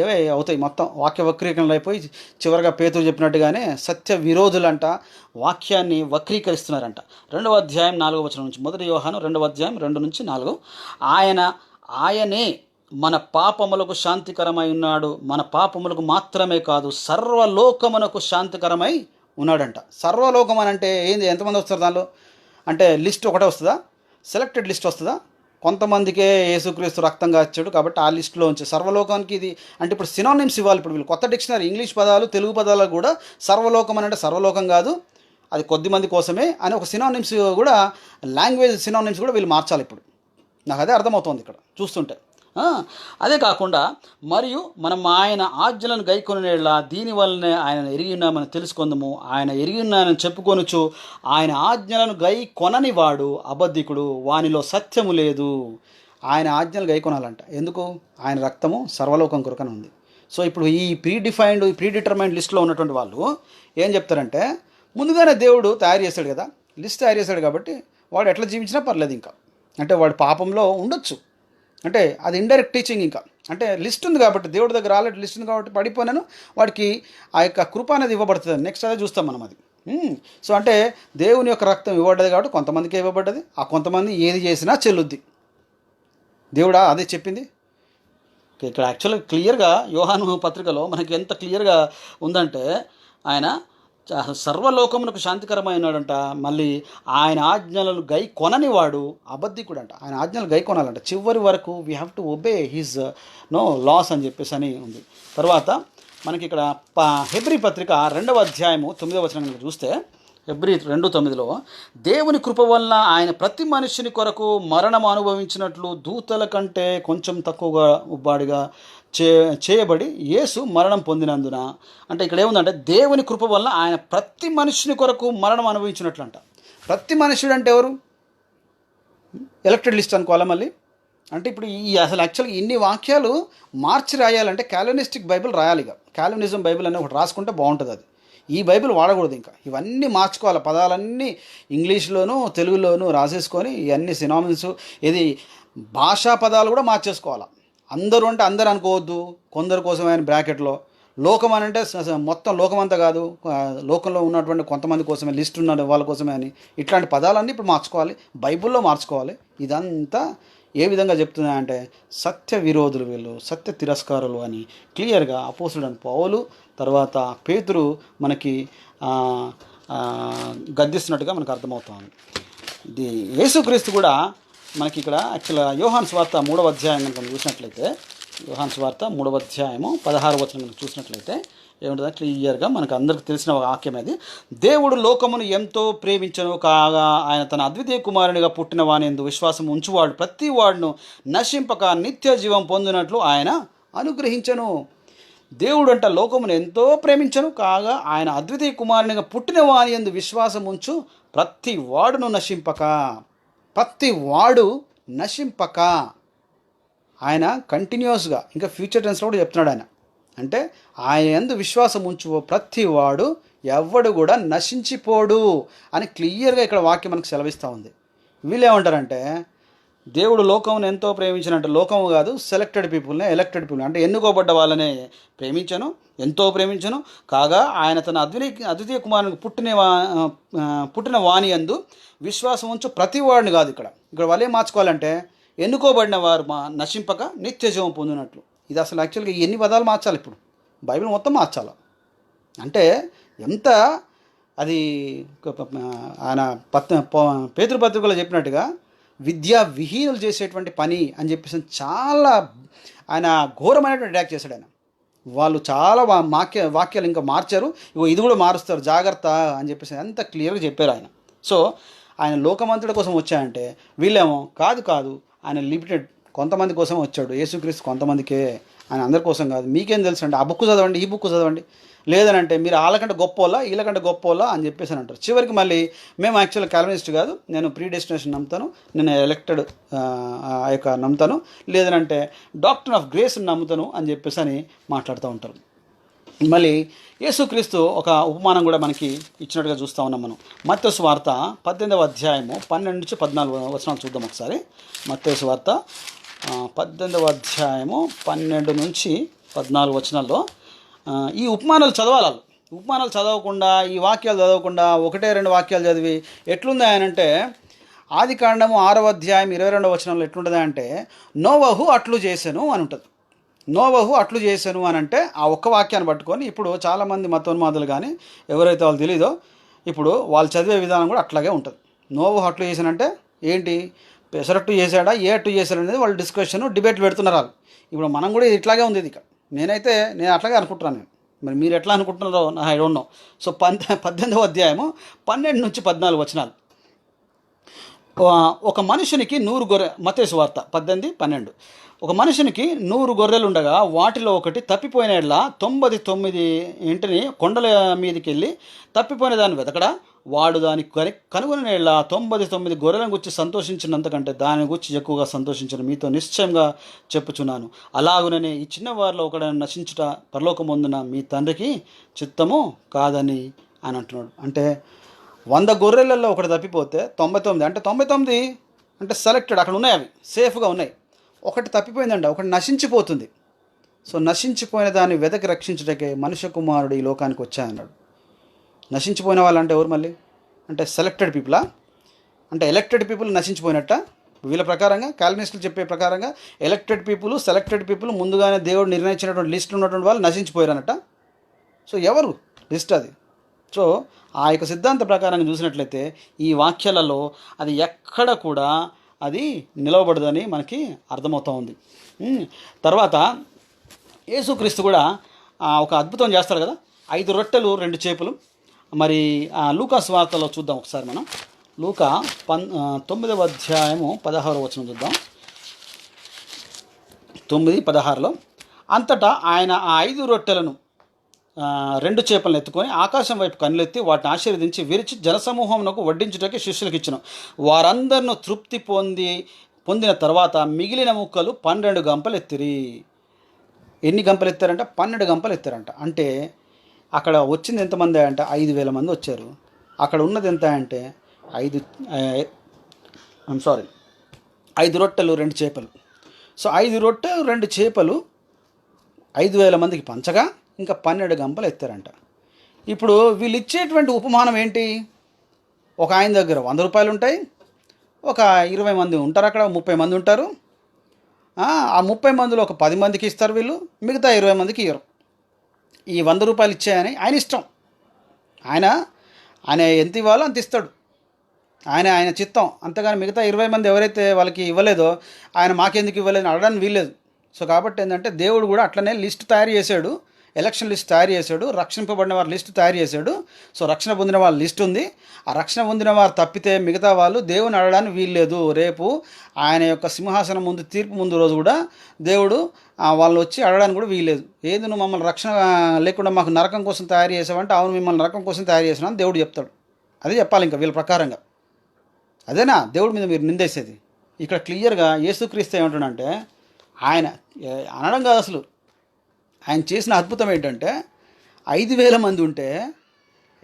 ఏవే అవుతాయి. మొత్తం వాక్య వక్రీకరణలు అయిపోయి చివరిగా పేతురు చెప్పినట్టుగానే సత్య విరోధులంట వాక్యాన్ని వక్రీకరిస్తున్నారంట. 2వ అధ్యాయం 4వ వచనం నుంచి, 1 యోహాను 2వ అధ్యాయం 2 నుంచి 4, ఆయనే మన పాపములకు శాంతికరమై ఉన్నాడు. మన పాపములకు మాత్రమే కాదు, సర్వలోకమునకు శాంతికరమై ఉన్నాడంట. సర్వలోకం అని అంటే ఏంది? ఎంతమంది వస్తారు దానిలో? అంటే లిస్ట్ ఒకటే వస్తుందా? సెలెక్టెడ్ లిస్ట్ వస్తుందా? కొంతమందికే యేసుక్రీస్తు రక్తం కాచాడు కాబట్టి ఆ లిస్టులో ఉంచి సర్వలోకానికి ఇది అంటే ఇప్పుడు సినానిమ్స్ ఇవ్వాలి. ఇప్పుడు వీళ్ళు కొత్త డిక్షనరీ ఇంగ్లీష్ పదాలు తెలుగు పదాలు కూడా సర్వలోకం అని అంటే సర్వలోకం కాదు, అది కొద్ది మంది కోసమే అని ఒక సినానిమ్స్ కూడా, లాంగ్వేజ్ సినానిమ్స్ కూడా వీళ్ళు మార్చాలి. ఇప్పుడు నాకు అదే అర్థమవుతుంది ఇక్కడ చూస్తుంటే. అదే కాకుండా మరియు మనం ఆయన ఆజ్ఞలను గైకొనేలా దీనివల్లనే ఆయన ఎరిగి ఉన్నామని తెలుసుకుందాము. ఆయన ఎరిగి ఉన్నానని చెప్పుకొనుచు ఆయన ఆజ్ఞలను గై కొనని వాడు అబద్ధికుడు, వానిలో సత్యము లేదు. ఆయన ఆజ్ఞలు గై కొనాలంట. ఎందుకు? ఆయన రక్తము సర్వలోకం కొరకనే ఉంది. సో ఇప్పుడు ఈ ప్రీడిటర్మైన్డ్ లిస్ట్లో ఉన్నటువంటి వాళ్ళు ఏం చెప్తారంటే, ముందుగానే దేవుడు తయారు చేశాడు కదా, లిస్ట్ తయారు చేశాడు కాబట్టి వాడు ఎట్లా జీవించినా పర్లేదు. ఇంకా అంటే వాడు పాపంలో ఉండొచ్చు, అంటే అది ఇండైరెక్ట్ టీచింగ్. ఇంకా అంటే లిస్ట్ ఉంది కాబట్టి, దేవుడి దగ్గర ఆల్రెడీ లిస్ట్ ఉంది కాబట్టి పడిపోయినాను వాడికి ఆ యొక్క కృప అనేది ఇవ్వబడుతుంది. నెక్స్ట్ అదే చూస్తాం మనం అది. సో అంటే దేవుని యొక్క రక్తం ఇవ్వబడ్డది కాబట్టి కొంతమందికి ఇవ్వబడ్డది, ఆ కొంతమంది ఏది చేసినా చెల్లుద్ది. దేవుడా అదే చెప్పింది ఇక్కడ. యాక్చువల్గా క్లియర్గా యోహాను పత్రికలో మనకి ఎంత క్లియర్గా ఉందంటే, ఆయన సర్వలోకమునకు శాంతికరమైనాడంట. మళ్ళీ ఆయన ఆజ్ఞలను గై కొనని వాడు అబద్ధికుడు అంట. ఆయన ఆజ్ఞలు గై కొనాలంట చివరి వరకు. We have to obey his laws అని చెప్పేసి అని ఉంది. తర్వాత మనకి ఇక్కడ హెబ్రీ పత్రిక 2వ అధ్యాయము 9వ వచనం చూస్తే, హెబ్రీ 2:9లో దేవుని కృప వలన ఆయన ప్రతి మనిషిని కొరకు మరణం అనుభవించినట్లు దూతల కంటే కొంచెం తక్కువగా ఉబ్బాడిగా చేయబడి యేసు మరణం పొందినందున, అంటే ఇక్కడ ఏముందంటే దేవుని కృప వల్ల ఆయన ప్రతి మనుషుని కొరకు మరణం అనుభవించినట్లంట. ప్రతి మనుషుడు అంటే ఎవరు? ఎలక్టెడ్ లిస్ట్ అనుకోవాలా మళ్ళీ. అంటే ఇప్పుడు అసలు యాక్చువల్గా ఇన్ని వాక్యాలు మార్చి రాయాలంటే కాల్వినిస్టిక్ బైబిల్ రాయాలి. ఇక కాల్వినిజం బైబిల్ అనే ఒకటి రాసుకుంటే బాగుంటుంది. అది ఈ బైబిల్ వాడకూడదు. ఇంకా ఇవన్నీ మార్చుకోవాలి, పదాలన్నీ ఇంగ్లీష్లోను తెలుగులోను రాసేసుకొని ఇవన్నీ సినానిమ్స్, ఇది భాషా పదాలు కూడా మార్చేసుకోవాలి. అందరూ అంటే అందరు అనుకోవద్దు, కొందరు కోసమే అని బ్రాకెట్లో. లోకం అని అంటే మొత్తం లోకం అంతా కాదు, లోకంలో ఉన్నటువంటి కొంతమంది కోసమే, లిస్ట్ ఉన్న వాళ్ళ కోసమే అని ఇట్లాంటి పదాలన్నీ ఇప్పుడు మార్చుకోవాలి, బైబిల్లో మార్చుకోవాలి. ఇదంతా ఏ విధంగా చెప్తున్నాయంటే సత్య విరోధులు వీళ్ళు, సత్య తిరస్కారులు అని క్లియర్గా అపోస్తులైన పౌలు తర్వాత పేతురు మనకి గద్దిస్తున్నట్టుగా మనకు అర్థమవుతుంది. ఇది యేసుక్రీస్తు కూడా మనకి ఇక్కడ యాక్చువల్గా యోహాను సువార్త 3వ అధ్యాయం కనుక చూసినట్లయితే, యోహాను సువార్త 3వ అధ్యాయము 16వ వచనం కనుక చూసినట్లయితే ఏముంటుందో క్లియర్గా మనకు అందరికి తెలిసిన వాక్యం అది. దేవుడు లోకమును ఎంతో ప్రేమించను కాగా ఆయన తన అద్వితీయ కుమారునిగా పుట్టిన వాని యందు విశ్వాసం ఉంచువాడు ప్రతి వాడును నశింపక నిత్య జీవం పొందినట్లు ఆయన అనుగ్రహించను. దేవుడు అంట లోకమును ఎంతో ప్రేమించను కాగా ఆయన అద్వితీయ కుమారునిగా పుట్టిన వాని యందు విశ్వాసం ఉంచు ప్రతి వాడును నశింపక, ప్రతి వాడు నశింపక. ఆయన కంటిన్యూస్గా ఇంకా ఫ్యూచర్ టెన్స్లో కూడా చెప్తున్నాడు. ఆయన అంటే ఆయన యందు విశ్వాసం ఉంచు ప్రతి వాడు ఎవ్వడు కూడా నశించిపోడు అని క్లియర్గా ఇక్కడ వాక్యం మనకు సెలవిస్తూ ఉంది. వీళ్ళు ఏమంటారంటే దేవుడు లోకమును ఎంతో ప్రేమించినట్టు, లోకము కాదు ఎలక్టెడ్ పీపుల్ అంటే ఎన్నుకోబడ్డ వాళ్ళనే ప్రేమించను, ఎంతో ప్రేమించను కాగా ఆయన తన అద్వితీయ కుమారునికి పుట్టిన వాని యందు విశ్వాసం ఉంచు ప్రతి వాడిని కాదు. ఇక్కడ వాళ్ళే మార్చుకోవాలంటే ఎన్నుకోబడిన వారు నశింపక నిత్య జీవం పొందినట్లు. ఇది అసలు యాక్చువల్గా ఎన్ని పదాలు మార్చాలి? ఇప్పుడు బైబిల్ మొత్తం మార్చాలి. అంటే ఎంత అది ఆయన పేతురు పత్రికలో చెప్పినట్టుగా విద్యా విహీనులు చేసేటువంటి పని అని చెప్పేసి చాలా ఆయన ఘోరమైనటువంటి అటాక్ చేశాడు. ఆయన వాళ్ళు చాలా వాక్యాలు ఇంకా మార్చారు, ఇది కూడా మారుస్తారు జాగ్రత్త అని చెప్పేసి అంత క్లియర్గా చెప్పారు ఆయన. సో ఆయన లోకమంతుడి కోసం వచ్చాయంటే వీళ్ళేమో కాదు ఆయన లిమిటెడ్ కొంతమంది కోసం వచ్చాడు. యేసుక్రీస్తు కొంతమందికే ఆయన అందరి కోసం కాదు. మీకేం తెలుసు అండి, ఆ బుక్ చదవండి, ఈ బుక్ చదవండి, లేదనంటే మీరు వాళ్ళకంటే గొప్పోళ్ళ వీళ్ళకంటే గొప్పోళ్ళ అని చెప్పేసి అని అంటారు. చివరికి మళ్ళీ మేము యాక్చువల్గా కాల్వినిస్ట్ కాదు, నేను ప్రీ డెస్టినేషన్ నమ్ముతాను, నేను ఎలక్టెడ్ ఆ యొక్క నమ్ముతాను, లేదనంటే డాక్టర్ ఆఫ్ గ్రేస్ నమ్ముతాను అని చెప్పేసి అని మాట్లాడుతూ ఉంటారు. మళ్ళీ యేసుక్రీస్తు ఒక ఉపమానం కూడా మనకి ఇచ్చినట్టుగా చూస్తూ ఉన్నాం మనం. మత్తయి సువార్త 18వ అధ్యాయము 12 నుంచి 14 వచనాలు చూద్దాం ఒకసారి. మత్తయి సువార్త 18వ అధ్యాయము 12 నుంచి 14 వచనాల్లో ఈ ఉపమానాలు చదవాలి. ఉపమానాలు చదవకుండా, ఈ వాక్యాలు చదవకుండా 1-2 వాక్యాలు చదివి ఎట్లుంది ఆయనంటే, ఆది కాండము 6వ అధ్యాయం 22వ వచనంలో ఎట్లుంటుంది అంటే, నోవహు అట్లు చేసెను అని ఉంటుంది. నోవహు అట్లు చేశాను అని అంటే ఆ ఒక్క వాక్యాన్ని పట్టుకొని ఇప్పుడు చాలామంది మతోన్మాదులు కానీ ఎవరైతే వాళ్ళు తెలీదో ఇప్పుడు వాళ్ళు చదివే విధానం కూడా అట్లాగే ఉంటుంది. నోవహు అట్లు చేశానంటే ఏంటి, పెసరట్టు చేశాడా, ఏ అట్టు చేశాడు అనేది వాళ్ళు డిస్కషన్ డిబేట్లు పెడుతున్నారు వాళ్ళు. ఇప్పుడు మనం కూడా ఇట్లాగే ఉంది ఇక. నేను అట్లాగే అనుకుంటున్నాను. మరి మీరు ఎట్లా అనుకుంటున్నారో ఐ డోంట్ నో. సో 18వ అధ్యాయము 12 నుంచి 14 వచనాలు. ఒక మనుషునికి 100 గొర్రె, మత్తయి సువార్త 18:12. ఒక మనుషునికి 100 గొర్రెలు ఉండగా వాటిలో ఒకటి తప్పిపోయిన ఎడల 99 ఇంటిని కొండల మీదకి వెళ్ళి తప్పిపోయిన దాన్ని వెతకడా, వాడు దాన్ని కనుగొని ఎడల 99 గొర్రెలను గురించి సంతోషించినంతకంటే దాని గురించి ఎక్కువగా సంతోషించిన మీతో నిశ్చయంగా చెప్పుచున్నాను. అలాగుననే ఈ చిన్నవారిలో ఒకడైనా నశించుట పరలోకమందున మీ తండ్రికి చిత్తము కాదని అని అంటున్నాడు. అంటే 100 గొర్రెలలో ఒకటి తప్పిపోతే 99 అంటే 99 అంటే సెలెక్టెడ్, అక్కడ ఉన్నాయి, అవి సేఫ్గా ఉన్నాయి. ఒకటి తప్పిపోయిందండి, ఒకటి నశించిపోతుంది. సో నశించిపోయిన దాన్ని వెతకి రక్షించడానికే మనుష్య కుమారుడు ఈ లోకానికి వచ్చాయన్నాడు. నశించిపోయిన వాళ్ళంటే ఎవరు మళ్ళీ అంటే సెలెక్టెడ్ పీపులా, అంటే ఎలక్టెడ్ పీపుల్ నశించిపోయినట్ట? వీళ్ళ ప్రకారంగా, కాల్వినిస్టులు చెప్పే ప్రకారంగా ఎలక్టెడ్ పీపుల్, సెలెక్టెడ్ పీపుల్, ముందుగానే దేవుడు నిర్ణయించినటువంటి లిస్ట్ ఉన్నటువంటి వాళ్ళు నశించిపోయారనట. సో ఎవరు లిస్ట్ అది? సో ఆ యొక్క సిద్ధాంత ప్రకారంగా చూసినట్లయితే ఈ వాక్యాలలో అది ఎక్కడ కూడా అది నిలవబడదని మనకి అర్థమవుతూ ఉంది. తర్వాత యేసుక్రీస్తు కూడా ఒక అద్భుతం చేస్తాడు కదా, 5 రొట్టెలు 2 చేపలు. మరి లూకా సువార్తలో చూద్దాం ఒకసారి మనం. లూకా 9వ అధ్యాయము 16వ వచనం చూద్దాం. 9:16లో అంతటా ఆయన ఆ 5 రొట్టెలను 2 చేపలను ఎత్తుకొని ఆకాశం వైపు కన్నులెత్తి వాటిని ఆశీర్వదించి విరిచి జనసమూహమునకు వడ్డించుటకి శిష్యులకు ఇచ్చెను. వారందరినూ తృప్తి పొందిన తర్వాత మిగిలిన ముక్కలు 12 గంపలు ఎత్తిరి. ఎన్ని గంపలు ఎత్తారంట? 12 గంపలు ఎత్తారంట. అంటే అక్కడ వచ్చింది ఎంతమంది అంటే 5,000 మంది వచ్చారు. అక్కడ ఉన్నది ఎంత అంటే 5 రొట్టెలు 2 చేపలు. సో 5 రొట్టెలు 2 చేపలు 5,000 మందికి పంచగా ఇంకా 12 గంపలు ఎత్తారంట. ఇప్పుడు వీళ్ళు ఇచ్చేటువంటి ఉపమానం ఏంటి? ఒక ఆయన దగ్గర 100 రూపాయలు ఉంటాయి, ఒక 20 మంది ఉంటారు, అక్కడ 30 మంది ఉంటారు. ఆ 30 మందిలో ఒక 10 మందికి ఇస్తారు వీళ్ళు, మిగతా 20 మందికి ఇవ్వరు. ఈ 100 రూపాయలు ఇచ్చాయని ఆయన ఇష్టం, ఆయన ఎంత ఇవ్వాలో అంత ఇస్తాడు, ఆయన చిత్తం. అంతగాని మిగతా 20 మంది ఎవరైతే వాళ్ళకి ఇవ్వలేదో ఆయన మాకెందుకు ఇవ్వలేదని అడగడానికి వీల్లేదు. సో కాబట్టి ఏంటంటే దేవుడు కూడా అట్లనే లిస్ట్ తయారు చేశాడు, ఎలక్షన్ లిస్ట్ తయారు చేశాడు, రక్షింపబడిన వారి లిస్ట్ తయారు చేశాడు. సో రక్షణ పొందిన వాళ్ళ లిస్ట్ ఉంది. ఆ రక్షణ పొందిన వారు తప్పితే మిగతా వాళ్ళు దేవుని అడగడానికి వీల్లేదు. రేపు ఆయన యొక్క సింహాసనం ముందు, తీర్పు ముందు రోజు కూడా దేవుడు వాళ్ళు వచ్చి అడగడానికి కూడా వీల్లేదు. ఏది నువ్వు మమ్మల్ని రక్షణ లేకుండా మాకు నరకం కోసం తయారు చేసావంటే, అవును మిమ్మల్ని నరకం కోసం తయారు చేసినా అని దేవుడు చెప్తాడు. అదే చెప్పాలి ఇంకా వీళ్ళ ప్రకారంగా. అదేనా దేవుడి మీద మీరు నిందేసేది? ఇక్కడ క్లియర్గా యేసుక్రీస్తు ఏమంటాడంటే, ఆయన అనడం కాదు అసలు, ఆయన చేసిన అద్భుతం ఏంటంటే 5,000 మంది ఉంటే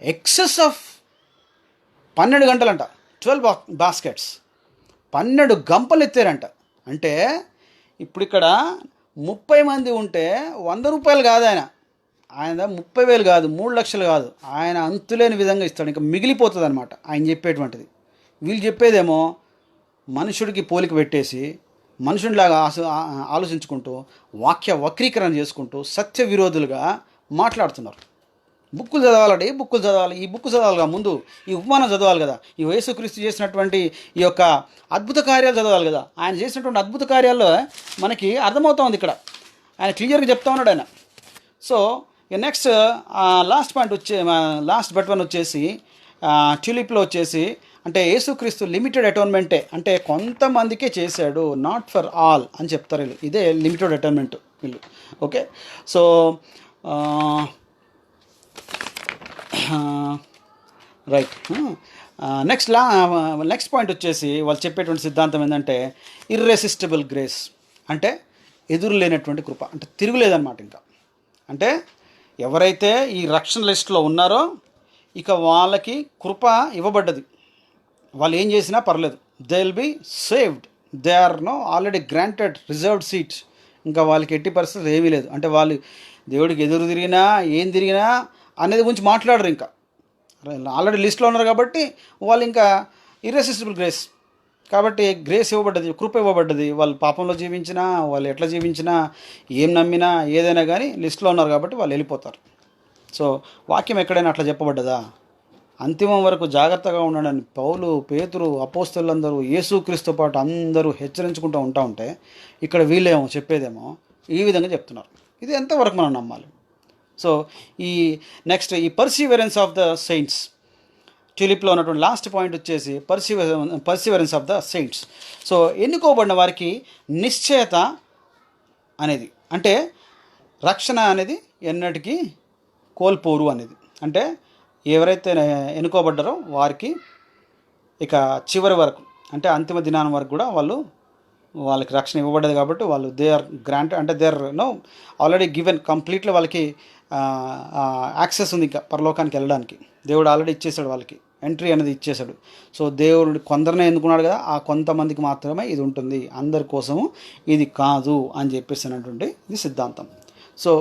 ఎక్సెస్ ఆఫ్ 12 గంటలంట, 12 బాస్కెట్స్, 12 గంపలు ఎత్తారంట. అంటే ఇప్పుడు ఇక్కడ 30 మంది ఉంటే 100 రూపాయలు కాదు ఆయన 30,000 కాదు, 3 లక్షలు కాదు, ఆయన అంతులేని విధంగా ఇస్తాడు. ఇంకా మిగిలిపోతుంది అనమాట ఆయన చెప్పేటువంటిది. వీళ్ళు చెప్పేదేమో మనుషుడికి పోలిక పెట్టేసి మనుషునిలాగా ఆలోచించుకుంటూ వాక్య వక్రీకరణ చేసుకుంటూ సత్య విరోధులుగా మాట్లాడుతున్నారు. బుక్కులు చదవాలంటే ఏ బుక్కులు చదవాలి? ఈ బుక్ చదవాలిగా, ముందు ఈ ఉపమానం చదవాలి కదా, ఈ యేసుక్రీస్తు చేసినటువంటి ఈ యొక్క అద్భుత కార్యాలు చదవాలి కదా. ఆయన చేసినటువంటి అద్భుత కార్యాల్లో మనకి అర్థమవుతుంది. ఇక్కడ ఆయన క్లియర్గా చెప్తా ఉన్నాడు ఆయన. So next last but one వచ్చేసి ట్యూలిప్లో వచ్చేసి అంటే యేసుక్రీస్తు లిమిటెడ్ అటోన్మెంటే, అంటే కొంతమందికే చేశాడు, నాట్ ఫర్ ఆల్ అని చెప్తారు వీళ్ళు. ఇదే లిమిటెడ్ అటోన్మెంట్. వీళ్ళు. Okay, so right. Next point వచ్చేసి వాళ్ళు చెప్పేటువంటి సిద్ధాంతం ఏంటంటే ఇర్రెసిస్టిబుల్ గ్రేస్, అంటే ఎదురు లేనటువంటి కృప, అంటే తిరుగులేదన్నమాట. ఇంకా అంటే ఎవరైతే ఈ రక్షణ లిస్టులో ఉన్నారో ఇక వాళ్ళకి కృప ఇవ్వబడ్డది. వాళ్ళు ఏం చేసినా పర్లేదు, they will be saved. They are already granted reserved seat. ఇంకా వాళ్ళకి ఎట్టి పరిస్థితులు ఏమీ లేదు. అంటే వాళ్ళు దేవుడికి ఎదురు తిరిగినా ఏం తిరిగినా అనేది గురించి మాట్లాడరు. ఇంకా ఆల్రెడీ లిస్ట్లో ఉన్నారు కాబట్టి వాళ్ళు ఇంకా ఇర్రెసిస్టిబుల్ గ్రేస్ కాబట్టి గ్రేస్ ఇవ్వబడ్డది, కృప ఇవ్వబడ్డది. వాళ్ళు పాపంలో జీవించినా, వాళ్ళు ఎట్లా జీవించినా, ఏం నమ్మినా, ఏదైనా కానీ లిస్ట్లో ఉన్నారు కాబట్టి వాళ్ళు వెళ్ళిపోతారు. సో వాక్యం ఎక్కడైనా అట్లా చెప్పబడ్డదా? అంతిమం వరకు జాగ్రత్తగా ఉండడని పౌలు, పేతురు, అపోస్తలులందరూ, యేసుక్రీస్తు పాటు అందరూ హెచ్చరించుకుంటూ ఉంటే ఇక్కడ వీళ్ళేమో చెప్పేదేమో ఈ విధంగా చెప్తున్నారు. ఇది ఎంతవరకు మనం నమ్మాలి? సో ఈ నెక్స్ట్ ఈ పర్సీవరెన్స్ ఆఫ్ ద సెయింట్స్, ట్యూలిప్లో ఉన్నటువంటి లాస్ట్ పాయింట్ వచ్చేసి perseverance of the saints. So ఎన్నుకోబడిన వారికి నిశ్చయత అనేది, అంటే రక్షణ అనేది ఎన్నటికీ కోల్పోరు అనేది. అంటే ఎవరైతే ఎన్నుకోబడ్డారో వారికి ఇక చివరి వరకు, అంటే అంతిమ దినానం వరకు కూడా వాళ్ళకి రక్షణ ఇవ్వబడ్డది. కాబట్టి వాళ్ళు దే ఆర్ గ్రాంటెడ్, అంటే they are already given completely వాళ్ళకి యాక్సెస్ ఉంది ఇంకా పరలోకానికి వెళ్ళడానికి. దేవుడు ఆల్రెడీ ఇచ్చేసాడు, వాళ్ళకి ఎంట్రీ అనేది ఇచ్చేసాడు. సో దేవుడు కొందరినే ఎన్నుకున్నాడు కదా, ఆ కొంతమందికి మాత్రమే ఇది ఉంటుంది, అందరి కోసము ఇది కాదు అని చెప్పేసి అన్నటువంటి ఇది సిద్ధాంతం. సో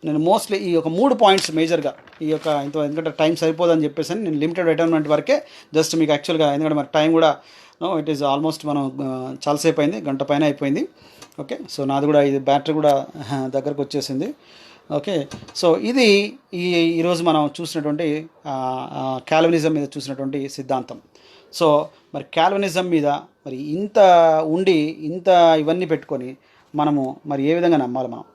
నేను మోస్ట్లీ ఈ యొక్క 3 పాయింట్స్ మేజర్గా ఈ యొక్క ఎందుకంటే టైం సరిపోదని చెప్పేసి నేను లిమిటెడ్ అటైన్మెంట్ వరకే జస్ట్ మీకు యాక్చువల్గా, ఎందుకంటే మరి టైం కూడా ఇట్ ఈస్ ఆల్మోస్ట్ మనం చాలాసేపు అయింది, గంట పైన అయిపోయింది. ఓకే, సో నాది కూడా ఇది బ్యాటరీ కూడా దగ్గరకు వచ్చేసింది. ఓకే, సో ఇది ఈరోజు మనం చూసినటువంటి క్యాల్వినిజం మీద చూసినటువంటి సిద్ధాంతం. సో మరి క్యాల్వినిజం మీద మరి ఇంత ఉండి ఇంత ఇవన్నీ పెట్టుకొని మనము మరి ఏ విధంగా నమ్మాలి మనం?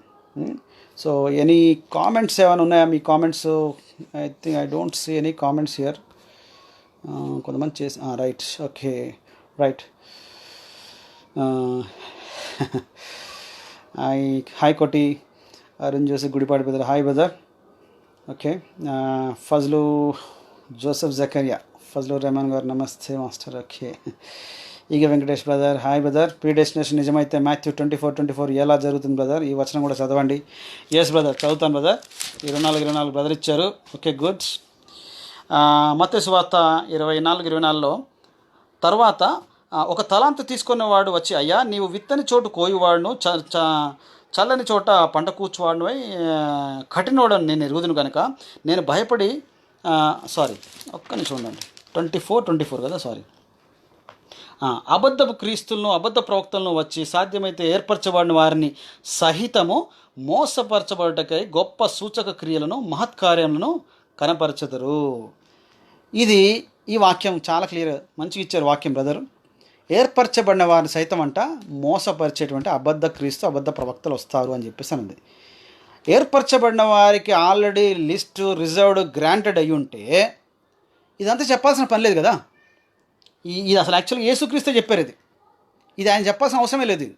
సో ఎనీ కామెంట్స్ ఏమైనా ఉన్నాయా? మీ comments, I don't see any comments here. కొంతమంది చేసి right, okay right. Hi Koti, Arun Joseph, Gudipati brother, hi brother. Okay, Fazlu Joseph Zachariah, Fazlu Rehman గారు, నమస్తే master. Okay, Eega Venkatesh brother, hi brother. Predestination నిజమైతే మాథ్యూ 24:24 ఎలా జరుగుతుంది బ్రదర్? ఈ వచనం కూడా చదవండి. ఎస్ బ్రదర్, చదువుతాను బ్రదర్. 24 బ్రదర్ ఇచ్చారు. Okay, good. మత్తయి సువార్త 24:24లో తర్వాత ఒక తలాంతు తీసుకున్నవాడు వచ్చి, అయ్యా నీవు విత్తని చోటు కోయువాడును, చల్లని చోట పంట కూర్చువాడును కఠినోడని నేను ఎరుగుదును కనుక నేను భయపడి ఒక్క నిమిషం ఉండండి. 24 కదా, అబద్ధపు క్రీస్తులను, అబద్ధ ప్రవక్తలను వచ్చి సాధ్యమైతే ఏర్పరచబడిన వారిని సహితము మోసపరచబడటకై గొప్ప సూచక క్రియలను, మహత్కార్యములను కనపరచెదరు. ఇది ఈ వాక్యం చాలా క్లియర్, మంచిగా ఇచ్చారు వాక్యం బ్రదరు. ఏర్పరచబడిన వారిని సైతం అంట మోసపరిచేటువంటి అబద్ధ క్రీస్తు, అబద్ధ ప్రవక్తలు వస్తారు అని చెప్పేసి అన్నది. ఏర్పరచబడిన వారికి ఆల్రెడీ లిస్ట్ రిజర్వ్డ్ గ్రాంటెడ్ అయ్యి ఉంటే ఇదంతా చెప్పాల్సిన పని లేదు కదా. ఇది అసలు యాక్చువల్గా యేసుక్రీస్తే చెప్పారు. ఇది ఆయన చెప్పాల్సిన అవసరమే లేదు. ఇది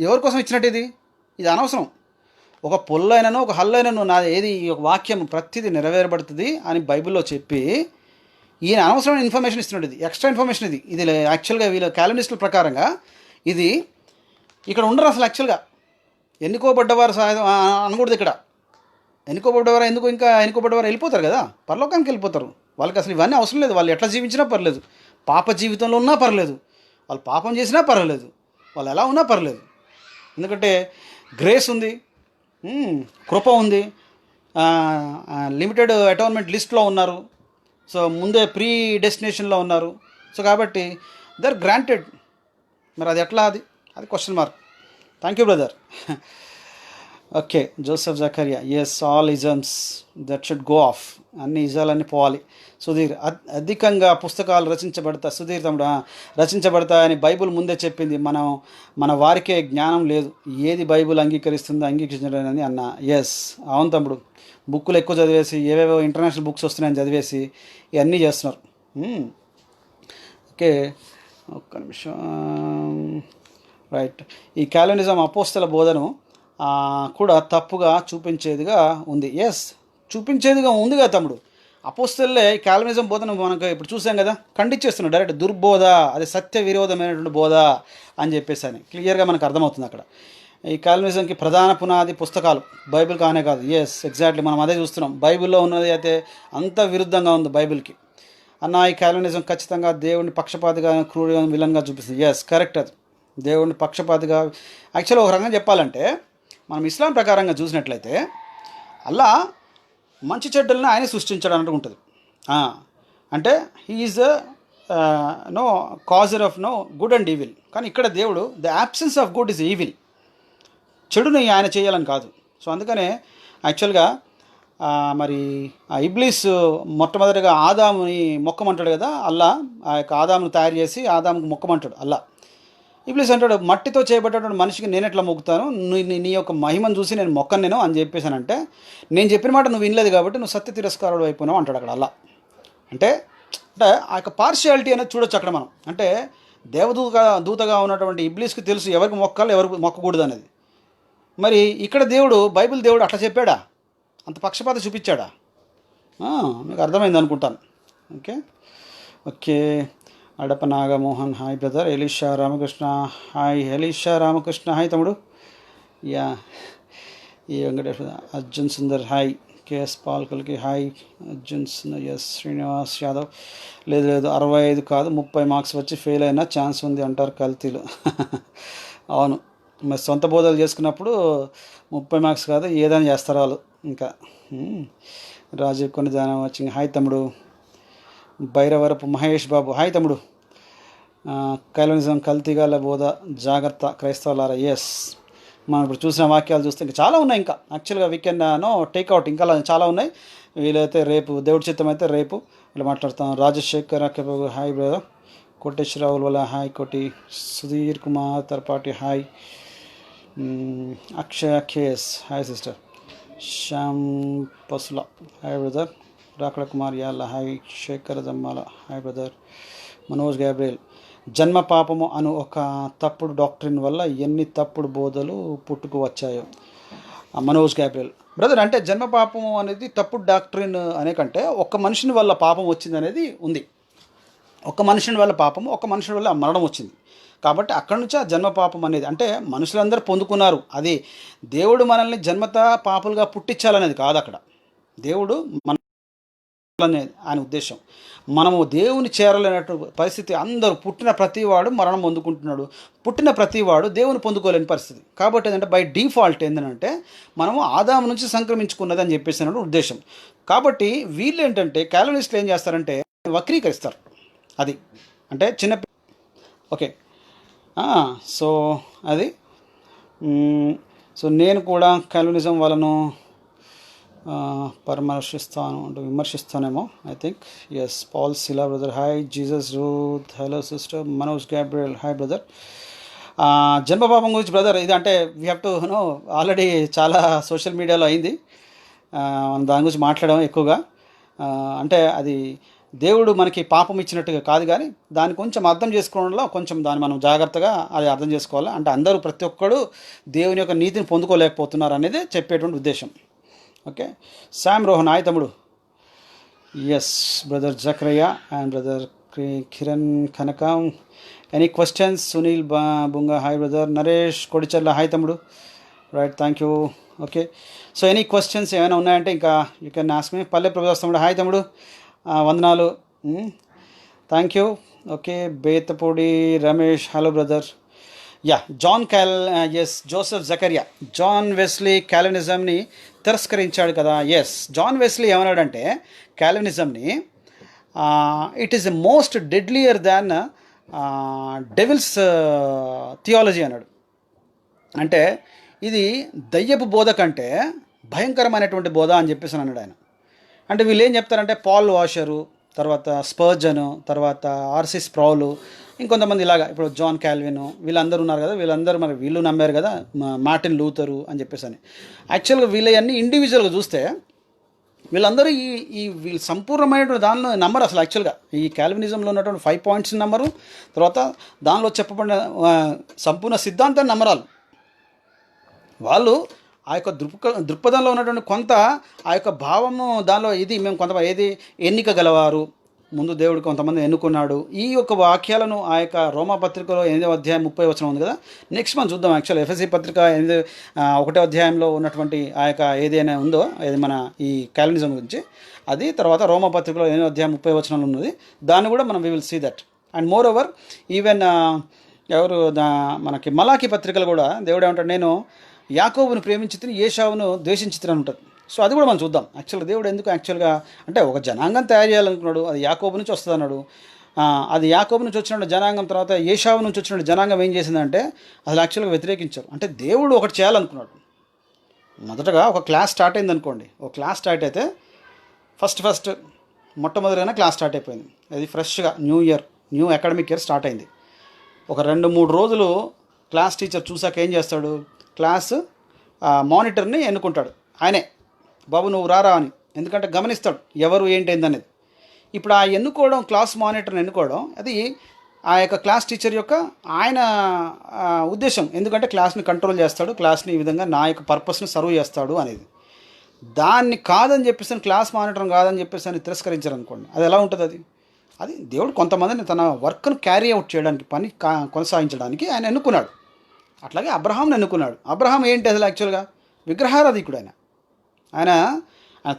ఎవరి కోసం ఇచ్చినట్టు ఇది అనవసరం. ఒక పొల్లైనను ఒక హల్లైనను నా ఏది ఈ ఒక వాక్యం ప్రతిదీ నెరవేరబడుతుంది అని బైబిల్లో చెప్పి ఈయన అనవసరమైన ఇన్ఫర్మేషన్ ఇస్తున్నాడు. ఇది ఎక్స్ట్రా ఇన్ఫర్మేషన్. ఇది యాక్చువల్గా వీళ్ళ క్యాలెండరిస్టుల ప్రకారంగా ఇది ఇక్కడ ఉండరు అసలు. యాక్చువల్గా ఎన్నుకోబడ్డవారు అనకూడదు ఇక్కడ. ఎన్నుకోబడ్డవారు ఎందుకు, ఇంకా ఎన్నుకోబడ్డవారు వెళ్ళిపోతారు కదా, పరలోకానికి వెళ్ళిపోతారు. వాళ్ళకి అసలు ఇవన్నీ అవసరం లేదు. వాళ్ళు ఎట్లా జీవించినా పర్లేదు, పాప జీవితంలో ఉన్నా పర్లేదు, వాళ్ళు పాపం చేసినా పర్వాలేదు, వాళ్ళు ఎలా ఉన్నా పర్లేదు. ఎందుకంటే గ్రేస్ ఉంది, కృప ఉంది, లిమిటెడ్ అటోన్మెంట్ లిస్ట్లో ఉన్నారు. సో ముందే ప్రీ డెస్టినేషన్లో ఉన్నారు. సో కాబట్టి దే ఆర్ గ్రాంటెడ్. మరి అది ఎట్లా? అది question mark. Thank you brother. Okay, Joseph Zachariah, yes all isms that should go off. అన్ని ఇజాలన్నీ పోవాలి. సుధీర్, అధికంగా పుస్తకాలు సుధీర్ తమ్ముడు రచించబడతాయని బైబుల్ ముందే చెప్పింది. మన వారికే జ్ఞానం లేదు, ఏది బైబుల్ అంగీకరిస్తుందో అంగీకరించలేదని అన్న. ఎస్, అవును తమ్ముడు, బుక్కులు ఎక్కువ చదివేసి ఏవేవో ఇంటర్నేషనల్ బుక్స్ వస్తున్నాయని చదివేసి ఇవన్నీ చేస్తున్నారు. ఓకే, ఒక్క నిమిషం. రైట్. ఈ క్యాలెండిజం అపోస్తల బోధను కూడా తప్పుగా చూపించేదిగా ఉంది. ఎస్, చూపించేదిగా ఉందిగా తమ్ముడు. అపోస్తలే కాల్వినిజం బోధన మనకు ఇప్పుడు చూసాం కదా, ఖండించేస్తున్నాడు డైరెక్ట్. దుర్బోధ, అది సత్య విరోధమైనటువంటి బోధ అని చెప్పేసి అని క్లియర్గా మనకు అర్థమవుతుంది అక్కడ. ఈ కాల్వినిజంకి ప్రధాన పునాది పుస్తకాలు బైబిల్ కానే కాదు. ఎస్, ఎగ్జాక్ట్లీ మనం అదే చూస్తున్నాం. బైబిల్లో ఉన్నది అయితే అంత విరుద్ధంగా ఉంది బైబిల్కి. అన్న ఈ కాల్వినిజం ఖచ్చితంగా దేవుడిని పక్షపాతిగా, క్రూరంగా, విలన్గా చూపిస్తుంది. Yes, correct. అది దేవుడిని పక్షపాతిగా. యాక్చువల్గా ఒక రకంగా చెప్పాలంటే మనం ఇస్లాం ప్రకారంగా చూసినట్లయితే అల్లా మంచి చెడ్డలను ఆయనే సృష్టించాడు అన్నట్టు ఉంటుంది. అంటే he is no causer of no good and evil. కానీ ఇక్కడ దేవుడు the absence of good is evil, చెడుని ఆయన చేయాలని కాదు. సో అందుకనే యాక్చువల్గా మరి ఆ ఇబ్లీస్ మొట్టమొదటిగా ఆదాముని మొక్కమంటాడు కదా. అల్లా ఆ యొక్క ఆదామును తయారు చేసి ఆదాముకు మొక్కమంటాడు అల్లా. ఇబ్లీస్ అంటాడు, మట్టితో చేయబడ్డటువంటి మనిషికి నేను ఎట్లా మొక్కుతాను, నీ యొక్క మహిమను చూసి నేను మొక్కను నేను అని చెప్పేసానంటే, నేను చెప్పిన మాట నువ్వు వినలేదు కాబట్టి నువ్వు సత్య తిరస్కారుడు అయిపోయినావు అంటాడు అక్కడ అల్లా. అంటే అంటే ఆ యొక్క పార్షియాలిటీ అనేది చూడొచ్చు అక్కడ మనం. అంటే దూతగా ఉన్నటువంటి ఇబ్లీస్కి తెలుసు ఎవరికి మొక్కాలో ఎవరికి మొక్కకూడదు అనేది. మరి ఇక్కడ దేవుడు, బైబిల్ దేవుడు అట్లా చెప్పాడా? అంత పక్షపాత చూపించాడా? మీకు అర్థమైంది అనుకుంటాను. Okay okay Adapa Nagamohan hi brother. Elisha Ramakrishna hi. Elisha Ramakrishna hi తమ్ముడు. యా ఈ వెంకటేశ్వర అర్జున్ సుందర్ హాయ్. కేఎస్ పాల్కల్కి హాయ్. అర్జున్ సుందర్. ఎస్ శ్రీనివాస్ యాదవ్ లేదు 65 కాదు 30 మార్క్స్ వచ్చి ఫెయిల్ అయినా ఛాన్స్ ఉంది అంటారు కల్తీలు. అవును, మరి సొంత బోధలు చేసుకున్నప్పుడు 30 మార్క్స్ కాదు ఏదైనా చేస్తారు వాళ్ళు. ఇంకా రాజీవ్ కొన్ని దాని వచ్చింది హాయ్ తమ్ముడు. భైరవరపు మహేష్ బాబు హాయ్ తమ్ముడు. కైలనిజం కల్తీగాల బోధ జాగ్రత్త క్రైస్తవులారా. ఎస్, మనం ఇప్పుడు చూసిన వాక్యాలు చూస్తే ఇంకా చాలా ఉన్నాయి. ఇంకా యాక్చువల్గా వీ కెన్ టేక్అవుట్ ఇంకా చాలా ఉన్నాయి. వీలైతే రేపు దేవుడి చిత్తం అయితే రేపు ఇలా మాట్లాడతాం. Rajasekhar hi brother. కోటేశ్వరరావుల వల్ల hi. Koti Sudhir Kumar Tarpati hi. Akshaya KS hi sister. Shyam Pasula hi brother. Rakada Kumar Yalla hi. Sekhar Jammala hi brother. Manoj Gabriel జన్మ పాపము అను ఒక తప్పుడు డాక్టరీన్ వల్ల ఎన్ని తప్పుడు బోధలు పుట్టుకు వచ్చాయో. మనోజ్ గ్యాబ్రియల్ బ్రదర్, అంటే జన్మ పాపము అనేది తప్పుడు డాక్టరీన్ అనే కంటే ఒక్క మనిషిని వల్ల పాపం వచ్చింది అనేది ఉంది. ఒక మనుషుని వల్ల పాపము, ఒక మనుషుని వల్ల మరణం వచ్చింది. కాబట్టి అక్కడి నుంచి ఆ జన్మ పాపం అనేది అంటే మనుషులందరూ పొందుకున్నారు. అది దేవుడు మనల్ని జన్మత పాపులుగా పుట్టించాలనేది కాదు. అక్కడ దేవుడు మన అనేది ఆయన ఉద్దేశం. మనము దేవుని చేరలేనట్టు పరిస్థితి. అందరూ పుట్టిన ప్రతివాడు మరణం పొందుకుంటున్నాడు, పుట్టిన ప్రతివాడు దేవుని పొందుకోలేని పరిస్థితి. కాబట్టి ఏంటంటే బై డిఫాల్ట్ ఏంటంటే మనము ఆదాము నుంచి సంక్రమించుకున్నది అని చెప్పేసి ఉద్దేశం. కాబట్టి వీళ్ళు ఏంటంటే కాల్వినిస్టులు ఏం చేస్తారంటే వక్రీకరిస్తారు. అది అంటే చిన్న ఓకే. సో అది సో నేను కూడా కాల్వినిజం వాళ్ళను పరామర్శిస్తాను అంటే విమర్శిస్తానేమో I think. Yes Paul Sila brother hi. Jesus Ruth hello sister. Manoj Gabriel hi brother. జన్మపాపం గురించి బ్రదర్ ఇది అంటే we have to know already చాలా సోషల్ మీడియాలో అయింది. మనం దాని గురించి మాట్లాడడం ఎక్కువగా. అంటే అది దేవుడు మనకి పాపం ఇచ్చినట్టుగా కాదు, కానీ దాన్ని కొంచెం అర్థం చేసుకోవడంలో కొంచెం దాన్ని మనం జాగ్రత్తగా అది అర్థం చేసుకోవాలి. అంటే అందరూ ప్రతి ఒక్కడు దేవుని యొక్క నీతిని పొందుకోలేకపోతున్నారు అనేది చెప్పేటువంటి ఉద్దేశం. ఓకే. శామ్ రోహన్ హాయ్ తమ్ముడు. Yes brother Jakrayya and brother Kiran Kanakam. Any questions? Sunil Bunga hi brother. Naresh Kodicharla hi తమ్ముడు. Right, thank you. Okay, so any questions ఏమైనా ఉన్నాయంటే ఇంకా యూ కెన్ ఆస్క్ మీ. పల్లె ప్రభాస్ తమ్ముడు హాయ్ తమ్ముడు. వందనాలు, thank you. Okay, Bethapudi Ramesh hello brother. Yeah yes Joseph Zacharia John Wesley కాల్వినిజంని తిరస్కరించాడు కదా. ఎస్, జాన్ వెస్లీ ఏమన్నాడంటే కాల్వినిజంని it is a most deadlier than devil's theology అన్నాడు. అంటే ఇది దయ్యపు బోధ కంటే భయంకరమైనటువంటి బోధ అని చెప్పేసి అన్నాడు ఆయన. అంటే వీళ్ళు ఏం చెప్తారంటే పాల్ వాషరు, తర్వాత స్పర్జను, తర్వాత ఆర్సి స్ప్రౌలు, ఇంకొంతమంది ఇలాగా ఇప్పుడు జాన్ కాల్విన్ వీళ్ళందరూ ఉన్నారు కదా. వీళ్ళందరూ మరి వీళ్ళు నమ్మారు కదా మార్టిన్ లూథరు అని చెప్పేసి అని. యాక్చువల్గా వీళ్ళన్నీ ఇండివిజువల్గా చూస్తే వీళ్ళందరూ వీళ్ళు సంపూర్ణమైనటువంటి దానిలో నమ్మరు అసలు. యాక్చువల్గా ఈ కాల్వినిజంలో ఉన్నటువంటి 5 పాయింట్స్ నమ్మరు, తర్వాత దానిలో చెప్పబడిన సంపూర్ణ సిద్ధాంతాన్ని నమ్మరాలు. వాళ్ళు ఆ యొక్క దృక్పథంలో ఉన్నటువంటి కొంత ఆ యొక్క భావము దానిలో ఇది మేము కొంత ఏది ఎన్నిక గలవారు, ముందు దేవుడు కొంతమంది ఎన్నుకున్నాడు. ఈ యొక్క వాక్యాలను ఆ యొక్క రోమా పత్రికలో 8వ అధ్యాయం 30 వచనం ఉంది కదా, నెక్స్ట్ మనం చూద్దాం. యాక్చువల్ ఎఫ్ఎస్సి పత్రిక 1వ అధ్యాయంలో ఉన్నటువంటి ఆ యొక్క ఏదైనా ఉందో ఏది మన ఈ క్యాలెండిజం గురించి, అది తర్వాత రోమా పత్రికలో 8వ అధ్యాయం 30 వచనంలో ఉన్నది. దాన్ని కూడా మనం we will see that. And moreover even మనకి మలాకి పత్రికలు కూడా దేవుడు ఏమంటాడు, నేను యాకోబును ప్రేమించితిని ఏశావును ద్వేషించితిని అని ఉంటుంది. సో అది కూడా మనం చూద్దాం. యాక్చువల్గా దేవుడు ఎందుకు యాక్చువల్గా అంటే ఒక జనాంగం తయారు చేయాలనుకున్నాడు, అది యాకోబు నుంచి వస్తుంది అన్నాడు. అది యాకోబు నుంచి వచ్చిన జనాంగం తర్వాత ఏశావు నుంచి వచ్చిన జనాంగం ఏం చేసిందంటే అసలు యాక్చువల్గా వ్యతిరేకించారు. అంటే దేవుడు ఒకటి చేయాలనుకున్నాడు. మొదటగా ఒక క్లాస్ స్టార్ట్ అయింది అనుకోండి, ఒక క్లాస్ స్టార్ట్ అయితే ఫస్ట్ మొట్టమొదటిగానే క్లాస్ స్టార్ట్ అయిపోయింది. అది ఫ్రెష్గా న్యూ అకాడమిక్ ఇయర్ స్టార్ట్ అయింది. ఒక 2-3 రోజులు క్లాస్ టీచర్ చూసాక ఏం చేస్తాడు, క్లాస్ మానిటర్ని ఎన్నుకుంటాడు. ఆయనే బాబు నువ్వు రారా అని, ఎందుకంటే గమనిస్తాడు ఎవరు ఏంటి అనేది. ఇప్పుడు ఆ ఎన్నుకోవడం, క్లాస్ మానిటర్ని ఎన్నుకోవడం, అది ఆ యొక్క క్లాస్ టీచర్ యొక్క ఆయన ఉద్దేశం. ఎందుకంటే క్లాస్ని కంట్రోల్ చేస్తాడు, క్లాస్ని ఈ విధంగా నా యొక్క పర్పస్ని సర్వ్ చేస్తాడు అనేది. దాన్ని కాదని చెప్పేసి క్లాస్ మానిటర్ కాదని చెప్పేసి అని తిరస్కరించారు అనుకోండి, అది ఎలా ఉంటుంది? అది దేవుడు కొంతమందిని తన వర్క్ను క్యారీ అవుట్ చేయడానికి, పని కొనసాగించడానికి ఆయన ఎన్నుకున్నాడు. అట్లాగే అబ్రహాంని ఎన్నుకున్నాడు. అబ్రహాం ఏంటి అసలు యాక్చువల్గా విగ్రహారాధికుడు. ఆయన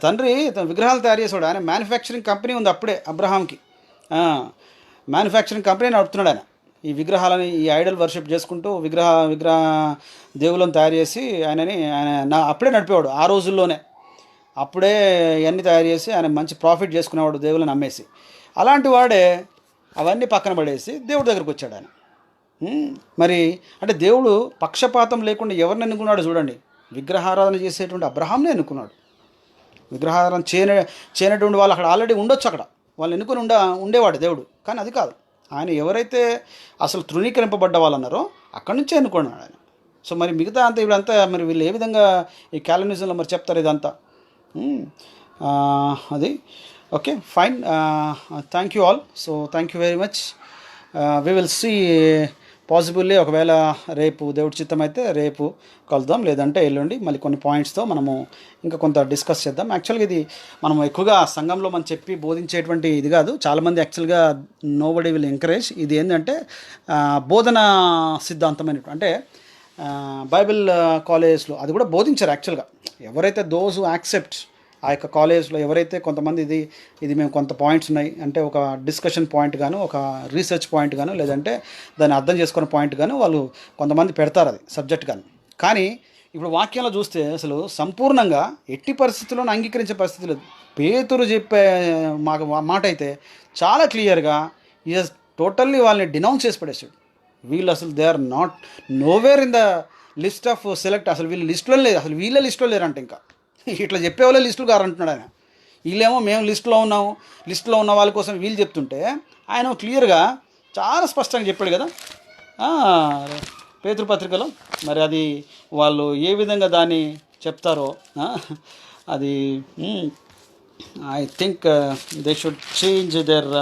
తండ్రి విగ్రహాలు తయారు చేసాడు. ఆయన మ్యానుఫ్యాక్చరింగ్ కంపెనీ ఉంది అప్పుడే అబ్రహాంకి. మ్యానుఫ్యాక్చరింగ్ కంపెనీ నడుపుతున్నాడు ఆయన. ఈ విగ్రహాలని, ఈ ఐడల్ వర్షిప్ చేసుకుంటూ విగ్రహ దేవులను తయారు చేసి ఆయన అప్పుడే నడిపేవాడు. ఆ రోజుల్లోనే అప్పుడే ఇవన్నీ తయారు చేసి ఆయన మంచి ప్రాఫిట్ చేసుకునేవాడు దేవులను అమ్మేసి. అలాంటి వాడే అవన్నీ పక్కన పడేసి దేవుడి దగ్గరకు వచ్చాడు ఆయన. మరి అంటే దేవుడు పక్షపాతం లేకుండా ఎవరిని ఎన్నుకున్నాడు చూడండి. విగ్రహారాధన చేసేటువంటి అబ్రహాంని ఎన్నుకున్నాడు. విగ్రహారాధన చేయనటువంటి వాళ్ళు అక్కడ ఆల్రెడీ ఉండొచ్చు, అక్కడ వాళ్ళు ఎన్నుకుని ఉండేవాడు దేవుడు. కానీ అది కాదు, ఆయన ఎవరైతే అసలు తృణీకరింపబడ్డ వాళ్ళు అన్నారో అక్కడి నుంచే ఎన్నుకున్నాడు ఆయన. సో మరి మిగతా అంతా ఇప్పుడంతా మరి వీళ్ళు ఏ విధంగా ఈ క్యాలెండర్లో మరి చెప్తారు ఇదంతా. అది okay, fine. Thank you all. So thank you very much. We will see possibly ఒకవేళ రేపు దేవుడి చిత్తం అయితే రేపు కలుద్దాం, లేదంటే ఎల్లుండి మళ్ళీ కొన్ని పాయింట్స్తో మనము ఇంకా కొంత డిస్కస్ చేద్దాం. యాక్చువల్గా ఇది మనం ఎక్కువగా సంఘంలో మనం చెప్పి బోధించేటువంటి ఇది కాదు. చాలామంది యాక్చువల్గా నోబడీ విల్ ఎంకరేజ్. ఇది ఏంటంటే బోధన సిద్ధాంతమైనటువంటి, అంటే బైబిల్ కాలేజెస్లో అది కూడా బోధించారు యాక్చువల్గా. ఎవరైతే దోస్ హూ యాక్సెప్ట్ ఆ యొక్క కాలేజ్లో ఎవరైతే కొంతమంది ఇది మేము కొంత పాయింట్స్ ఉన్నాయి అంటే ఒక డిస్కషన్ పాయింట్ గాను, ఒక రీసెర్చ్ పాయింట్ గాను, లేదంటే దాన్ని అర్థం చేసుకునే పాయింట్ గాను వాళ్ళు కొంతమంది పెడతారు అది సబ్జెక్ట్ కానీ. కానీ ఇప్పుడు వాక్యంలో చూస్తే అసలు సంపూర్ణంగా ఎట్టి పరిస్థితుల్లోనూ అంగీకరించే పరిస్థితి లేదు. పేతురు చెప్పే మాట అయితే చాలా క్లియర్గా ఈజ్ టోటల్లీ వాళ్ళని డినౌన్స్ చేసి పడేసాడు. వీళ్ళు అసలు they are not nowhere in the list of select. అసలు వీళ్ళు లిస్టులో లేదు, అసలు వీళ్ళే లిస్టులో లేరంట. ఇంకా ఇట్లా చెప్పేవాళ్ళే లిస్టులు గారంటున్నాడు ఆయన. వీళ్ళేమో మేము లిస్టులో ఉన్నాము, లిస్టులో ఉన్న వాళ్ళ కోసం వీళ్ళు చెప్తుంటే ఆయన క్లియర్గా చాలా స్పష్టంగా చెప్పాడు కదా పేతురు పత్రికలో. మరి అది వాళ్ళు ఏ విధంగా దాన్ని చెప్తారో అది I think they should change their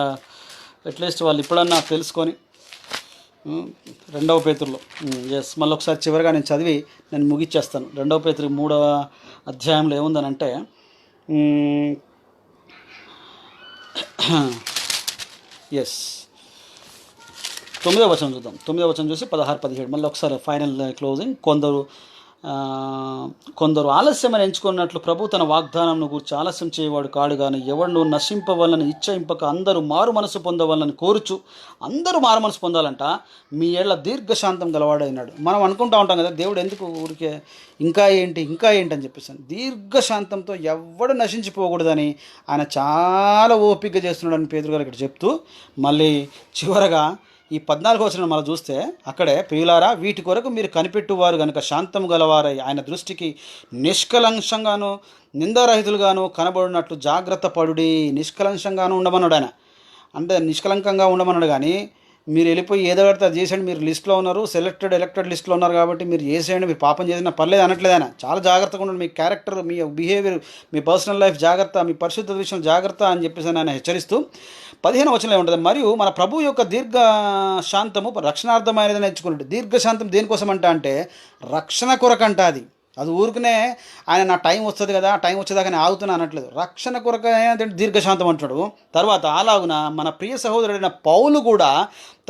at least వాళ్ళు ఇప్పుడన్నా తెలుసుకొని 2వ పేతురులో ఎస్ మళ్ళీ ఒకసారి చివరిగా నేను చదివి నేను ముగిచ్చేస్తాను. 2వ పేతురు 3వ అధ్యాయంలో ఏముందనంటే ఎస్ 9వ వచనం చూద్దాం. 9వ వచనం చూసి 16-17 మళ్ళీ ఒకసారి ఫైనల్ క్లోజింగ్. కొందరు ఆలస్యమని ఎంచుకున్నట్లు ప్రభు తన వాగ్దానంను గురించి ఆలస్యం చేయవాడు కాడు కానీ ఎవడు నశింపవలని ఇచ్చయింపక అందరూ మారు మనసు పొందవాలని కోరుచు. అందరూ మారు మనసు పొందాలంట, మీ ఏళ్ళ దీర్ఘశాంతం గలవాడైనాడు. మనం అనుకుంటా ఉంటాం కదా దేవుడు ఎందుకు ఊరికే ఇంకా ఏంటి అని చెప్పేసి. దీర్ఘశాంతంతో ఎవడు నశించిపోకూడదని ఆయన చాలా ఓపిక చేస్తున్నాడని పేతురు గారు ఇక్కడ చెప్తూ మళ్ళీ చివరగా ఈ 14వ వచనం మనం చూస్తే అక్కడే ప్రియులారా వీటి కొరకు మీరు కనిపెట్టువారు కనుక శాంతం గలవారై ఆయన దృష్టికి నిష్కలంషంగాను నిందారహితులుగాను కనబడినట్లు జాగ్రత్త పడుడి. నిష్కలంషంగాను ఉండమన్నాడు ఆయన, అంటే నిష్కలంకంగా ఉండమన్నాడు. కానీ మీరు వెళ్ళిపోయి ఏదో కడితే అది చేసేయండి, మీరు లిస్ట్లో ఉన్నారు, ఎలక్టెడ్ లిస్ట్లో ఉన్నారు కాబట్టి మీరు చేసేయండి, మీరు పాపం చేసినా పర్లేదు అనట్లేదు ఆయన. చాలా జాగ్రత్తగా ఉండండి, మీ క్యారెక్టర్, మీ బిహేవియర్, మీ పర్సనల్ లైఫ్ జాగ్రత్త, మీ పరిశుద్ధ విషయం జాగ్రత్త అని చెప్పేసి ఆయన హెచ్చరిస్తూ 15వ వచనంలో ఉంటుంది, మరియు మన ప్రభు యొక్క శాంతము రక్షణార్థమైనదని నేర్చుకున్నట్టు. దీర్ఘశాంతం దేనికోసం అంటే రక్షణ కొరకంట. అది ఊరికనే ఆయన నా టైం వస్తుంది కదా, టైం వచ్చేదాకా నేను ఆగుతున్నా అనట్లేదు. రక్షణ కొరకైనా దీర్ఘశాంతం అంటున్నాడు. తర్వాత అలాగున మన ప్రియ సహోదరుడైన పౌలు కూడా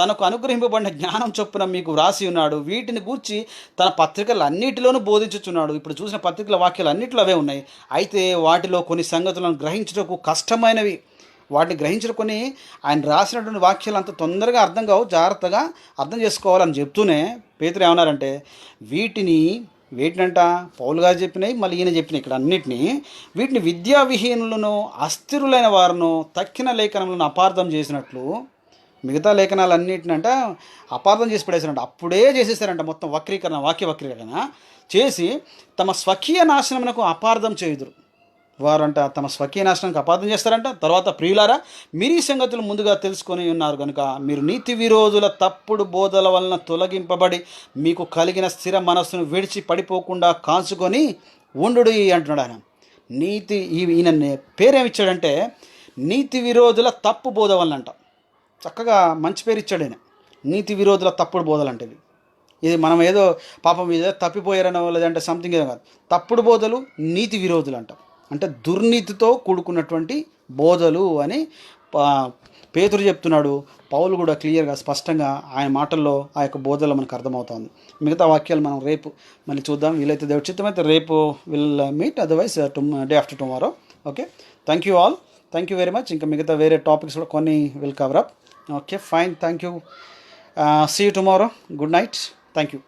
తనకు అనుగ్రహింపబడిన జ్ఞానం చొప్పున మీకు వ్రాసి ఉన్నాడు, వీటిని గూర్చి తన పత్రికలు అన్నిటిలోనూ బోధించుచున్నాడు. ఇప్పుడు చూసిన పత్రికల వాక్యాలు అన్నింటిలో అవే ఉన్నాయి. అయితే వాటిలో కొన్ని సంగతులను గ్రహించడానికి కష్టమైనవి, వాటిని గ్రహించుకొని ఆయన రాసినటువంటి వాక్యాలు అంత తొందరగా అర్థం కావు, జాగ్రత్తగా అర్థం చేసుకోవాలని చెప్తూనే పేతురు ఏమన్నారంటే వీటినంట పౌలు గారు చెప్పినాయి, మళ్ళీ ఈయన చెప్పినాయి ఇక్కడ అన్నిటినీ, వీటిని విద్యావిహీనులను అస్థిరులైన వారును తక్కిన లేఖనములను అపార్థం చేసినట్లు, మిగతా లేఖనాలన్నిటినంట అపార్థం చేసి పడేసారంట. అప్పుడే చేసేసారంట మొత్తం వాక్య వక్రీకరణ చేసి తమ స్వకీయ నాశనమునకు అపార్థం చేయుదురు. వారంట తమ స్వకీయ నాశనానికి అపార్థం చేస్తారంట. తర్వాత ప్రియులారా, మీరు ఈ సంగతులు ముందుగా తెలుసుకొని ఉన్నారు కనుక మీరు నీతి విరోధుల తప్పుడు బోధల వలన తొలగింపబడి మీకు కలిగిన స్థిర మనస్సును విడిచి పడిపోకుండా కాచుకొని ఉండు అంటున్నాడు ఆయన. ఈయన పేరేమిచ్చాడంటే నీతి విరోధుల తప్పు బోధ వలనంట. చక్కగా మంచి పేరు ఇచ్చాడు ఆయన, నీతి విరోధుల తప్పుడు బోధలు అంటే. ఇది మనం ఏదో పాపం ఏదో తప్పిపోయారనో లేదంటే సంథింగ్ ఏదో కాదు, తప్పుడు బోధలు నీతి విరోధులు అంట. అంటే దుర్నీతితో కూడుకున్నటువంటి బోధలు అని పేతురు చెప్తున్నాడు. పౌలు కూడా క్లియర్గా స్పష్టంగా ఆయన మాటల్లో ఆ యొక్క బోధలో మనకు అర్థమవుతుంది. మిగతా వాక్యాలు మనం రేపు మళ్ళీ చూద్దాం, వీలైతే దేవుడి చిత్తమైతే రేపు will meet, otherwise day after tomorrow. Okay, thank you all, thank you very much. ఇంకా మిగతా వేరే టాపిక్స్ కూడా కొన్ని will cover up. Okay fine, thank you, see you tomorrow, good night, thank you.